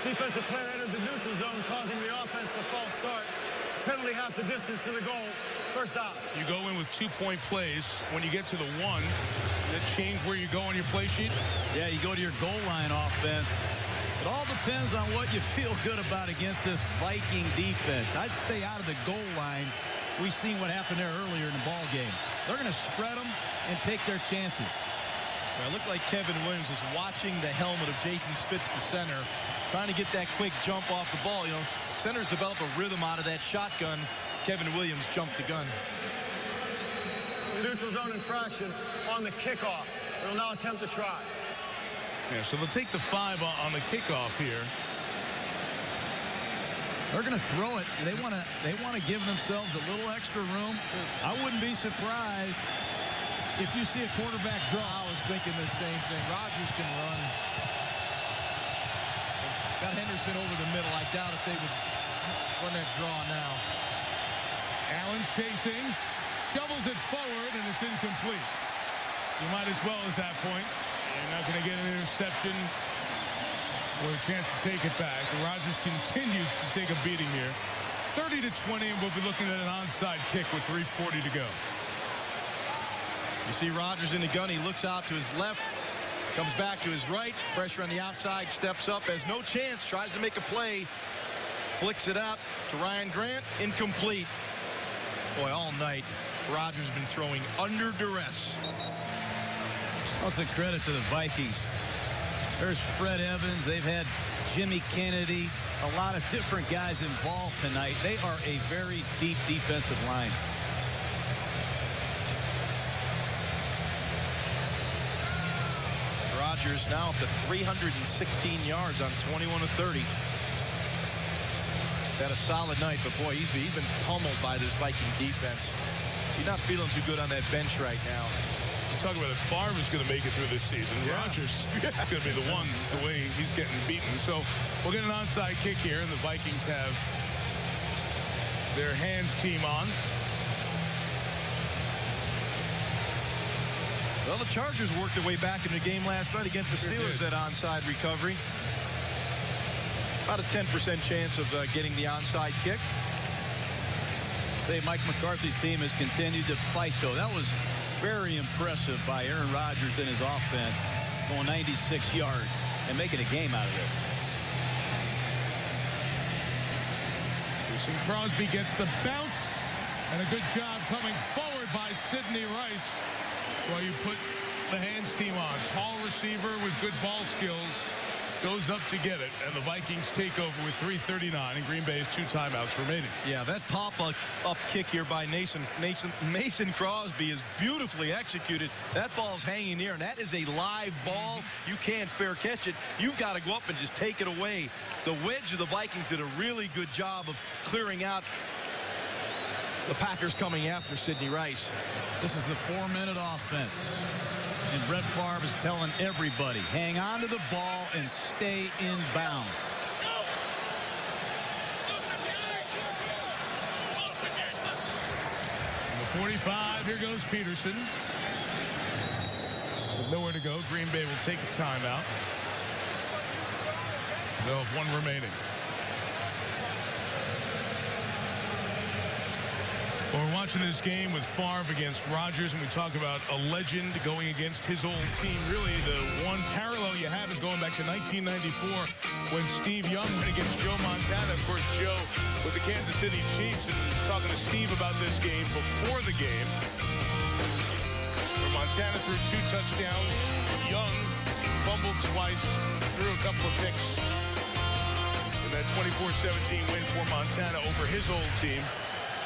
Defensive player entered the neutral zone, causing the offense to false start. Penalty half the distance to the goal. First down. You go in with 2-point plays. When you get to the 1, that change where you go on your play sheet? Yeah, you go to your goal line offense. It all depends on what you feel good about against this Viking defense. I'd stay out of the goal line. We've seen what happened there earlier in the ball game. They're going to spread them and take their chances. Well, it looked like Kevin Williams was watching the helmet of Jason Spitz, the center, trying to get that quick jump off the ball. You know, centers develop a rhythm out of that shotgun. Kevin Williams jumped the gun. Neutral zone infraction on the kickoff. They'll now attempt to try. Yeah, so they'll take the 5 on the kickoff here. They're going to throw it. They want to give themselves a little extra room. I wouldn't be surprised if you see a quarterback draw. I was thinking the same thing. Rodgers can run. Got Henderson over the middle. I doubt if they would run that draw now. Allen chasing, shovels it forward, and it's incomplete. You might as well at that point. You're not going to get an interception or a chance to take it back. Rodgers continues to take a beating here. 30-20, and we'll be looking at an onside kick with 3:40 to go. You see Rodgers in the gun. He looks out to his left, comes back to his right. Pressure on the outside, steps up, has no chance, tries to make a play, flicks it out to Ryan Grant, incomplete. Boy, all night, Rodgers has been throwing under duress. Also credit to the Vikings. There's Fred Evans. They've had Jimmy Kennedy. A lot of different guys involved tonight. They are a very deep defensive line. Rodgers now up to 316 yards on 21 of 30. He's had a solid night, but boy, he's been pummeled by this Viking defense. He's not feeling too good on that bench right now. We're talking about if Favre is going to make it through this season. Yeah. Rodgers is going to be the one, the way he's getting beaten. So we'll get an onside kick here, and the Vikings have their hands team on. Well, the Chargers worked their way back in the game last night against the Steelers at onside recovery. About a 10% chance of getting the onside kick. Hey, Mike McCarthy's team has continued to fight, though. That was very impressive by Aaron Rodgers and his offense, going 96 yards and making a game out of this. Jason Crosby gets the bounce, and a good job coming forward by Sidney Rice. Well, you put the hands team on. Tall receiver with good ball skills. Goes up to get it, and the Vikings take over with 3:39, and Green Bay has 2 timeouts remaining. Yeah, that pop-up kick here by Mason Crosby is beautifully executed. That ball's hanging near, and that is a live ball. You can't fair catch it. You've got to go up and just take it away. The wedge of the Vikings did a really good job of clearing out the Packers coming after Sidney Rice. This is the 4-minute offense. And Brett Favre is telling everybody, hang on to the ball and stay in bounds. The 45, here goes Peterson. With nowhere to go, Green Bay will take a timeout. They'll have 1 remaining. Well, we're watching this game with Favre against Rodgers, and we talk about a legend going against his old team. Really, the one parallel you have is going back to 1994 when Steve Young went against Joe Montana. Of course, Joe with the Kansas City Chiefs, and talking to Steve about this game before the game. Where Montana threw 2 touchdowns. Young fumbled twice, threw a couple of picks. And that 24-17 win for Montana over his old team.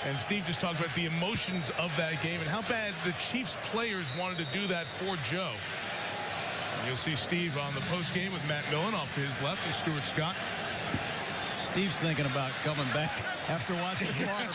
And Steve just talked about the emotions of that game and how bad the Chiefs players wanted to do that for Joe. And you'll see Steve on the post game with Matt Millen off to his left and Stuart Scott. Steve's thinking about coming back after watching Favre.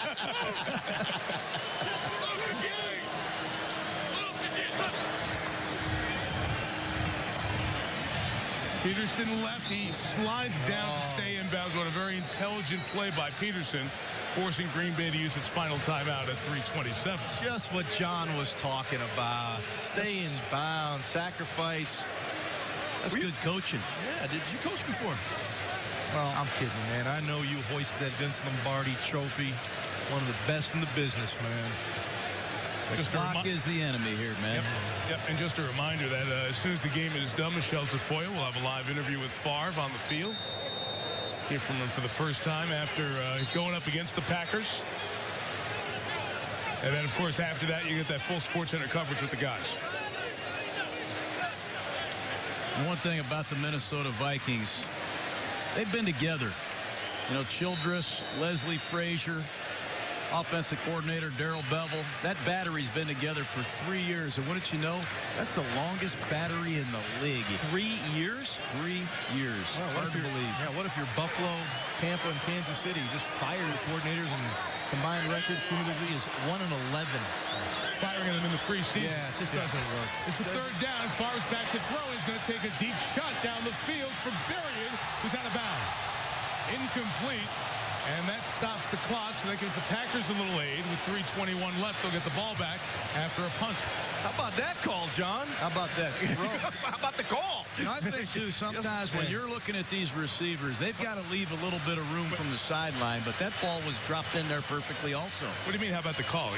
Peterson left. He slides down to stay in bounds. What a very intelligent play by Peterson, forcing Green Bay to use its final timeout at 3:27. Just what John was talking about. Stay in bounds, sacrifice. That's good coaching. Yeah, did you coach before? Well, I'm kidding, man. I know you hoisted that Vince Lombardi trophy. One of the best in the business, man. The clock is the enemy here, man. Yep. And just a reminder that as soon as the game is done, Michelle Tafoya will have a live interview with Favre on the field. Hear from him for the first time after going up against the Packers. And then, of course, after that, you get that full SportsCenter coverage with the guys. And one thing about the Minnesota Vikings, they've been together. You know, Childress, Leslie Frazier, offensive coordinator Darrell Bevel. That battery's been together for 3 years. And wouldn't you know, that's the longest battery in the league. 3 years? 3 years. Wow, Hard to believe. Yeah, what if you're Buffalo, Tampa, and Kansas City? You just fire the coordinators, and combined record cumulatively is 1-11. Firing them in the preseason. Yeah, it just doesn't work. It's the 3rd down. Favre's back to throw. He's going to take a deep shot down the field for Berrien, who's out of bounds. Incomplete. And that stops the clock, so that gives the Packers a little aid. With 3:21 left, they'll get the ball back after a punt. How about that call, John? How about that throw? How about the call? You know, I think, too, sometimes when you're looking at these receivers, they've got to leave a little bit of room from the sideline, but that ball was dropped in there perfectly also. What do you mean, how about the call?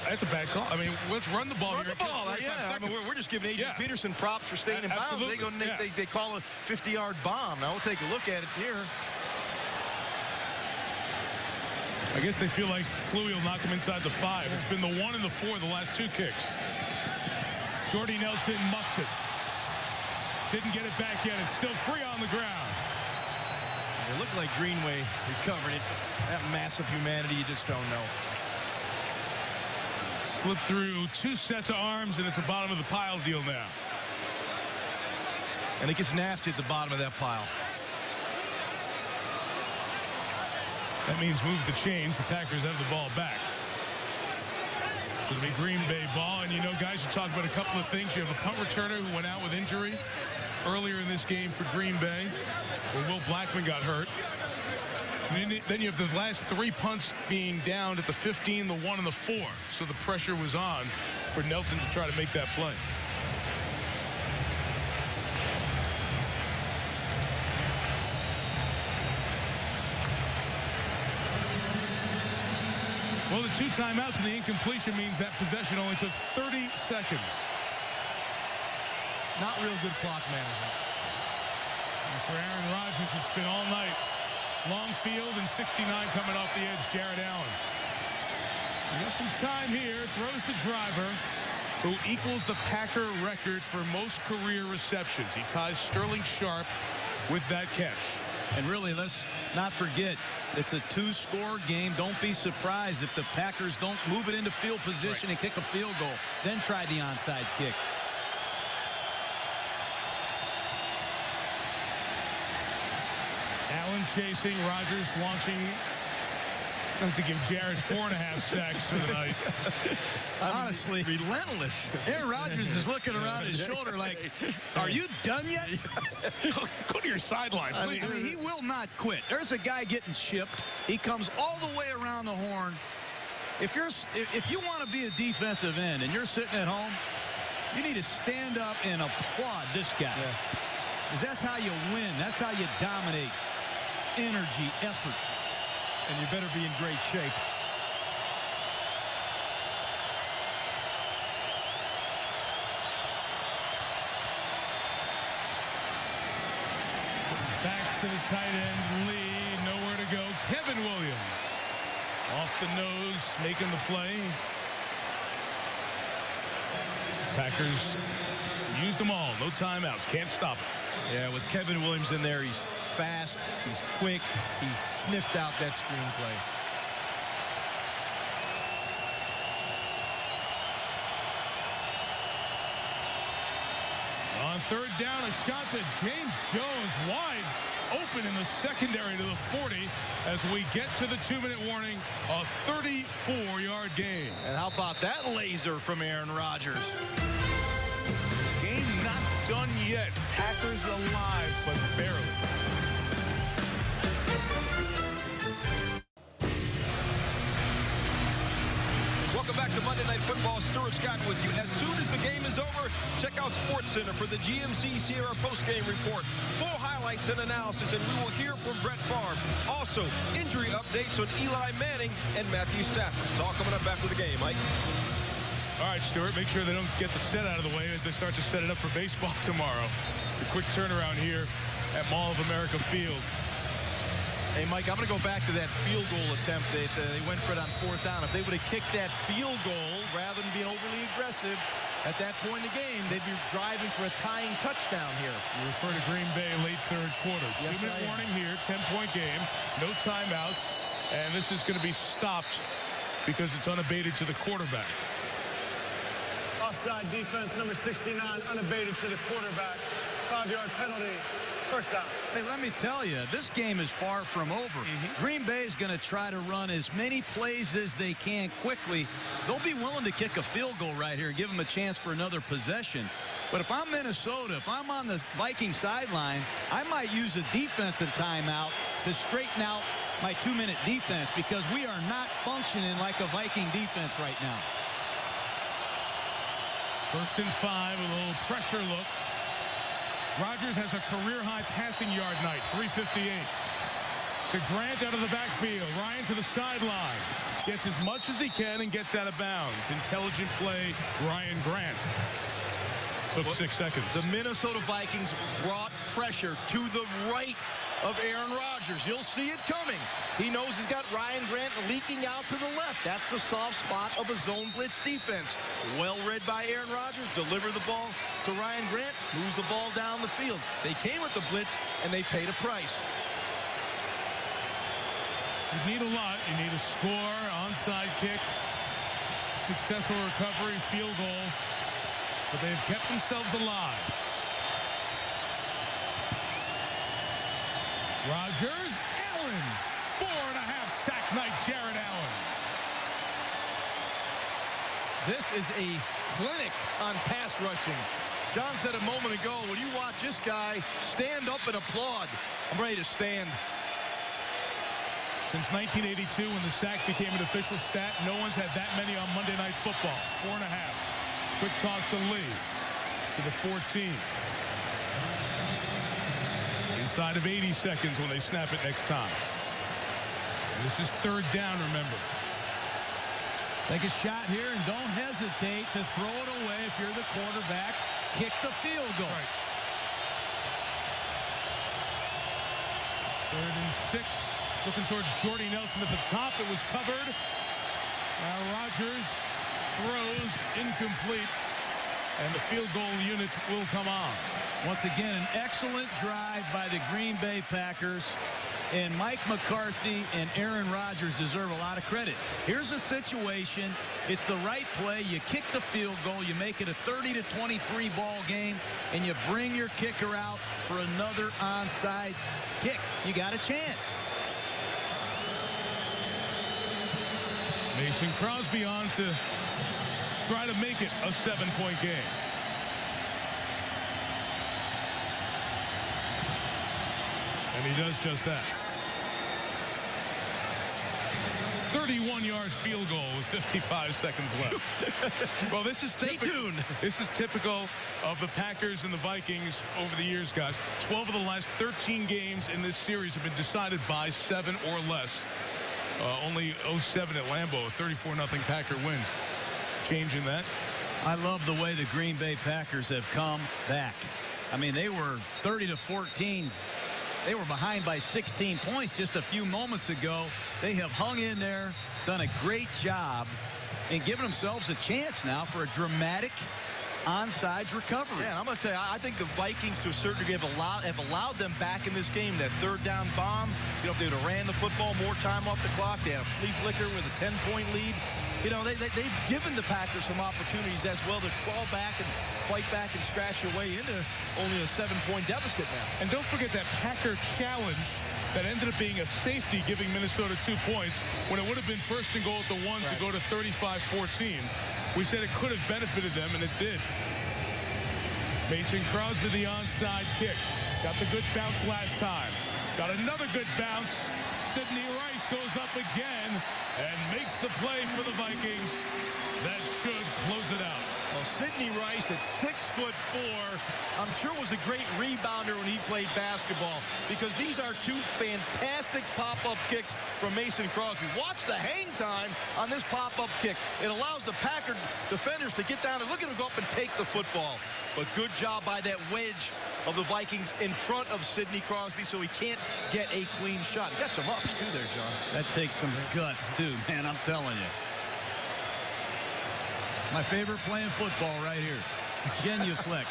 That's a bad call. I mean, let's run the ball. Run the ball. Yeah, I mean, we're just giving A.J. Peterson props for staying in bounds. They call a 50-yard bomb. Now we'll take a look at it here. I guess they feel like Kluwe will knock him inside the 5. It's been the 1 and the 4 the last 2 kicks. Jordy Nelson muffs it. Didn't get it back yet. It's still free on the ground. It looked like Greenway recovered it. That massive humanity, you just don't know. Slipped through 2 sets of arms, and it's a bottom of the pile deal now. And it gets nasty at the bottom of that pile. That means move the chains. The Packers have the ball back. So it'll be Green Bay ball. And, you know, guys, you talk about a couple of things. You have a punt returner who went out with injury earlier in this game for Green Bay, where Will Blackman got hurt. And then you have the last 3 punts being down at the 15, the 1, and the 4. So the pressure was on for Nelson to try to make that play. Well, the 2 timeouts and the incompletion means that possession only took 30 seconds. Not real good clock management. And for Aaron Rodgers, it's been all night. Long field and 69 coming off the edge, Jared Allen. We got some time here. Throws the driver, who equals the Packer record for most career receptions. He ties Sterling Sharp with that catch. And really, let's not forget, it's a 2-score game. Don't be surprised if the Packers don't move it into field position and kick a field goal. Then try the onside kick. Allen chasing, Rodgers launching. To give Jared 4.5 sacks for the night. Honestly, relentless. Aaron Rodgers is looking around his shoulder like, are you done yet? Go to your sideline, please. I mean, he will not quit. There's a guy getting chipped. He comes all the way around the horn. If you want to be a defensive end and you're sitting at home, you need to stand up and applaud this guy. Because that's how you win. That's how you dominate. Energy, effort. And you better be in great shape. Back to the tight end, Lee, nowhere to go. Kevin Williams, off the nose, making the play. Packers used them all, no timeouts, can't stop it. Yeah, with Kevin Williams in there, he's fast, he's quick, he sniffed out that screenplay. On 3rd down, a shot to James Jones, wide open in the secondary to the 40 as we get to the 2-minute warning, a 34-yard gain. And how about that laser from Aaron Rodgers? Game not done yet. Packers alive, but barely. Welcome back to Monday Night Football. Stuart Scott with you. As soon as the game is over, check out SportsCenter for the GMC Sierra postgame report. Full highlights and analysis, and we will hear from Brett Favre. Also, injury updates on Eli Manning and Matthew Stafford. It's all coming up after the game, Mike. All right, Stuart, make sure they don't get the set out of the way as they start to set it up for baseball tomorrow. A quick turnaround here at Mall of America Field. Hey, Mike, I'm going to go back to that field goal attempt. They went for it on 4th down. If they would have kicked that field goal rather than being overly aggressive at that point in the game, they'd be driving for a tying touchdown here. You refer to Green Bay late 3rd quarter. Yes, 2-minute warning here, 10-point game, no timeouts, and this is going to be stopped because it's unabated to the quarterback. Offside defense, number 69, unabated to the quarterback. 5-yard penalty. 1st down. Hey, let me tell you, this game is far from over. Green Bay is going to try to run as many plays as they can quickly. They'll be willing to kick a field goal right here and give them a chance for another possession. But if I'm Minnesota, if I'm on the Viking sideline, I might use a defensive timeout to straighten out my 2-minute defense because we are not functioning like a Viking defense right now. 1st and 5, a little pressure look. Rodgers has a career-high passing yard night, 358. To Grant out of the backfield. Ryan to the sideline. Gets as much as he can and gets out of bounds. Intelligent play, Ryan Grant. Took 6 seconds. The Minnesota Vikings brought pressure to the right of Aaron Rodgers. You'll see it coming. He knows he's got Ryan Grant leaking out to the left. That's the soft spot of a zone blitz defense. Well read by Aaron Rodgers. Deliver the ball to Ryan Grant. Moves the ball down the field. They came with the blitz, and they paid a price. You need a lot. You need a score, onside kick, successful recovery, field goal. But they've kept themselves alive. Rodgers, Allen, 4.5 sack night, Jared Allen. This is a clinic on pass rushing. John said a moment ago, when you watch this guy stand up and applaud, I'm ready to stand. Since 1982, when the sack became an official stat, no one's had that many on Monday Night Football. 4.5. Quick toss to Lee, to the 14. Inside of 80 seconds when they snap it next time. And this is 3rd down, remember. Take a shot here and don't hesitate to throw it away if you're the quarterback. Kick the field goal. Right. 3rd and 6. Looking towards Jordy Nelson at the top. It was covered. Now Rodgers throws incomplete. And the field goal unit will come on. Once again, an excellent drive by the Green Bay Packers. And Mike McCarthy and Aaron Rodgers deserve a lot of credit. Here's a situation. It's the right play. You kick the field goal. You make it a 30-23 ball game. And you bring your kicker out for another onside kick. You got a chance. Mason Crosby on to try to make it a 7-point game. And he does just that. 31-yard field goal with 55 seconds left. Well, this is Stay tuned. This is typical of the Packers and the Vikings over the years, guys. 12 of the last 13 games in this series have been decided by 7 or less. Only 0-7 at Lambeau, a 34-0 Packer win. Changing that. I love the way the Green Bay Packers have come back. I mean, they were 30-14. They were behind by 16 points just a few moments ago. They have hung in there, done a great job, and given themselves a chance now for a dramatic onside recovery. Yeah, and I'm going to tell you, I think the Vikings, to a certain degree, have allowed them back in this game. That 3rd down bomb, you know, if they would have ran the football more time off the clock, they had a flea flicker with a 10-point lead. You know, they've given the Packers some opportunities as well to crawl back and fight back and scratch your way into only a 7-point deficit now. And don't forget that Packer challenge that ended up being a safety, giving Minnesota 2 points when it would have been 1st and goal at the 1 to go to 35-14. We said it could have benefited them, and it did. Mason Crosby, the onside kick. Got the good bounce last time. Got another good bounce. Sidney Rice goes up again and makes the play for the Vikings. That should close it out. Well, Sidney Rice at 6'4", I'm sure was a great rebounder when he played basketball, because these are 2 fantastic pop-up kicks from Mason Crosby. Watch the hang time on this pop-up kick. It allows the Packer defenders to get down and look at him go up and take the football. But good job by that wedge of the Vikings in front of Sidney Crosby, so he can't get a clean shot. He got some ups, too, there, John. That takes some guts, too, man, I'm telling you. My favorite play in football right here. Genuflex.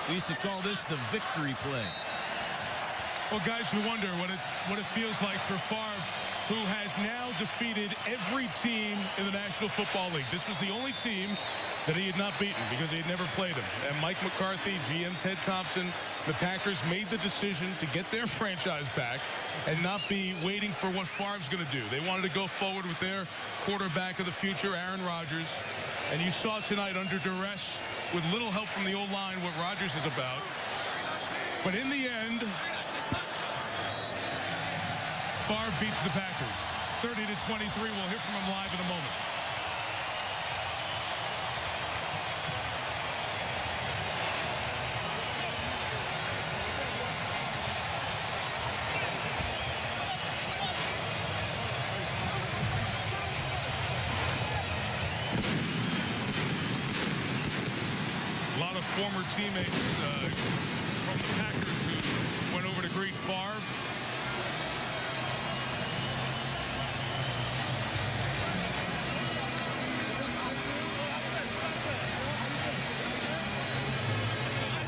We used to call this the victory play. Well, guys, you wonder what it feels like for Favre, who has now defeated every team in the National Football League. This was the only team that he had not beaten because he had never played him. And Mike McCarthy, GM Ted Thompson, the Packers made the decision to get their franchise back and not be waiting for what Favre's going to do. They wanted to go forward with their quarterback of the future, Aaron Rodgers. And you saw tonight under duress, with little help from the O-line, what Rodgers is about. But in the end, Favre beats the Packers. 30-23. We'll hear from him live in a moment. Former teammates from the Packers who went over to greet Favre.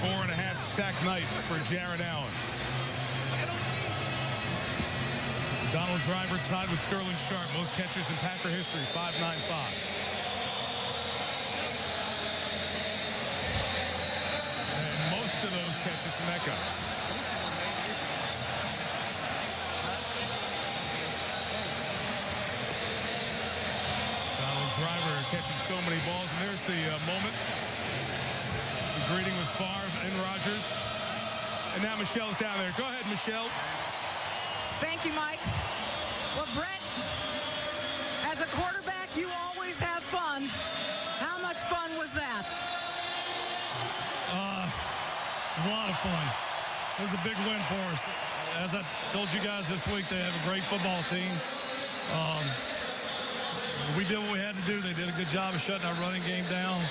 Four-and-a-half-sack night for Jared Allen. Donald Driver tied with Sterling Sharp, most catches in Packer history, 595. Of those catches from that guy. Donald Driver catching so many balls, and there's the moment. The greeting with Favre and Rodgers. And now Michelle's down there. Go ahead, Michelle. Thank you, Mike. Well, Brett, as a quarterback, you always have fun. How much fun was that? A lot of fun. It was a big win for us. As I told you guys this week, they have a great football team. we did what we had to do. They did a good job of shutting our running game down.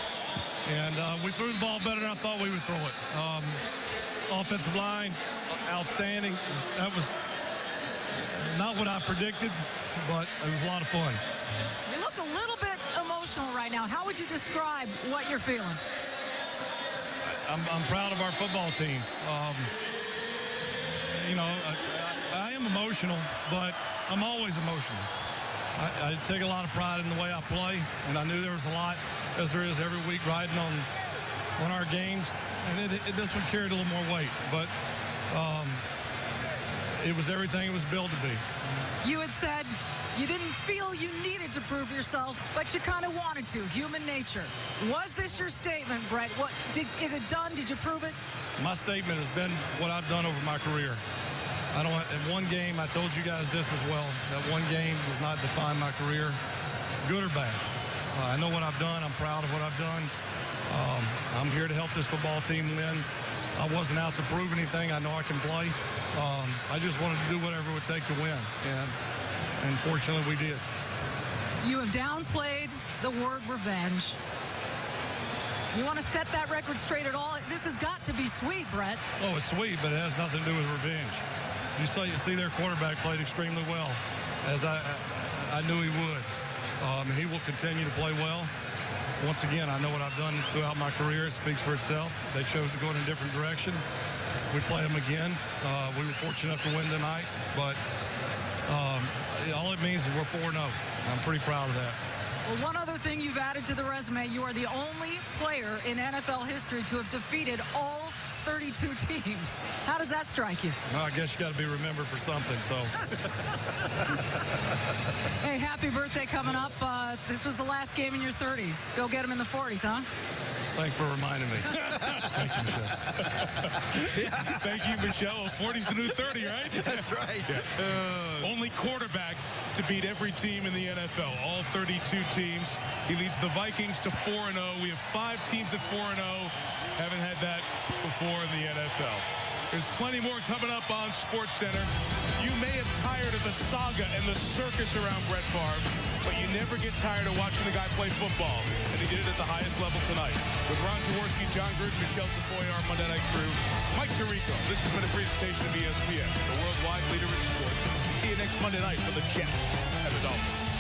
And we threw the ball better than I thought we would throw it. Offensive line, outstanding. That was not what I predicted, but it was a lot of fun. You look a little bit emotional right now. How would you describe what you're feeling? I'm proud of our football team. You know, I am emotional, but I'm always emotional. I take a lot of pride in the way I play, and I knew there was a lot, as there is every week, riding on our games. And this one carried a little more weight, but it was everything it was billed to be. You had said you didn't feel you needed to prove yourself, but you kind of wanted to. Human nature. Was this your statement, Brett? Is it done? Did you prove it? My statement has been what I've done over my career. In one game, I told you guys this as well. That one game does not define my career, good or bad. I know what I've done. I'm proud of what I've done. I'm here to help this football team win. I wasn't out to prove anything. I know I can play. I just wanted to do whatever it would take to win, and fortunately we did. You have downplayed the word revenge. You want to set that record straight at all? This has got to be sweet, Brett. Oh, it's sweet, but it has nothing to do with revenge. You see their quarterback played extremely well, as I knew he would. And he will continue to play well. Once again, I know what I've done throughout my career. It speaks for itself. They chose to go in a different direction. We play them again. We were fortunate enough to win tonight, but all it means is we're 4-0. I'm pretty proud of that. Well, one other thing you've added to the resume, you are the only player in NFL history to have defeated all 32 teams. How does that strike you? Well, I guess you got to be remembered for something, so. Hey, happy birthday coming up. This was the last game in your 30s. Go get them in the 40s, huh? Thanks for reminding me. Thank you, Michelle. Thank you, Michelle. 40's the new 30, right? That's right. Yeah. Only quarterback to beat every team in the NFL, all 32 teams. He leads the Vikings to 4-0. We have 5 teams at 4-0. Haven't had that before in the NFL. There's plenty more coming up on SportsCenter. You may have tired of the saga and the circus around Brett Favre, but you never get tired of watching the guy play football. And he did it at the highest level tonight. With Ron Jaworski, John Gruden, Michelle Tafoya, our Monday Night Crew, Mike Tirico. This has been a presentation of ESPN, the worldwide leader in sports. See you next Monday night for the Jets and the Dolphins.